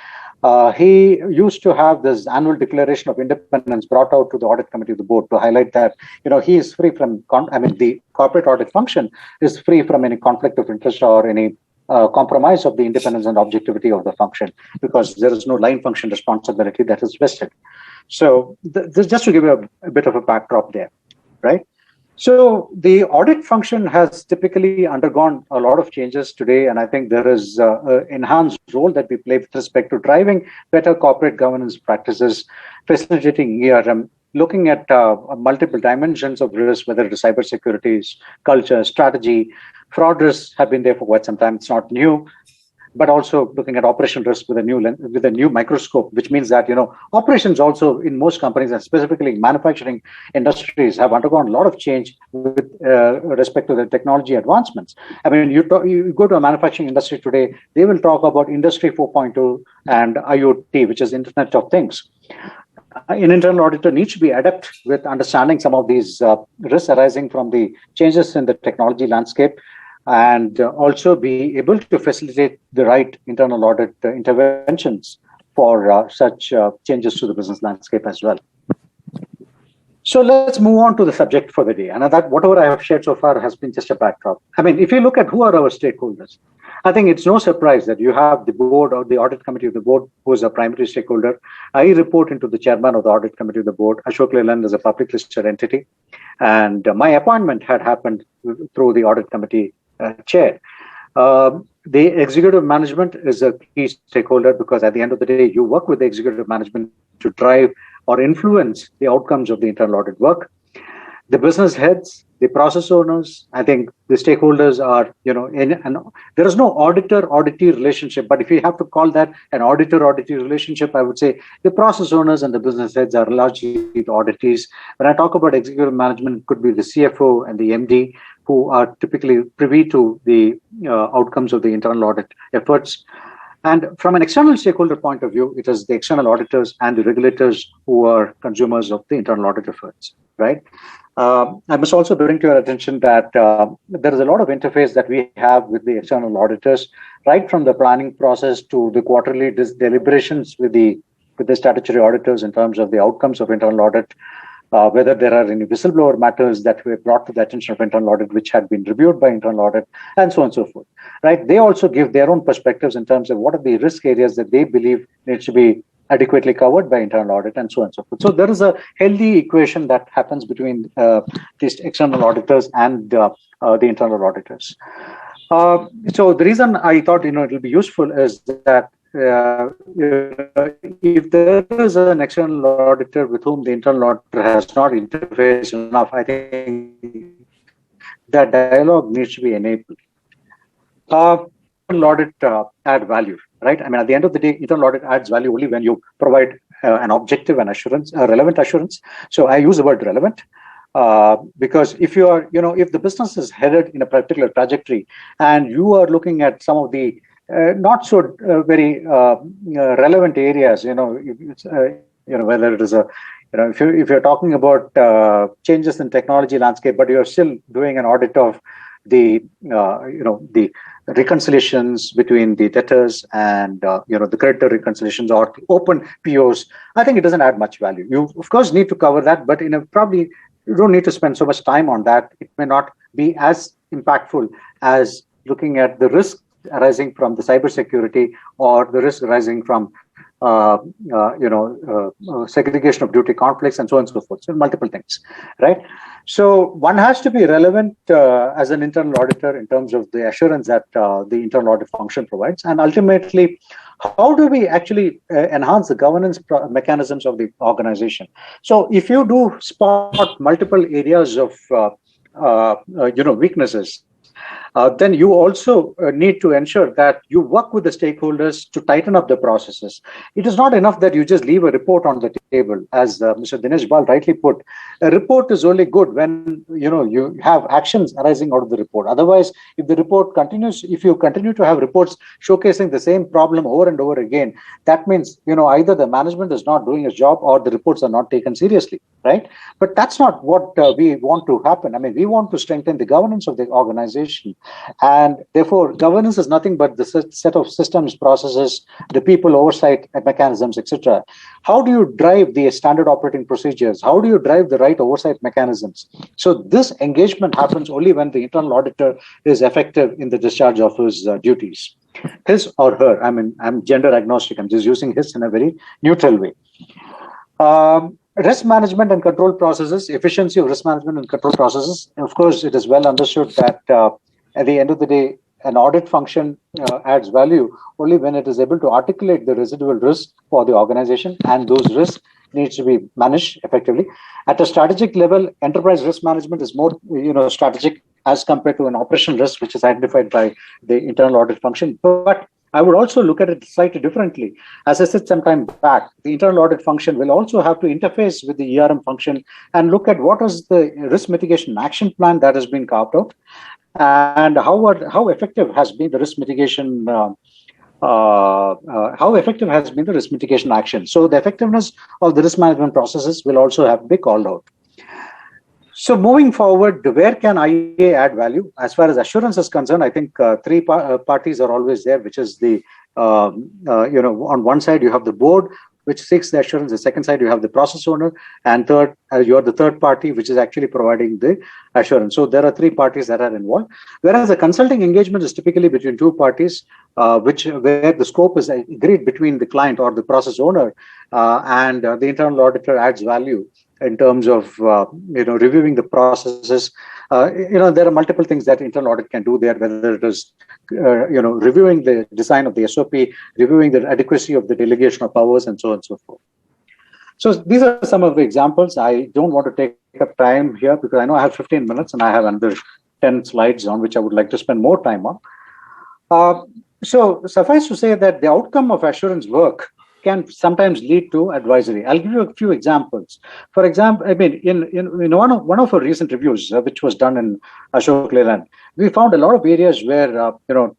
he used to have this annual declaration of independence brought out to the audit committee of the board to highlight that, he is free from, the corporate audit function is free from any conflict of interest or any compromise of the independence and objectivity of the function, because there is no line function responsibility that is vested. So this just to give you a bit of a backdrop there, right? So the audit function has typically undergone a lot of changes today, and I think there is an enhanced role that we play with respect to driving better corporate governance practices, facilitating ERM, looking at multiple dimensions of risk, whether it is cybersecurity, culture, strategy. Fraud risks have been there for quite some time. It's not new. but also looking at operational risk with a new microscope, which means that operations also in most companies, and specifically manufacturing industries, have undergone a lot of change with respect to the technology advancements. I mean, you go to a manufacturing industry today, they will talk about Industry 4.2 and IoT, which is Internet of Things. An internal auditor needs to be adept with understanding some of these risks arising from the changes in the technology landscape, and also be able to facilitate the right internal audit interventions for such changes to the business landscape as well. So let's move on to the subject for the day. And that whatever I have shared so far has been just a backdrop. I mean, if you look at who are our stakeholders, I think it's no surprise that you have the board or the audit committee of the board, who is a primary stakeholder. I report into the chairman of the audit committee of the board. Ashok Leyland is a public listed entity. And my appointment had happened through the audit committee chair. The executive management is a key stakeholder, because at the end of the day, you work with the executive management to drive or influence the outcomes of the internal audit work. The business heads, the process owners, I think the stakeholders are, there is no auditor-auditee relationship, but if you have to call that an auditor-auditee relationship, I would say the process owners and the business heads are largely the auditees. When I talk about executive management, it could be the CFO and the MD, who are typically privy to the outcomes of the internal audit efforts. And from an external stakeholder point of view, it is the external auditors and the regulators who are consumers of the internal audit efforts, right? I must also bring to your attention that there is a lot of interface that we have with the external auditors, right from the planning process to the quarterly deliberations with the statutory auditors in terms of the outcomes of internal audit, whether there are any whistleblower matters that were brought to the attention of internal audit, which had been reviewed by internal audit, and so on and so forth, right? They also give their own perspectives in terms of what are the risk areas that they believe needs to be adequately covered by internal audit, and so on and so forth. So there is a healthy equation that happens between these external auditors and the internal auditors. So the reason I thought it will be useful is that if there is an external auditor with whom the internal auditor has not interfaced enough, I think that dialogue needs to be enabled. Internal audit add value, right? I mean, at the end of the day, internal audit adds value only when you provide an objective and assurance, relevant assurance. So I use the word relevant because if you are, if the business is headed in a particular trajectory and you are looking at some of the not so very relevant areas, whether it is a, if you're talking about changes in technology landscape, but you're still doing an audit of the, the reconciliations between the debtors and, the creditor reconciliations or the open POs, I think it doesn't add much value. You, of course, need to cover that, but probably you don't need to spend so much time on that. It may not be as impactful as looking at the risk arising from the cybersecurity or the risk arising from segregation of duty conflicts and so on and so forth. So multiple things, right? So one has to be relevant as an internal auditor in terms of the assurance that the internal audit function provides. And ultimately, how do we actually enhance the governance mechanisms of the organization? So if you do spot multiple areas of weaknesses, then you also need to ensure that you work with the stakeholders to tighten up the processes. It is not enough that you just leave a report on the table. As Mr. Dinesh Bal rightly put, a report is only good when you have actions arising out of the report. Otherwise, if the report continues, if you continue to have reports showcasing the same problem over and over again, that means either the management is not doing its job or the reports are not taken seriously, right? But that's not what we want to happen. I mean, we want to strengthen the governance of the organization. And therefore, governance is nothing but the set of systems, processes, the people oversight mechanisms, etc. How do you drive the standard operating procedures? How do you drive the right oversight mechanisms? So this engagement happens only when the internal auditor is effective in the discharge of his duties. His or her, I mean, I'm gender agnostic. I'm just using his in a very neutral way. Risk management and control processes, efficiency of risk management and control processes. Of course, it is well understood that at the end of the day, an audit function adds value only when it is able to articulate the residual risk for the organization, and those risks needs to be managed effectively. At a strategic level, enterprise risk management is more strategic as compared to an operational risk, which is identified by the internal audit function. But I would also look at it slightly differently. As I said some time back, the internal audit function will also have to interface with the ERM function and look at what is the risk mitigation action plan that has been carved out, and how effective has been the risk mitigation action. So the effectiveness of the risk management processes will also have to be called out. So moving forward, where can IAA add value? As far as assurance is concerned, I think three parties are always there, which is the, on one side you have the board, which seeks the assurance. The second side, you have the process owner. And third, you're the third party, which is actually providing the assurance. So there are three parties that are involved. Whereas a consulting engagement is typically between two parties, where the scope is agreed between the client or the process owner and the internal auditor adds value in terms of reviewing the processes. There are multiple things that internal audit can do there, whether it is reviewing the design of the SOP, reviewing the adequacy of the delegation of powers, and so on and so forth. So these are some of the examples. I don't want to take up time here because I know I have 15 minutes and I have another 10 slides on which I would like to spend more time on. So suffice to say that the outcome of assurance work can sometimes lead to advisory. I'll give you a few examples. For example, I mean, in one of our recent reviews, which was done in Ashok Leyland, we found a lot of areas where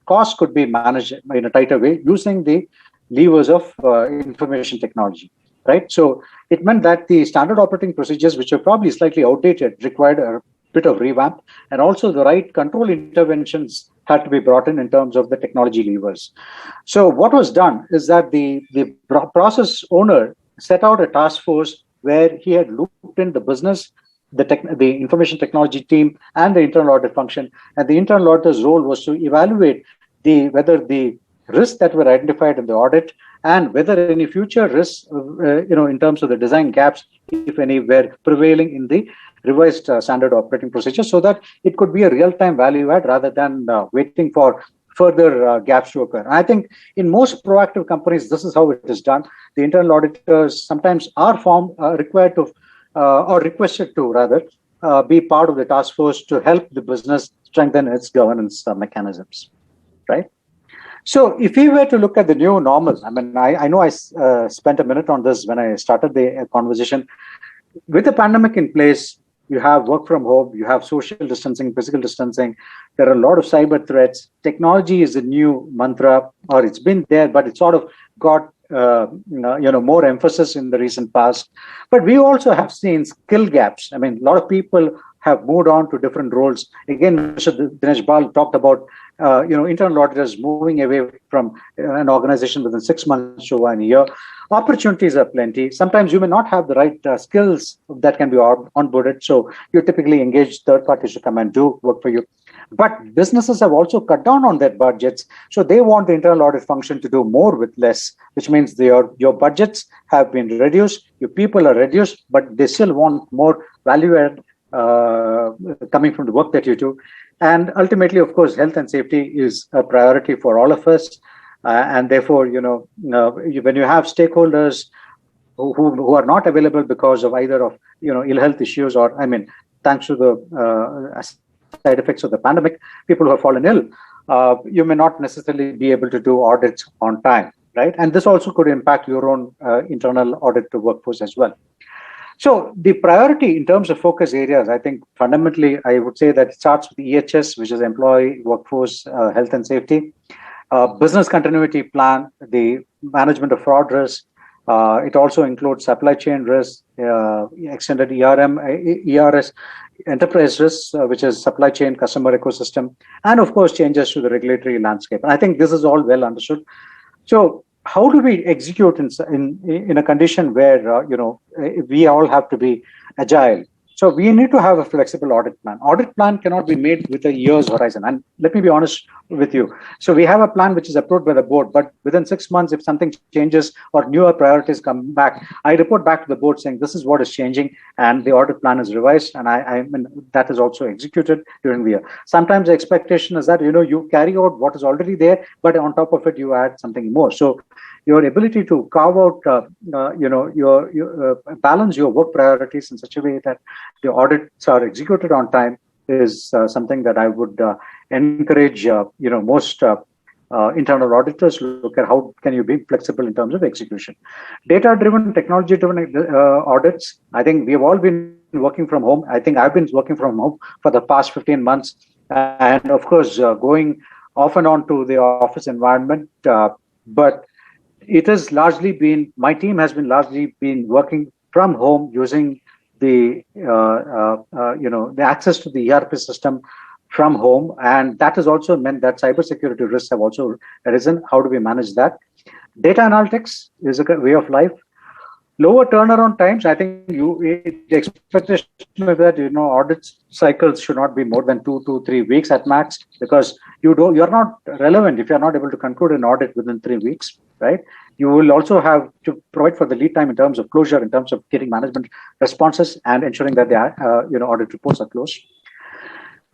costs could be managed in a tighter way using the levers of information technology, right? So it meant that the standard operating procedures, which are probably slightly outdated, required a bit of revamp, and also the right control interventions had to be brought in terms of the technology levers. So what was done is that the process owner set out a task force where he had looped in the business, the information technology team, and the internal audit function. And the internal auditor's role was to evaluate whether the risks that were identified in the audit and whether any future risks, in terms of the design gaps, if any, were prevailing in the revised standard operating procedure, so that it could be a real-time value add rather than waiting for further gaps to occur. And I think in most proactive companies, this is how it is done. The internal auditors sometimes are required to, or requested to rather, be part of the task force to help the business strengthen its governance mechanisms, right? So if we were to look at the new normal, I mean, I know I spent a minute on this when I started the conversation. With the pandemic in place, you have work from home, you have social distancing, physical distancing. There are a lot of cyber threats. Technology is a new mantra, or it's been there, but it sort of got more emphasis in the recent past. But we also have seen skill gaps. I mean, a lot of people have moved on to different roles. Again, Mr. Dinesh Bal talked about internal auditors moving away from an organization within 6 months to 1 year. Opportunities are plenty. Sometimes you may not have the right skills that can be onboarded. So you typically engage third parties to come and do work for you. But businesses have also cut down on their budgets. So they want the internal audit function to do more with less, which means your budgets have been reduced, your people are reduced, but they still want more value add coming from the work that you do. And ultimately, of course, health and safety is a priority for all of us. And therefore, when you have stakeholders who are not available because of either of ill health issues or, I mean, thanks to the side effects of the pandemic, people who have fallen ill, you may not necessarily be able to do audits on time, right? And this also could impact your own internal audit workforce as well. So the priority in terms of focus areas, I think fundamentally, I would say that it starts with EHS, which is employee workforce health and safety. Business continuity plan, the management of fraud risk. It also includes supply chain risk, extended ERS, enterprise risk, which is supply chain customer ecosystem, and of course, changes to the regulatory landscape. And I think this is all well understood. So how do we execute in a condition where, we all have to be agile? So we need to have a flexible audit plan. Audit plan cannot be made with a year's horizon. And let me be honest with you. So we have a plan which is approved by the board, but within 6 months, if something changes or newer priorities come back, I report back to the board saying this is what is changing, and the audit plan is revised, and I mean that is also executed during the year. Sometimes the expectation is that you carry out what is already there, but on top of it you add something more. So your ability to carve out, your balance your work priorities in such a way that the audits are executed on time is something that I would encourage, most internal auditors look at how can you be flexible in terms of execution. Data-driven, technology-driven audits, I think we have all been working from home. I think I've been working from home for the past 15 months. And of course, going off and on to the office environment. But it has largely been, my team has been largely been working from home using the, the access to the ERP system from home. And that has also meant that cybersecurity risks have also arisen. How do we manage that? Data analytics is a way of life. Lower turnaround times. I think the expectation is that audit cycles should not be more than 2 to 3 weeks at max, because you're not relevant if you're not able to conclude an audit within 3 weeks, right? You will also have to provide for the lead time in terms of closure, in terms of getting management responses and ensuring that the audit reports are closed.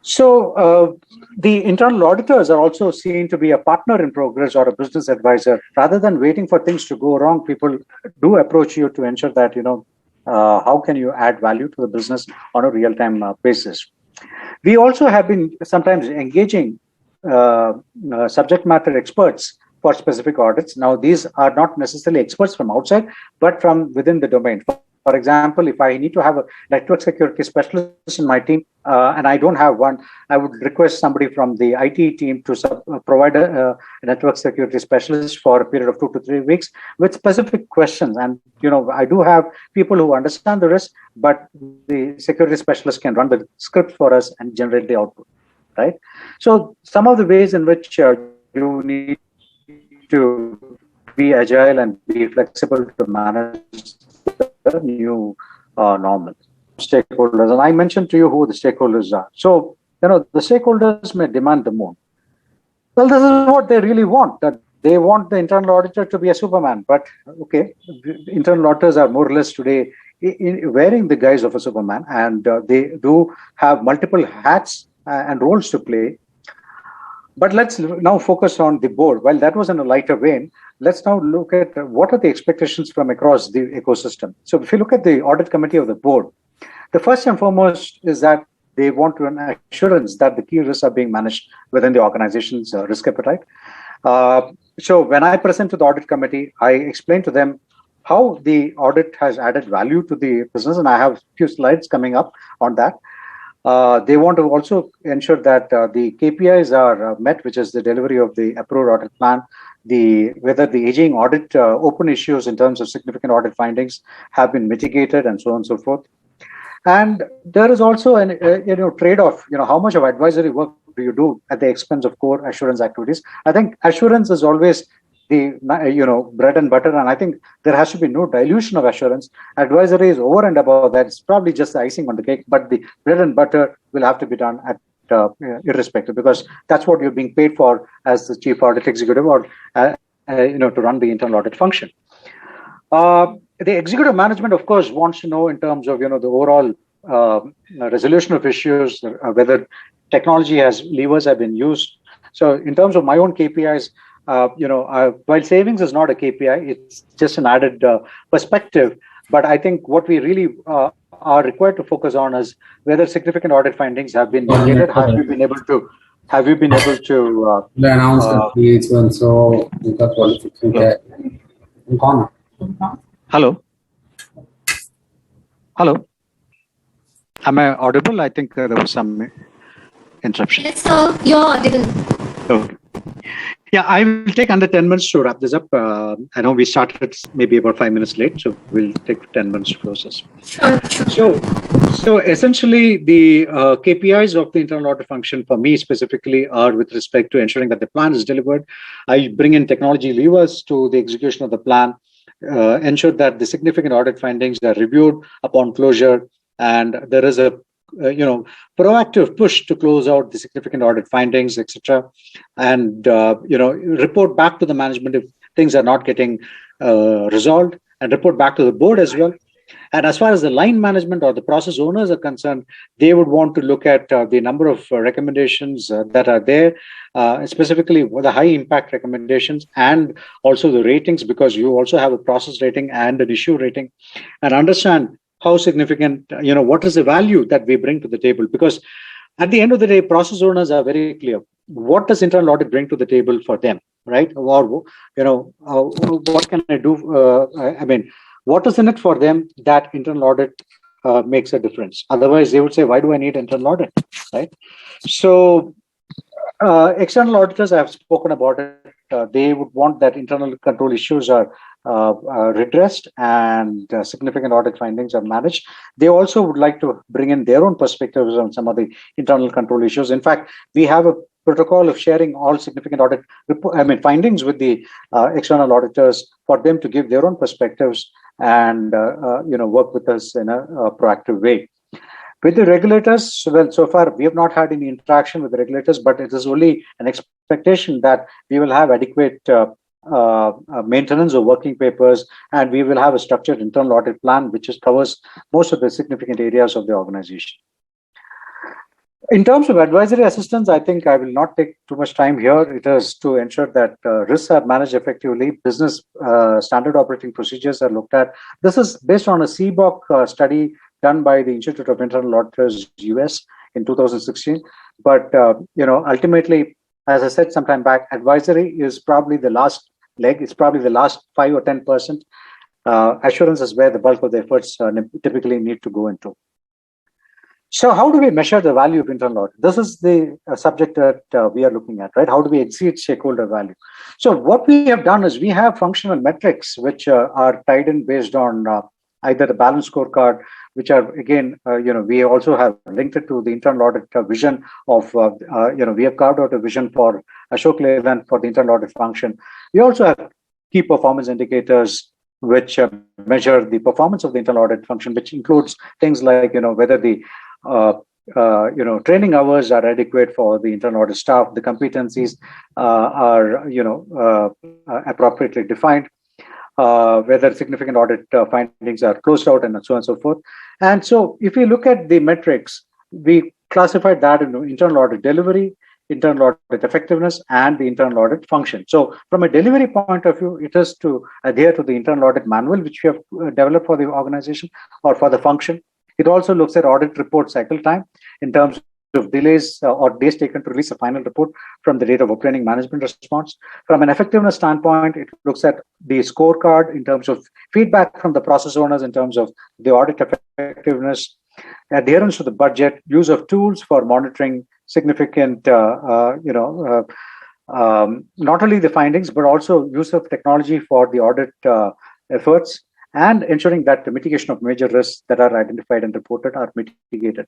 So the internal auditors are also seen to be a partner in progress or a business advisor. Rather than waiting for things to go wrong, people do approach you to ensure that, how can you add value to the business on a real-time basis. We also have been sometimes engaging subject matter experts for specific audits. Now, these are not necessarily experts from outside, but from within the domain. For example, if I need to have a network security specialist in my team and I don't have one, I would request somebody from the IT team to provide a network security specialist for a period of 2 to 3 weeks with specific questions. And, I do have people who understand the risk, but the security specialist can run the script for us and generate the output, right? So some of the ways in which you need to be agile and be flexible to manage the new normal. Stakeholders, and I mentioned to you who the stakeholders are. So, the stakeholders may demand the moon. Well, this is what they really want, that they want the internal auditor to be a Superman. But, okay, internal auditors are more or less today wearing the guise of a Superman, and they do have multiple hats and roles to play. But let's now focus on the board. While that was in a lighter vein, let's now look at what are the expectations from across the ecosystem. So if you look at the audit committee of the board, the first and foremost is that they want an assurance that the key risks are being managed within the organization's risk appetite. So when I present to the audit committee, I explain to them how the audit has added value to the business, and I have a few slides coming up on that. They want to also ensure that the KPIs are met, which is the delivery of the approved audit plan, whether the aging audit open issues in terms of significant audit findings have been mitigated, and so on and so forth. And there is also an trade-off. How much of advisory work do you do at the expense of core assurance activities? I think assurance is always the bread and butter, and I think there has to be no dilution of assurance. Advisory is over and above that. It's probably just the icing on the cake, but the bread and butter will have to be done at irrespective, because that's what you're being paid for as the chief audit executive, or to run the internal audit function. The executive management, of course, wants to know in terms of the overall resolution of issues, whether technology levers have been used. So in terms of my own KPIs, while savings is not a KPI, it's just an added perspective. But I think what we really are required to focus on is whether significant audit findings have been mitigated. Have you been able to? The announcement so Hello. Am I audible? I think there was some interruption. Yes, sir. You're audible. Okay. Yeah, I will take under 10 minutes to wrap this up. I know we started maybe about 5 minutes late, so we'll take 10 minutes to process. Sure. So essentially, the KPIs of the internal audit function for me specifically are with respect to ensuring that the plan is delivered. I bring in technology levers to the execution of the plan, ensure that the significant audit findings are reviewed upon closure, and there is a proactive push to close out the significant audit findings, etc., and report back to the management if things are not getting resolved, and report back to the board as well. And as far as the line management or the process owners are concerned, they would want to look at the number of recommendations that are there, specifically the high impact recommendations, and also the ratings, because you also have a process rating and an issue rating, and understand how significant, what is the value that we bring to the table? Because at the end of the day, process owners are very clear. What does internal audit bring to the table for them? right? Or, what can I do? What is in it for them that internal audit makes a difference? Otherwise, they would say, why do I need internal audit, right? So external auditors, I have spoken about it. They would want that internal control issues are redressed and significant audit findings are managed. They also would like to bring in their own perspectives on some of the internal control issues. In fact, we have a protocol of sharing all significant audit findings with the external auditors for them to give their own perspectives and work with us in a proactive way. With the regulators, well, so far we have not had any interaction with the regulators, but it is only an expectation that we will have adequate maintenance of working papers, and we will have a structured internal audit plan which covers most of the significant areas of the organization. In terms of advisory assistance, I think I will not take too much time here. It is to ensure that risks are managed effectively, business standard operating procedures are looked at. This is based on a CBOC study done by the Institute of Internal Auditors, US, in 2016. But, ultimately, as I said sometime back, advisory is probably the last leg. It's probably the last 5 or 10%. Assurance is where the bulk of the efforts typically need to go into. So how do we measure the value of internal audit? This is the subject that we are looking at, right? How do we exceed stakeholder value? So what we have done is we have functional metrics which are tied in based on either the balance scorecard, which are, again, we also have linked it to the internal audit vision of, we have carved out a vision for Ashok Leyland for the internal audit function. We also have key performance indicators which measure the performance of the internal audit function, which includes things like, whether the training hours are adequate for the internal audit staff, the competencies are, appropriately defined, whether significant audit findings are closed out, and so on and so forth. And so if you look at the metrics, we classified that into internal audit delivery, internal audit effectiveness, and the internal audit function. So from a delivery point of view, it is to adhere to the internal audit manual, which we have developed for the organization or for the function. It also looks at audit report cycle time in terms of delays or days taken to release a final report from the date of obtaining management response. From an effectiveness standpoint, it looks at the scorecard in terms of feedback from the process owners in terms of the audit effectiveness, adherence to the budget, use of tools for monitoring significant, not only the findings, but also use of technology for the audit efforts, and ensuring that the mitigation of major risks that are identified and reported are mitigated.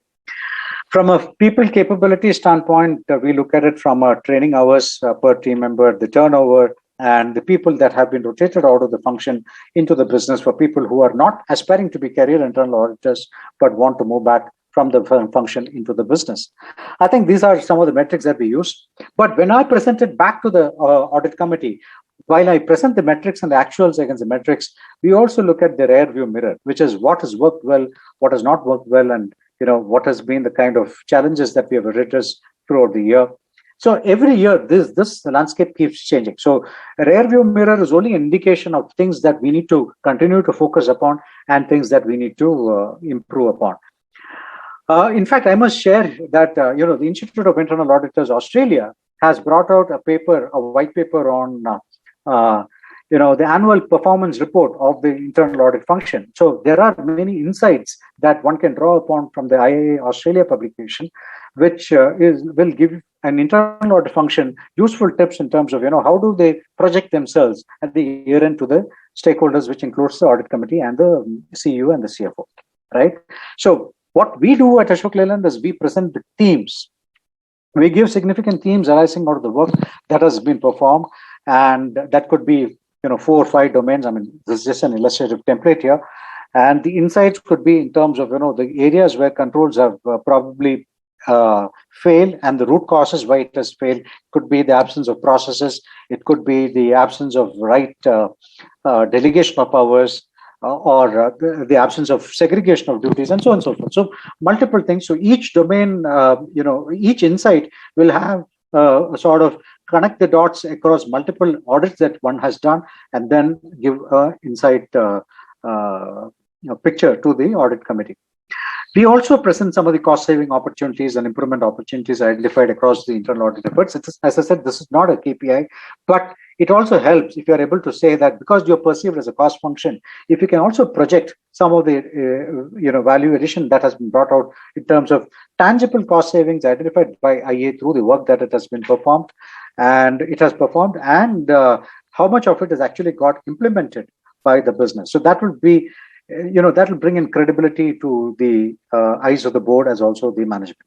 From a people capability standpoint, we look at it from training hours per team member, the turnover, and the people that have been rotated out of the function into the business for people who are not aspiring to be career internal auditors, but want to move back from the function into the business. I think these are some of the metrics that we use. But when I present it back to the audit committee, while I present the metrics and the actuals against the metrics, we also look at the rear view mirror, which is what has worked well, what has not worked well, and what has been the kind of challenges that we have addressed throughout the year. So every year, this landscape keeps changing. So a rear view mirror is only an indication of things that we need to continue to focus upon and things that we need to improve upon. In fact, I must share that the Institute of Internal Auditors Australia has brought out a white paper on the annual performance report of the internal audit function. So there are many insights that one can draw upon from the ICAI Australia publication, which will give an internal audit function useful tips in terms of how do they project themselves at the year end to the stakeholders, which includes the audit committee and the CEO and the CFO, right? So what we do at Ashok Leyland is we present the themes. We give significant themes arising out of the work that has been performed, and that could be 4 or 5 domains. I mean, this is just an illustrative template here, and the insights could be in terms of the areas where controls have probably failed and the root causes why it has failed. It could be the absence of processes. It could be the absence of right delegation of powers, or the absence of segregation of duties, and so on and so forth. So multiple things. So each domain, each insight will have sort of connect the dots across multiple audits that one has done, and then give an insight picture to the audit committee. We also present some of the cost-saving opportunities and improvement opportunities identified across the internal audit efforts. As I said, this is not a KPI, but it also helps if you are able to say that because you're perceived as a cost function, if you can also project some of the value addition that has been brought out in terms of tangible cost savings identified by IA through the work that it has been performed, and how much of it has actually got implemented by the business. So that will be, that will bring in credibility to the eyes of the board as also the management.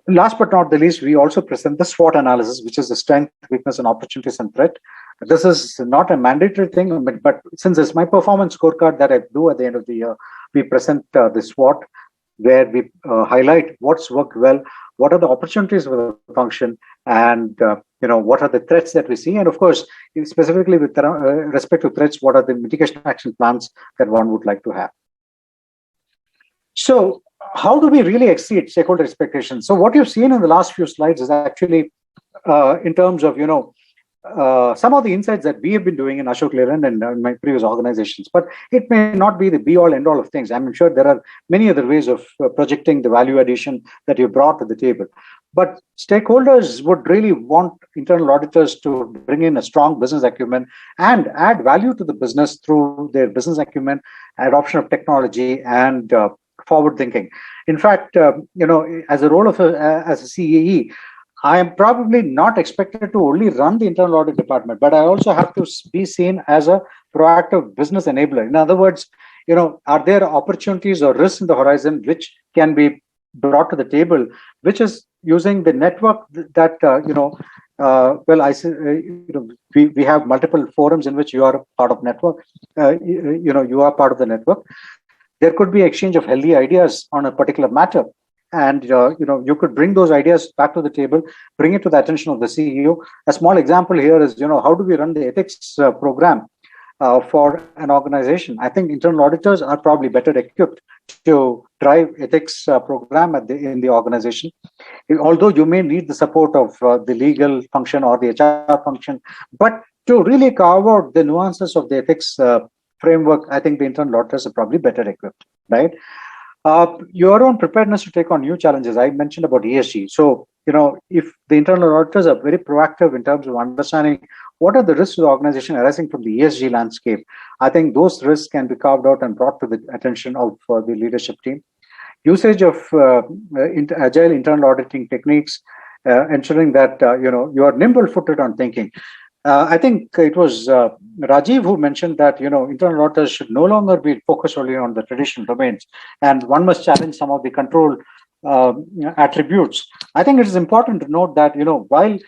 Last but not the least, we also present the SWOT analysis, which is the strength, weakness, and opportunities and threat. This is not a mandatory thing, but since it's my performance scorecard that I do at the end of the year, we present the SWOT, where we highlight what's worked well, what are the opportunities for the function, and what are the threats that we see, and of course, specifically with respect to threats, what are the mitigation action plans that one would like to have. So, how do we really exceed stakeholder expectations? So what you've seen in the last few slides is actually in terms of, some of the insights that we have been doing in Ashok Leyland and in my previous organizations, but it may not be the be all end all of things. I'm sure there are many other ways of projecting the value addition that you brought to the table. But stakeholders would really want internal auditors to bring in a strong business acumen and add value to the business through their business acumen, adoption of technology, and forward thinking. In fact, as a role of as a CAE, I am probably not expected to only run the internal audit department, but I also have to be seen as a proactive business enabler. In other words, are there opportunities or risks in the horizon which can be brought to the table, which is using the network that we have multiple forums in which you are part of network. You are part of the network. There could be exchange of healthy ideas on a particular matter, and you could bring those ideas back to the table, bring it to the attention of the CEO. A small example here is, how do we run the ethics program for an organization? I think internal auditors are probably better equipped to drive ethics program in the organization. Although you may need the support of the legal function or the HR function, but to really carve out the nuances of the ethics framework, I think the internal auditors are probably better equipped, right? Your own preparedness to take on new challenges. I mentioned about ESG. So, if the internal auditors are very proactive in terms of understanding what are the risks to the organization arising from the ESG landscape, I think those risks can be carved out and brought to the attention of the leadership team. Usage of agile internal auditing techniques, ensuring that you are nimble-footed on thinking. I think it was Rajiv who mentioned that internal auditors should no longer be focused only on the traditional domains, and one must challenge some of the control attributes. I think it is important to note that while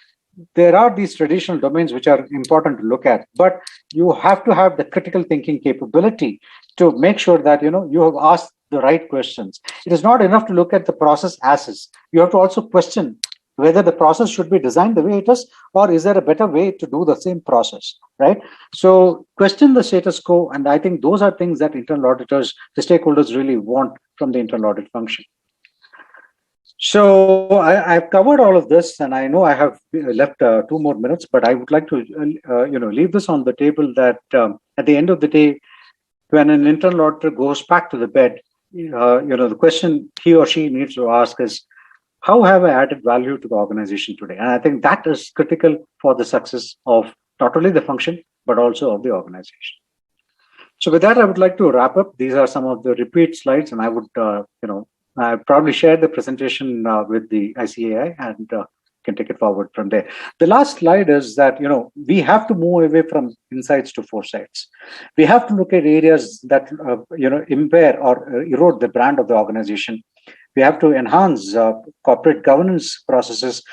there are these traditional domains which are important to look at, but you have to have the critical thinking capability to make sure that you have asked the right questions. It is not enough to look at the process as is. You have to also question whether the process should be designed the way it is, or is there a better way to do the same process, right? So question the status quo, and I think those are things that internal auditors, the stakeholders really want from the internal audit function. So I've covered all of this, and I know I have left 2 more minutes, but I would like to leave this on the table that at the end of the day, when an internal auditor goes back to the bed, the question he or she needs to ask is, how have I added value to the organization today? And I think that is critical for the success of not only the function, but also of the organization. So with that, I would like to wrap up. These are some of the repeat slides, and I would, I probably share the presentation with the ICAI and can take it forward from there. The last slide is that, we have to move away from insights to foresights. We have to look at areas that, impair or erode the brand of the organization. We have to enhance corporate governance processes,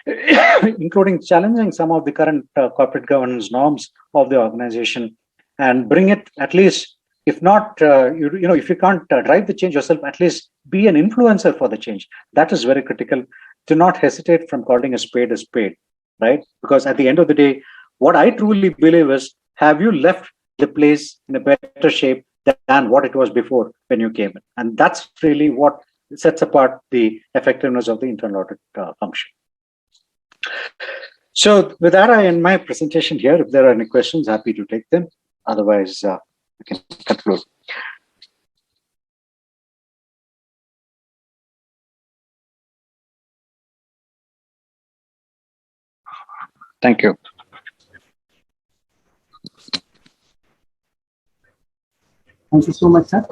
including challenging some of the current corporate governance norms of the organization, and bring it, at least, if not, if you can't drive the change yourself, at least be an influencer for the change. That is very critical. Do not hesitate from calling a spade, right? Because at the end of the day, what I truly believe is, have you left the place in a better shape than what it was before when you came in? And that's really what sets apart the effectiveness of the internal audit function. So with that, I end my presentation here. If there are any questions, happy to take them. Otherwise, we can conclude. Thank you. Thank you so much, sir,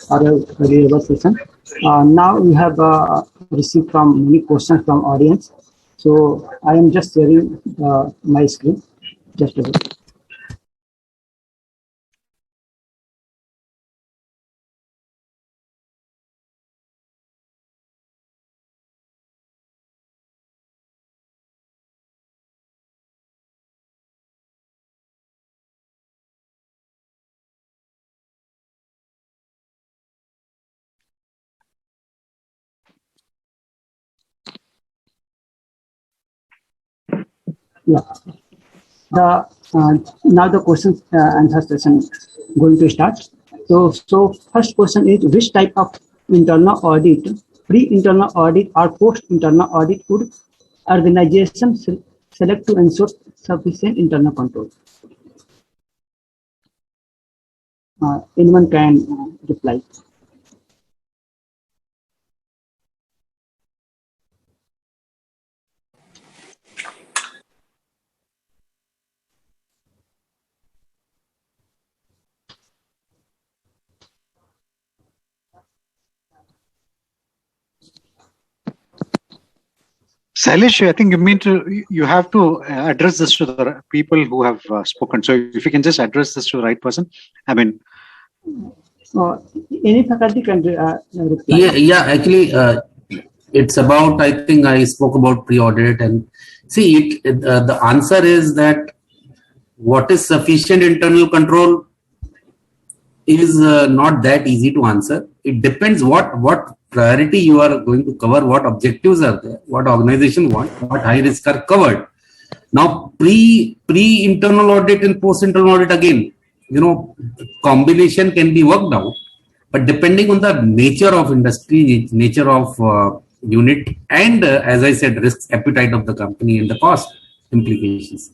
for a very robust session. Now we have received from many questions from audience. So I am just sharing my screen. Just a bit. Yeah. Now the questions answer session going to start. So first question is, which type of internal audit, pre-internal audit or post-internal audit would organization select to ensure sufficient internal control? Anyone can reply. Sailesh, I think you have to address this to the people who have spoken. So if you can just address this to the right person, I mean. Any faculty can reply. Yeah. Actually, it's about. I think I spoke about pre-audit, and see, the answer is that what is sufficient internal control is not that easy to answer. It depends what priority you are going to cover, what objectives are there, what organization want, what high risk are covered. Now, pre-internal audit and post-internal audit, again, combination can be worked out, but depending on the nature of industry, nature of unit, and as I said, risk appetite of the company and the cost implications.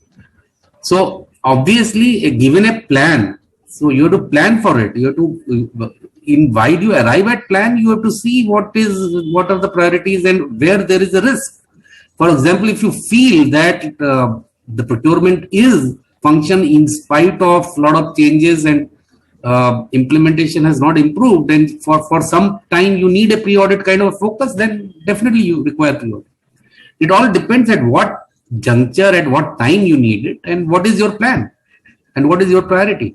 So obviously, given a plan, so you have to plan for it. You have to, why do you arrive at plan? You have to see what are the priorities and where there is a risk. For example, if you feel that the procurement is function in spite of a lot of changes and implementation has not improved, and for some time you need a pre-audit kind of focus, then definitely you require pre-audit. It all depends at what juncture, at what time you need it, and what is your plan, and what is your priority.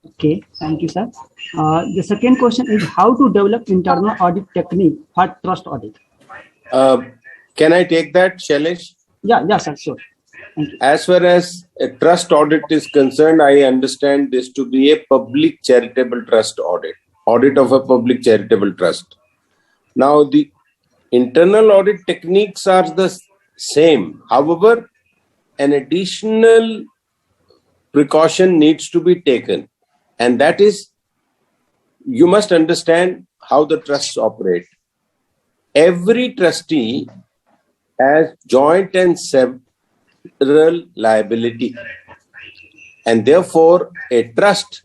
Okay, thank you, sir. The second question is, how to develop internal audit technique for trust audit? Can I take that, Shailesh? Yeah, sir, sure. Thank you. As far as a trust audit is concerned, I understand this to be a public charitable trust audit of a public charitable trust. Now, the internal audit techniques are the same. However, an additional precaution needs to be taken. And that is, you must understand how the trusts operate. Every trustee has joint and several liability. And therefore, a trust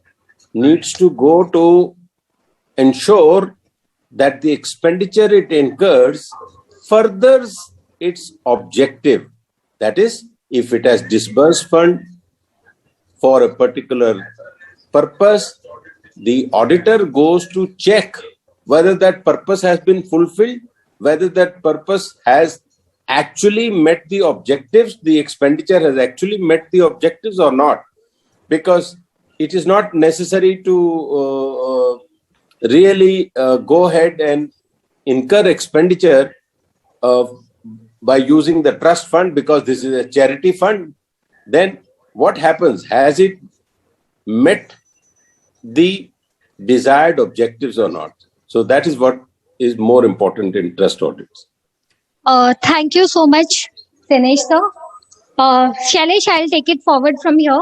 needs to go to ensure that the expenditure it incurs furthers its objective. That is, if it has disbursed fund for a particular purpose, the auditor goes to check whether that purpose has been fulfilled, whether that purpose has actually met the objectives, the expenditure has actually met the objectives or not. Because it is not necessary to really go ahead and incur expenditure by using the trust fund, because this is a charity fund. Then what happens? Has it met the desired objectives or not? So that is what is more important in trust audits. Thank you so much, Dinesh sir. Shailesh, I'll take it forward from here.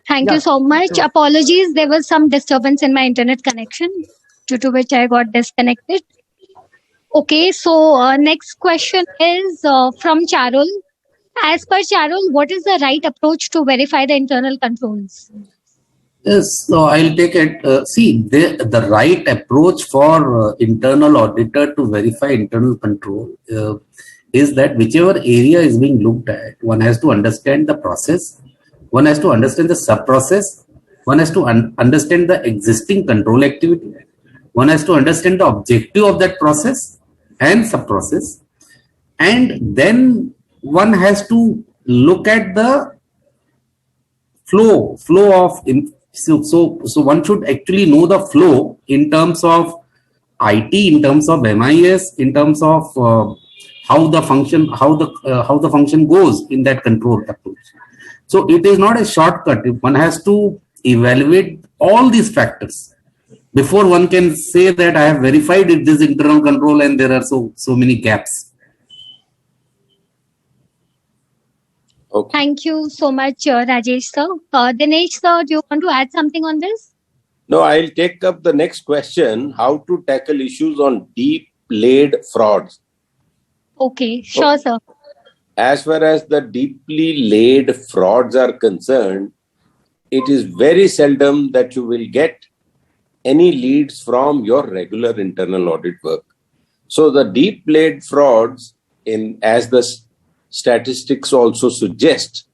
Thank you so much. Sure. Apologies, there was some disturbance in my internet connection, due to which I got disconnected. Okay, so next question is from Charul. As per Charul, what is the right approach to verify the internal controls? Yes, so I'll take it. See, the right approach for internal auditor to verify internal control is that whichever area is being looked at, one has to understand the process, one has to understand the sub-process, one has to understand the existing control activity, one has to understand the objective of that process and sub-process, and then one has to look at the flow of, so one should actually know the flow in terms of IT, in terms of MIS, in terms of how the function goes in that control approach. So it is not a shortcut. One has to evaluate all these factors before one can say that I have verified it, this internal control, and there are so many gaps. Okay. Thank you so much, Rajesh sir. Dinesh sir, do you want to add something on this? No, I'll take up the next question, how to tackle issues on deep-laid frauds. Okay, sure, sir. As far as the deeply laid frauds are concerned, it is very seldom that you will get any leads from your regular internal audit work. So the deep laid frauds, as the statistics also suggest,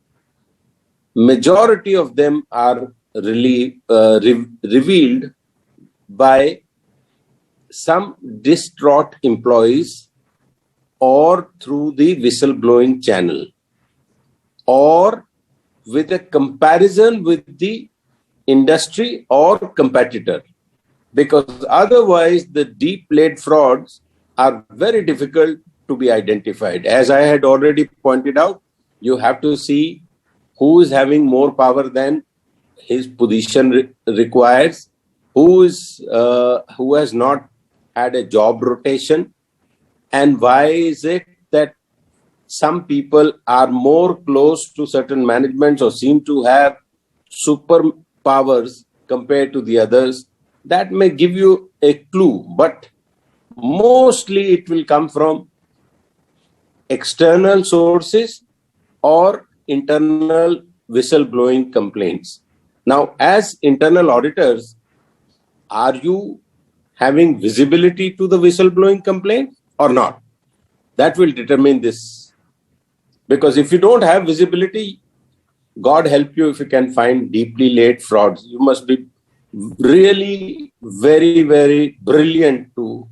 majority of them are really revealed by some distraught employees or through the whistleblowing channel or with a comparison with the industry or competitor, because otherwise the deep laid frauds are very difficult to be identified. As I had already pointed out, you have to see who is having more power than his position requires, who has not had a job rotation, and why is it that some people are more close to certain managements or seem to have superpowers compared to the others. That may give you a clue, but mostly it will come from external sources or internal whistleblowing complaints. Now, as internal auditors, are you having visibility to the whistleblowing complaint or not? That will determine this. Because if you don't have visibility, God help you if you can find deeply laid frauds. You must be really very, very brilliant to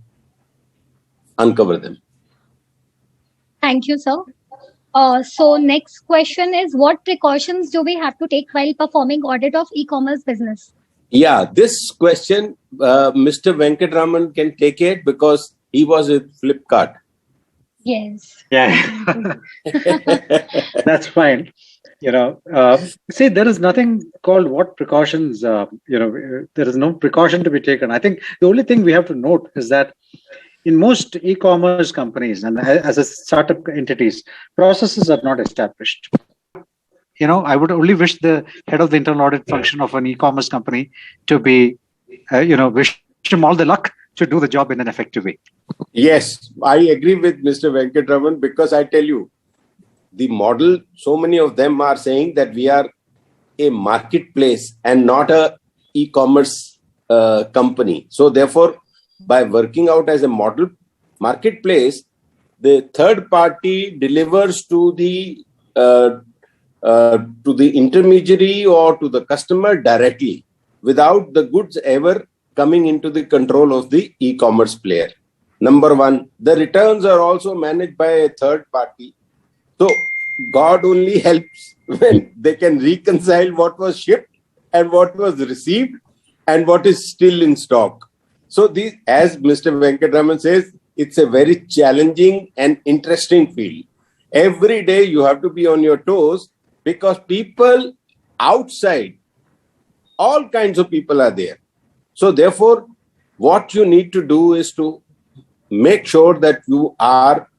uncover them. Thank you, sir. So next question is, what precautions do we have to take while performing audit of e-commerce business? Yeah, this question, Mr. Venkatraman can take it because he was with Flipkart. Yes. Yeah, that's fine. See, there is nothing called what precautions, there is no precaution to be taken. I think the only thing we have to note is that in most e-commerce companies and as a startup entities, processes are not established. I would only wish the head of the internal audit function of an e-commerce company to be, wish him all the luck to do the job in an effective way. Yes, I agree with Mr. Venkatraman, because I tell you, the model, so many of them are saying that we are a marketplace and not a e-commerce company. So therefore, by working out as a model marketplace, the third party delivers to the intermediary or to the customer directly without the goods ever coming into the control of the e-commerce player. Number one, the returns are also managed by a third party. So God only helps when they can reconcile what was shipped and what was received and what is still in stock. So as Mr. Venkatraman says, it's a very challenging and interesting field. Every day you have to be on your toes because people outside, all kinds of people are there. So therefore, what you need to do is to make sure that you are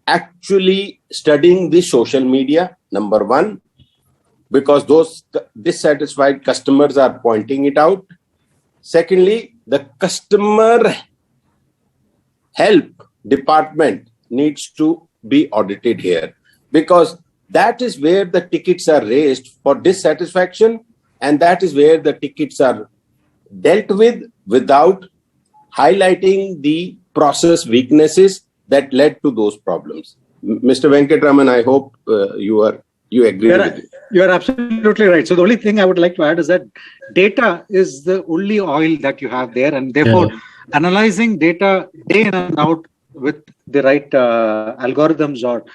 actually studying the social media, number one, because those dissatisfied customers are pointing it out. Secondly, the customer help department needs to be audited here, because that is where the tickets are raised for dissatisfaction, and that is where the tickets are dealt with without highlighting the process weaknesses that led to those problems. Mr. Venkatraman, I hope you agree with it. You are absolutely right. So the only thing I would like to add is that data is the only oil that you have there, and therefore analyzing data day in and out with the right algorithms or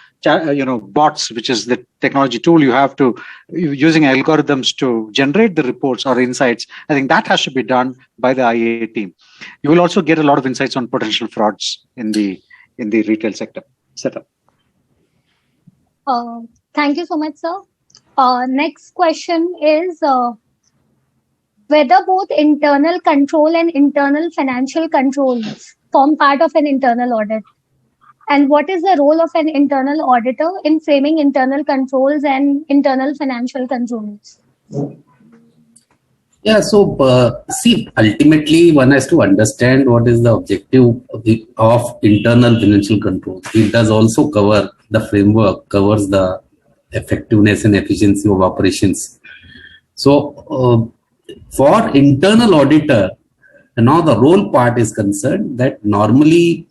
bots, which is the technology tool you have to using algorithms to generate the reports or insights. I think that has to be done by the IA team. You will also get a lot of insights on potential frauds in the retail sector setup. Thank you so much, sir. Next question is whether both internal control and internal financial controls form part of an internal audit. And what is the role of an internal auditor in framing internal controls and internal financial controls? Yeah, so see, ultimately one has to understand what is the objective of internal financial control. It does also cover the framework, covers the effectiveness and efficiency of operations. So for internal auditor, now the role part is concerned that normally,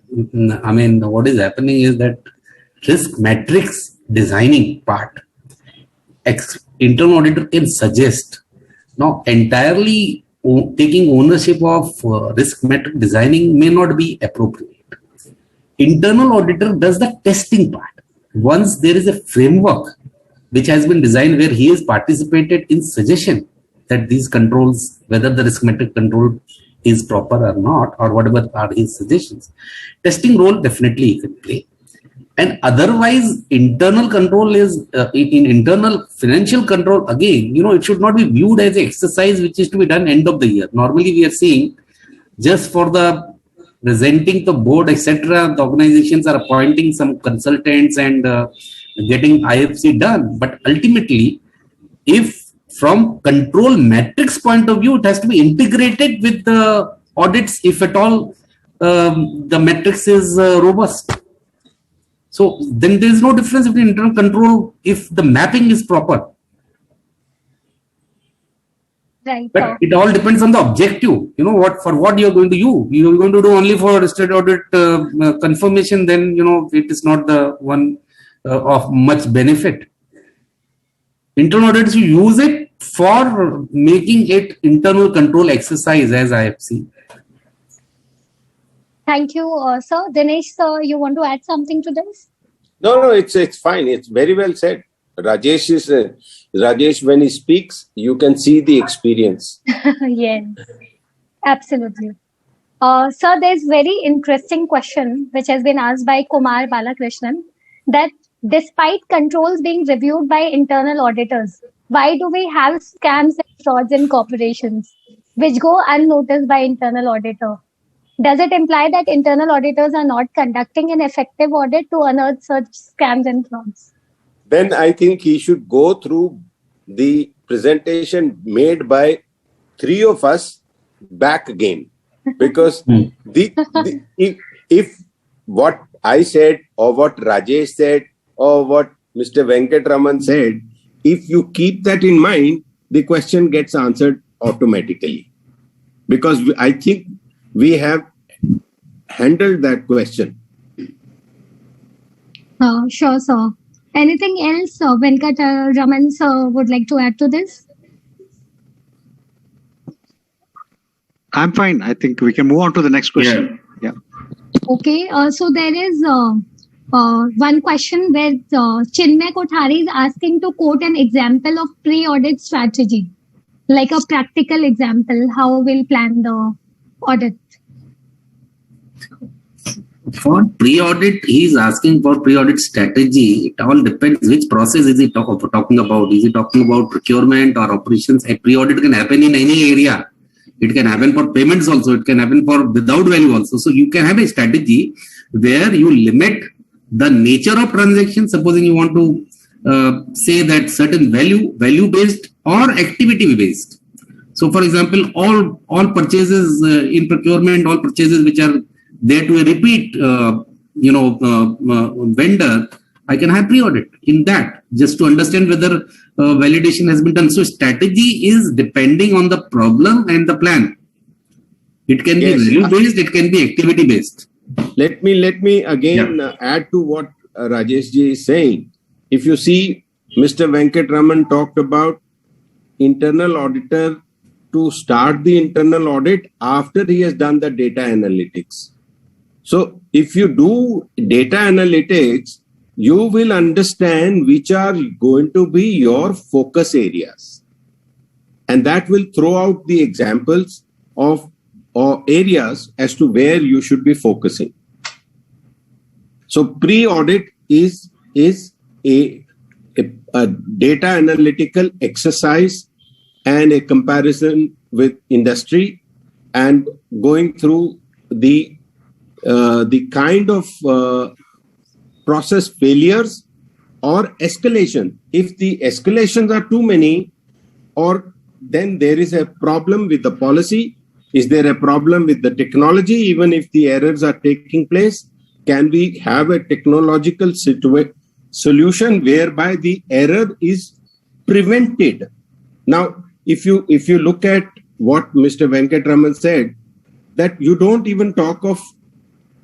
I mean, what is happening is that risk matrix designing part, internal auditor can suggest. Now, entirely taking ownership of risk matrix designing may not be appropriate. Internal auditor does the testing part. Once there is a framework which has been designed where he has participated in suggestion that these controls, whether the risk matrix control is proper or not, or whatever are his suggestions, testing role definitely he can play. And otherwise, internal control is in internal financial control. Again, it should not be viewed as an exercise which is to be done end of the year. Normally, we are seeing just for the presenting the board, etc. The organizations are appointing some consultants and getting IFC done. But ultimately, if from control metrics point of view, it has to be integrated with the audits if at all the metrics is robust. So then there is no difference between internal control if the mapping is proper. Right. But it all depends on the objective. For what you are going to use. You are going to do only for state audit confirmation, then it is not the one of much benefit. Internal audits, you use it for making it internal control exercise as IFC. Thank you, sir. Dinesh, sir, you want to add something to this? No, it's fine. It's very well said. Rajesh, when he speaks, you can see the experience. Yes, absolutely. Sir, there's very interesting question which has been asked by Kumar Balakrishnan, that despite controls being reviewed by internal auditors, why do we have scams and frauds in corporations which go unnoticed by internal auditor? Does it imply that internal auditors are not conducting an effective audit to unearth such scams and frauds? Then I think he should go through the presentation made by three of us back again. Because if what I said or what Rajesh said or what Mr. Venkatraman said, if you keep that in mind, the question gets answered automatically. Because I think we have handled that question. Sure, sir. Anything else Venkataraman sir would like to add to this? I'm fine. I think we can move on to the next question. Yeah. Okay. So there is one question where Chinmay Kothari is asking to quote an example of pre-audit strategy, like a practical example, how we'll plan the audit. For pre-audit, he is asking for pre-audit strategy. It all depends which process is he talking about. Is he talking about procurement or operations? A pre-audit can happen in any area. It can happen for payments also. It can happen for without value also. So you can have a strategy where you limit the nature of transaction. Supposing you want to say that certain value-based or activity-based. So for example, all purchases in procurement, all purchases which are there to a repeat, vendor, I can have pre-audit in that just to understand whether validation has been done. So strategy is depending on the problem and the plan. It can be value-based, it can be activity-based. Let me again add to what Rajesh ji is saying. If you see, Mr. Venkatraman talked about internal auditor to start the internal audit after he has done the data analytics. So if you do data analytics, you will understand which are going to be your focus areas. And that will throw out the examples of areas as to where you should be focusing. So pre-audit is a data analytical exercise and a comparison with industry and going through the kind of process failures or escalation. If the escalations are too many, or then there is a problem with the policy, is there a problem with the technology, even if the errors are taking place? Can we have a technological solution whereby the error is prevented? Now, if you look at what Mr. Venkatraman said, that you don't even talk of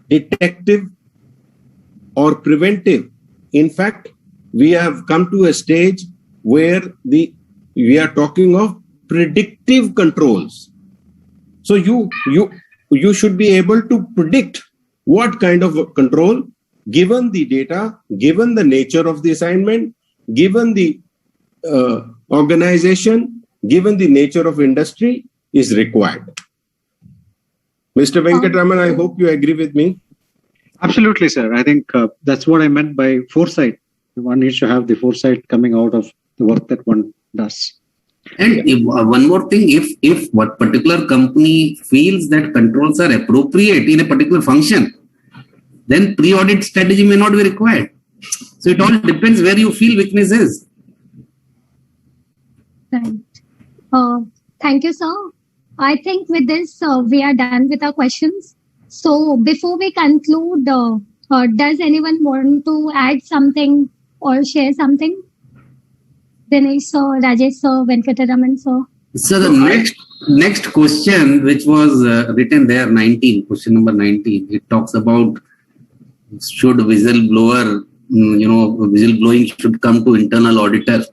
detective or preventive. In fact, we have come to a stage where we are talking of predictive controls. So you should be able to predict what kind of a control, given the data, given the nature of the assignment, given the organization, given the nature of industry, is required. Mr. Venkatraman, I hope you agree with me. Absolutely, sir. I think that's what I meant by foresight. One needs to have the foresight coming out of the work that one does. And one more thing, if what particular company feels that controls are appropriate in a particular function, then pre-audit strategy may not be required. So it all depends where you feel weakness is. Right. Thank you, sir. I think with this, we are done with our questions. So before we conclude, does anyone want to add something or share something? Dinesh sir, Rajesh sir, Venkatraman sir. So the next question, which was written there, question number 19, it talks about should whistleblower, whistleblowing should come to internal auditor,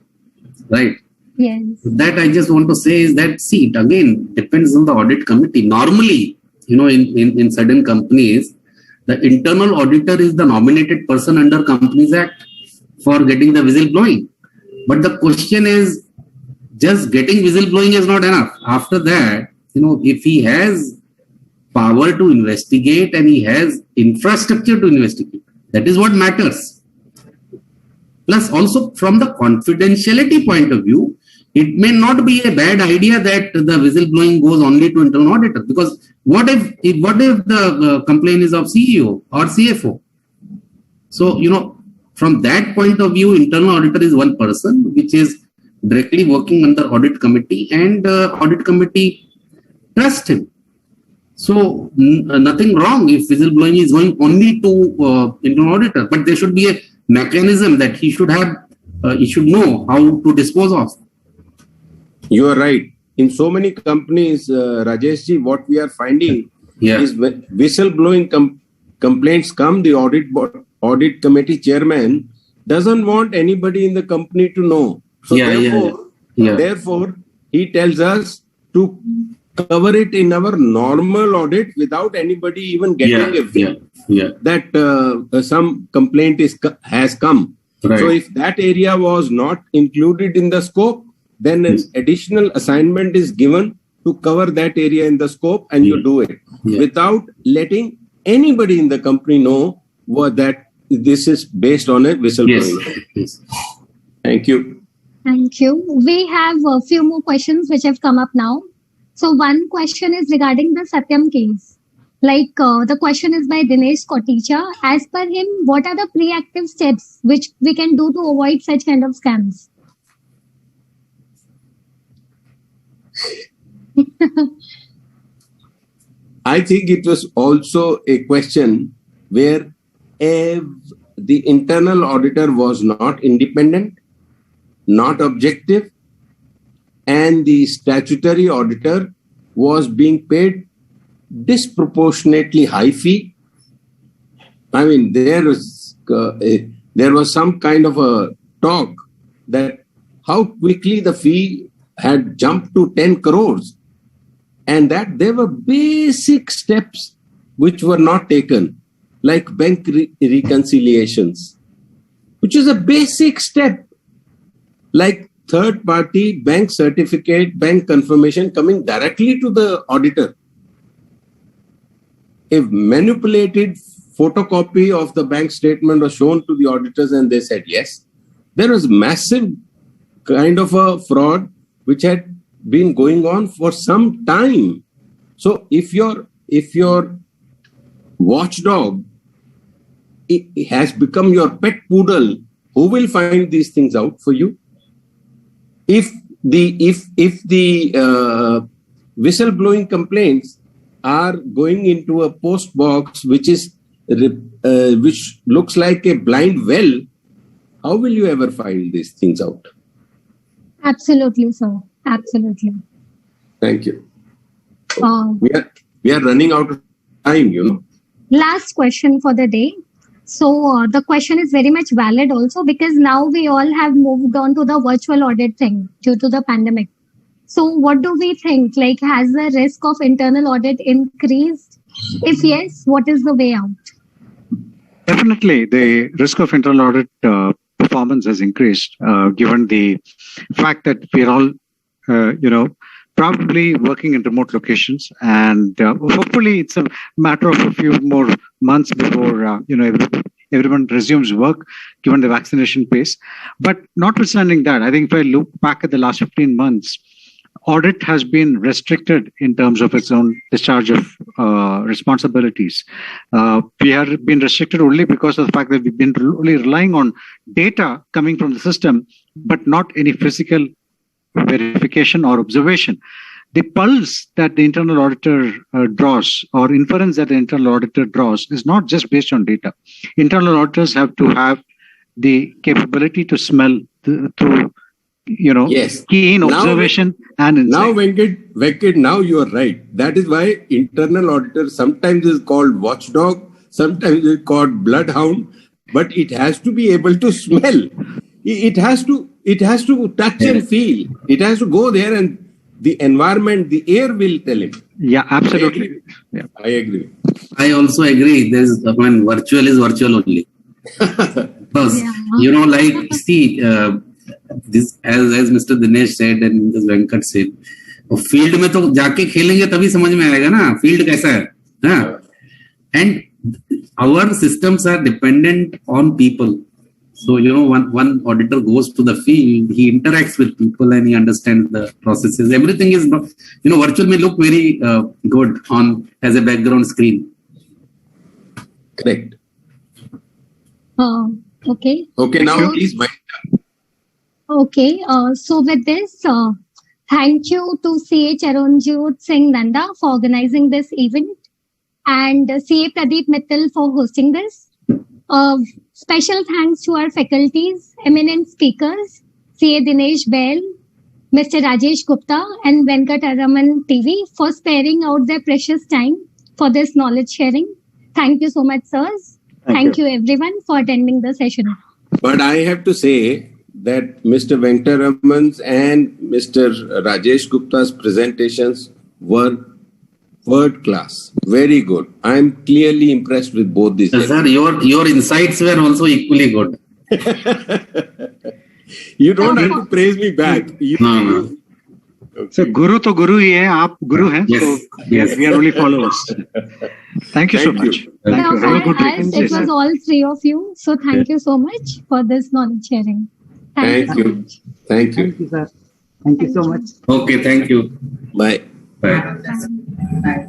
right? Yes. That I just want to say is that, see, it again depends on the audit committee. Normally, in certain companies, the internal auditor is the nominated person under Companies Act for getting the whistleblowing. But the question is, just getting whistleblowing is not enough. After that, if he has power to investigate and he has infrastructure to investigate, that is what matters. Plus, also from the confidentiality point of view, it may not be a bad idea that the whistleblowing goes only to internal auditor, because what if the complaint is of CEO or CFO? So, from that point of view, internal auditor is one person which is directly working under audit committee, and audit committee trust him. So nothing wrong if whistleblowing is going only to internal auditor, but there should be a mechanism that he should know how to dispose of. You are right. In so many companies, Rajesh ji, what we are finding is when whistleblowing complaints come, the audit committee chairman doesn't want anybody in the company to know. So therefore, he tells us to cover it in our normal audit without anybody even getting a feel that some complaint has come. Right. So if that area was not included in the scope, then an additional assignment is given to cover that area in the scope, and you do it without letting anybody in the company know that this is based on a whistleblowing. Yes. Thank you. Thank you. We have a few more questions which have come up now. So one question is regarding the Satyam case. The question is by Dinesh Koticha. As per him, what are the preactive steps which we can do to avoid such kind of scams? I think it was also a question where the internal auditor was not independent, not objective, and the statutory auditor was being paid disproportionately high fee I mean, there was some kind of a talk that how quickly the fee had jumped to 10 crores, and that there were basic steps which were not taken, like bank reconciliations, which is a basic step, like third-party bank certificate, bank confirmation coming directly to the auditor. A manipulated photocopy of the bank statement was shown to the auditors and they said yes. There was massive kind of a fraud which had been going on for some time. So if your watchdog it has become your pet poodle, who will find these things out for you? If the whistleblowing complaints are going into a post box which looks like a blind well, how will you ever find these things out? Absolutely, sir. Absolutely. Thank you. We are running out of time, you know. Last question for the day. So the question is very much valid also, because now we all have moved on to the virtual audit thing due to the pandemic. So what do we think? Like, has the risk of internal audit increased? If yes, what is the way out? Definitely, the risk of internal audit performance has increased, given the fact that we're all, probably working in remote locations, and hopefully it's a matter of a few more months before everyone resumes work, given the vaccination pace. But notwithstanding that, I think if I look back at the last 15 months, audit has been restricted in terms of its own discharge of responsibilities. We have been restricted only because of the fact that we've been only relying on data coming from the system, but not any physical verification or observation. The pulse that the internal auditor draws, or inference that the internal auditor draws, is not just based on data. Internal auditors have to have the capability to smell through yes, keen observation and insight. Now, Venkat, now you are right. That is why internal auditor sometimes is called watchdog, sometimes is called bloodhound, but it has to be able to smell. It has to touch and feel. It has to go there, and the environment, the air will tell him. Yeah, absolutely. I agree. I also agree. Virtual is virtual only. Because, this, as Mr. Dinesh said and Mr. Venkat said, field में तो जाके खेलेंगे तभी समझ में आएगा ना field कैसा है, हाँ? And our systems are dependent on people. So, one auditor goes to the field, he interacts with people and he understands the processes. Everything is, virtual may look very good as a background screen. Correct. Okay. Okay, now please. Okay, so with this, thank you to CA Charanjot Singh Nanda for organizing this event, and CA Pradeep Mittal for hosting this. Special thanks to our faculties, eminent speakers, CA Dinesh Bail, Mr. Rajesh Gupta and Venkataraman TV for sparing out their precious time for this knowledge sharing. Thank you so much, sirs. Thank you everyone for attending the session. But I have to say that Mr. Venkataraman's and Mr. Rajesh Gupta's presentations were third class. Very good. I am clearly impressed with both these. Sir, your insights were also equally good. You don't have to praise me back. No. So Guru to Guru hi hai, aap Guru hai. Yes. So Yes. we are only followers. Thank you so much. Thank you. Have a good As day. it was all three of you, so thank you so much for this knowledge sharing. Thank so you. much. Thank you. Thank you, sir. Thank you so much. Okay, thank you. Bye. Bye.